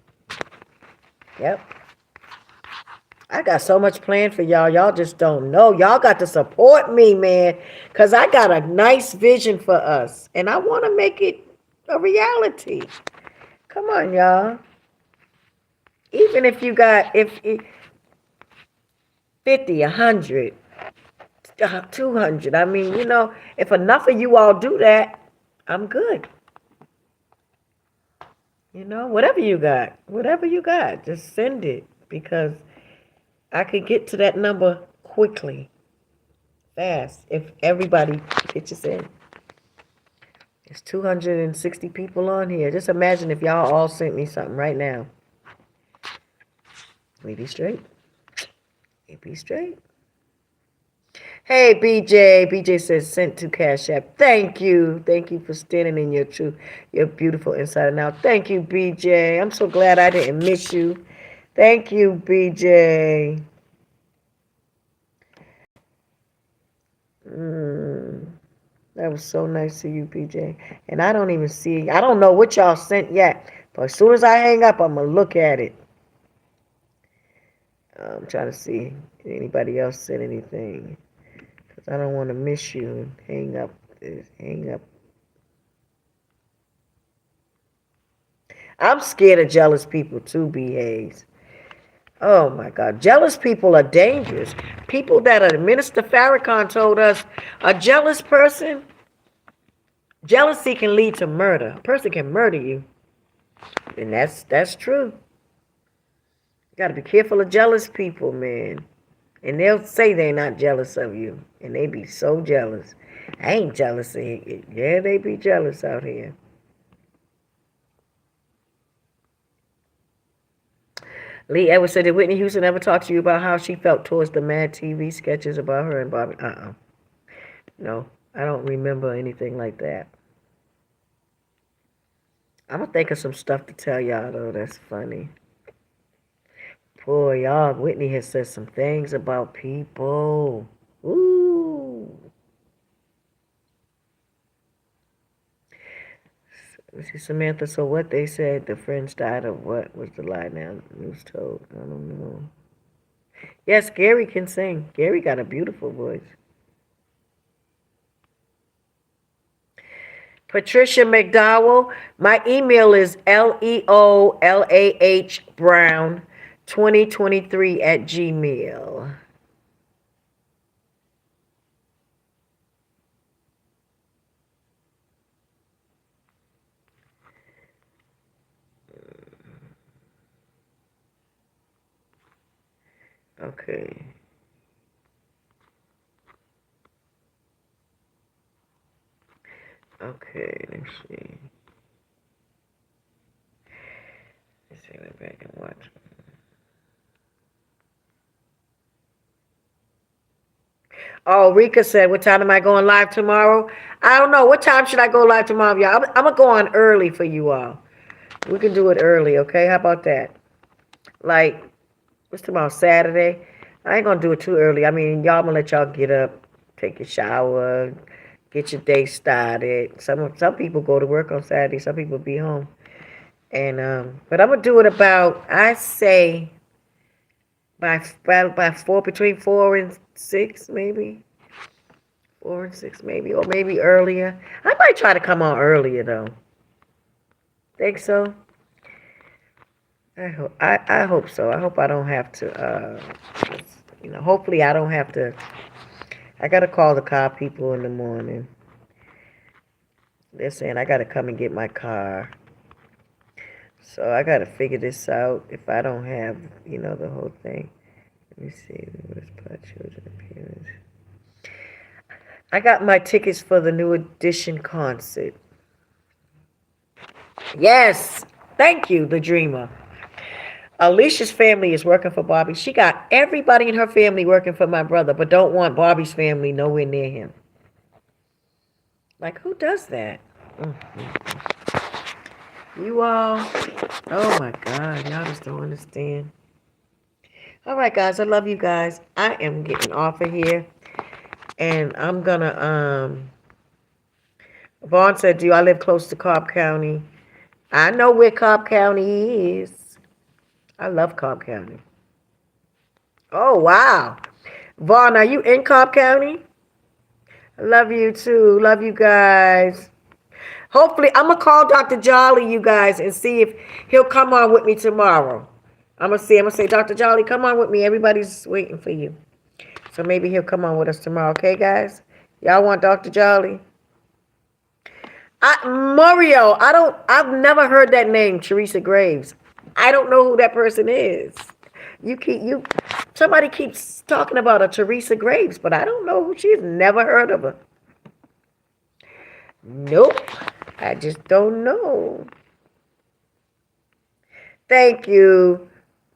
Yep. I got so much planned for y'all. Y'all just don't know. Y'all got to support me, man, because I got a nice vision for us, and I want to make it a reality. Come on, y'all. Even if you got if 50, 100, 200, I mean, if enough of you all do that, I'm good. Whatever you got, just send it because I could get to that number quickly, fast, if everybody pitches in. There's 260 people on here. Just imagine if y'all all sent me something right now. We be straight. We be straight. Hey, BJ. BJ says, sent to Cash App. Thank you. Thank you for standing in your truth, your beautiful inside and out. Thank you, BJ. I'm so glad I didn't miss you. Thank you, BJ. That was so nice of you, BJ. And I don't know what y'all sent yet. But as soon as I hang up, I'm going to look at it. I'm trying to see if anybody else said anything. Because I don't want to miss you. Hang up. I'm scared of jealous people too, B.A.s. Oh my God. Jealous people are dangerous. People that are, Minister Farrakhan told us, a jealous person, jealousy can lead to murder. A person can murder you. And that's true. You got to be careful of jealous people, man. And they'll say they're not jealous of you. And they be so jealous. I ain't jealous of you. Yeah, they be jealous out here. Lee Edwards said, did Whitney Houston ever talk to you about how she felt towards the Mad TV sketches about her and Bobby? No, I don't remember anything like that. I'm going to think of some stuff to tell y'all, though. That's funny. Boy, y'all, Whitney has said some things about people. Ooh. See, Samantha, so what they said, the friends died of what was the lie now? News told. I don't know. Yes, Gary can sing. Gary got a beautiful voice. Patricia McDowell, my email is leolahbrown2023@gmail. Okay. Okay, let's see. Let's see, go back and watch. Oh, Rika said, what time am I going live tomorrow? I don't know. What time should I go live tomorrow, y'all? I'm going to go on early for you all. We can do it early, okay? How about that? Like, what's tomorrow, Saturday? I ain't going to do it too early. I mean, y'all, I'm going to let y'all get up, take a shower, get your day started. Some people go to work on Saturday. Some people be home. And but I'm gonna do it about, I say, by four, between 4 and 6 maybe. 4 and 6 maybe, or maybe earlier. I might try to come on earlier though. Think so? I hope so. I hope I don't have to hopefully I don't have to. I gotta call the car people in the morning. They're saying I gotta come and get my car. So I gotta figure this out if I don't have, the whole thing. Let me see. Where's part children appearance? I got my tickets for the New Edition concert. Yes. Thank you, the dreamer. Alicia's family is working for Bobby. She got everybody in her family working for my brother, but don't want Bobby's family nowhere near him. Like, who does that? You all, oh my God, y'all just don't understand. All right, guys, I love you guys. I am getting off of here, and I'm gonna, Vaughn said, do I live close to Cobb County? I know where Cobb County is. I love Cobb County. Oh, wow. Vaughn, are you in Cobb County? I love you too. Love you guys. Hopefully, I'm going to call Dr. Jolly, you guys, and see if he'll come on with me tomorrow. I'm going to say, Dr. Jolly, come on with me. Everybody's waiting for you. So maybe he'll come on with us tomorrow. Okay, guys? Y'all want Dr. Jolly? Mario, I've never heard that name, Teresa Graves. I don't know who that person is. Somebody keeps talking about a Teresa Graves, but I don't know who she is. Never heard of her. Nope. I just don't know. Thank you,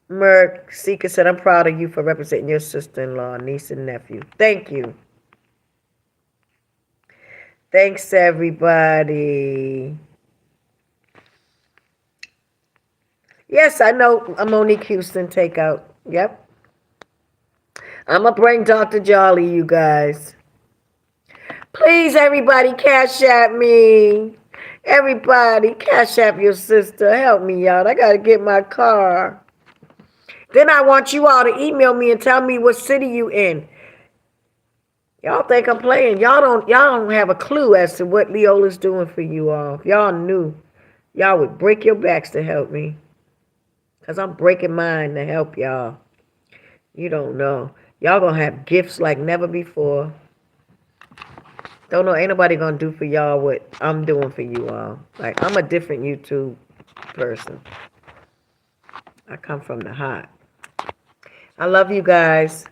Merck. Seeker said, I'm proud of you for representing your sister-in-law, niece, and nephew. Thank you. Thanks, everybody. Yes, I know a Monique Houston takeout. Yep. I'm going to bring Dr. Jolly, you guys. Please, everybody, cash at me. Everybody, cash app your sister. Help me out. I got to get my car. Then I want you all to email me and tell me what city you in. Y'all think I'm playing. Y'all don't have a clue as to what Leola's doing for you all. If y'all knew, y'all would break your backs to help me. Because I'm breaking mine to help y'all. You don't know. Y'all going to have gifts like never before. Don't know, ain't nobody gonna do for y'all what I'm doing for you all. Like, I'm a different YouTube person. I come from the heart. I love you guys.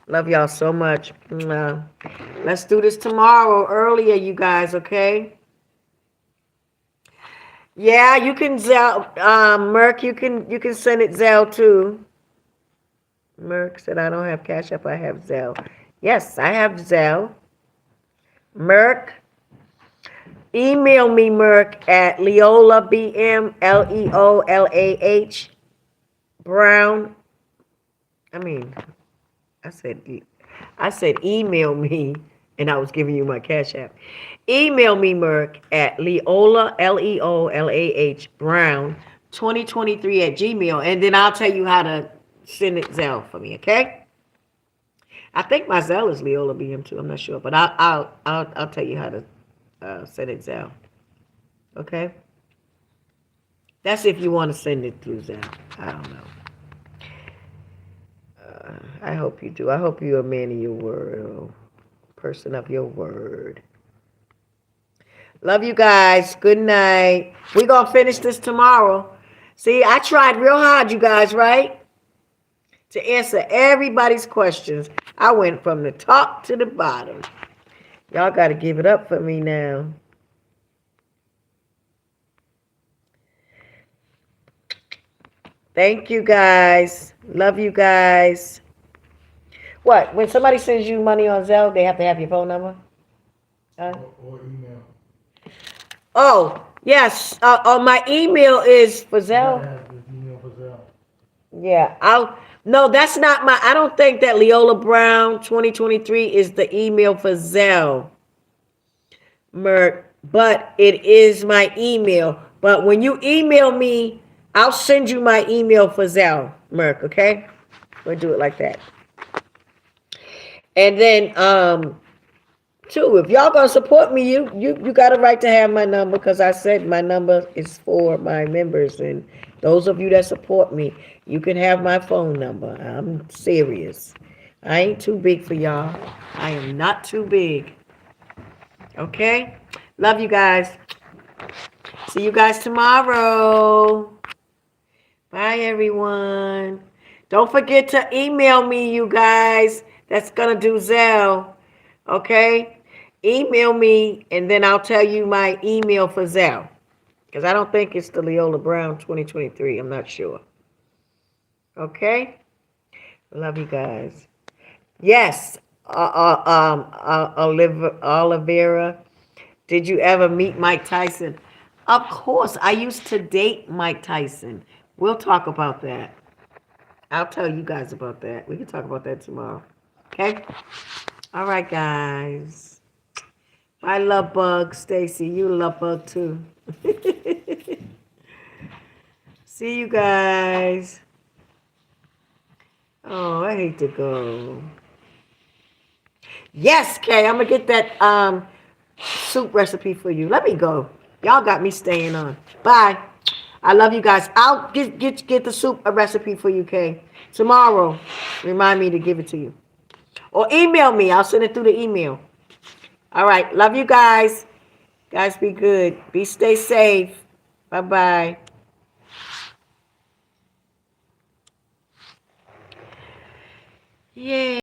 Love y'all so much. Let's do this tomorrow earlier, you guys, okay? Yeah, you can Zelle, Merc, you can send it Zelle too. Merc said I don't have Cash App, I have Zelle. Yes, I have Zelle. Merc, email me, Merc, at Leola, BM, LEOLAH, Brown. I said email me, and I was giving you my Cash App. Email me, Merc, at Leola, LEOLAH, Brown, 2023 at Gmail, and then I'll tell you how to send it Zelle for me, okay? I think my Zelle is Leola BM too. I'm not sure, but I'll tell you how to send it Zelle. Okay. That's if you want to send it through Zelle. I don't know. I hope you do. I hope you're a man of your word, or person of your word. Love you guys. Good night. We're gonna finish this tomorrow. See, I tried real hard, you guys, right? To answer everybody's questions. I went from the top to the bottom. Y'all got to give it up for me now. Thank you, guys. Love you guys. What? When somebody sends you money on Zelle, they have to have your phone number? Or email. Oh, yes. My email is for Zelle. Yeah, no, that's not I don't think that Leola Brown 2023 is the email for Zelle. Merc, but it is my email. But when you email me, I'll send you my email for Zelle, Merc, okay? We'll do it like that. And then, too, if y'all gonna support me, you got a right to have my number because I said my number is for my members and those of you that support me, you can have my phone number. I'm serious. I ain't too big for y'all. I am not too big. Okay? Love you guys. See you guys tomorrow. Bye, everyone. Don't forget to email me, you guys. That's gonna do Zelle. Okay? Email me, and then I'll tell you my email for Zelle. Because I don't think it's the Leola Brown 2023. I'm not sure. Okay? Love you guys. Yes. Olivera. Did you ever meet Mike Tyson? Of course. I used to date Mike Tyson. We'll talk about that. I'll tell you guys about that. We can talk about that tomorrow. Okay? All right, guys. I love Bug. Stacy, you love Bug too. See you guys. Oh, I hate to go. Yes, Kay, I'm gonna get that soup recipe for you. Let me go. Y'all got me staying on. Bye. I love you guys. I'll get the soup recipe for you, Kay. Tomorrow. Remind me to give it to you. Or email me. I'll send it through the email. All right. Love you guys. Guys, be good. Stay safe. Bye-bye. Yay.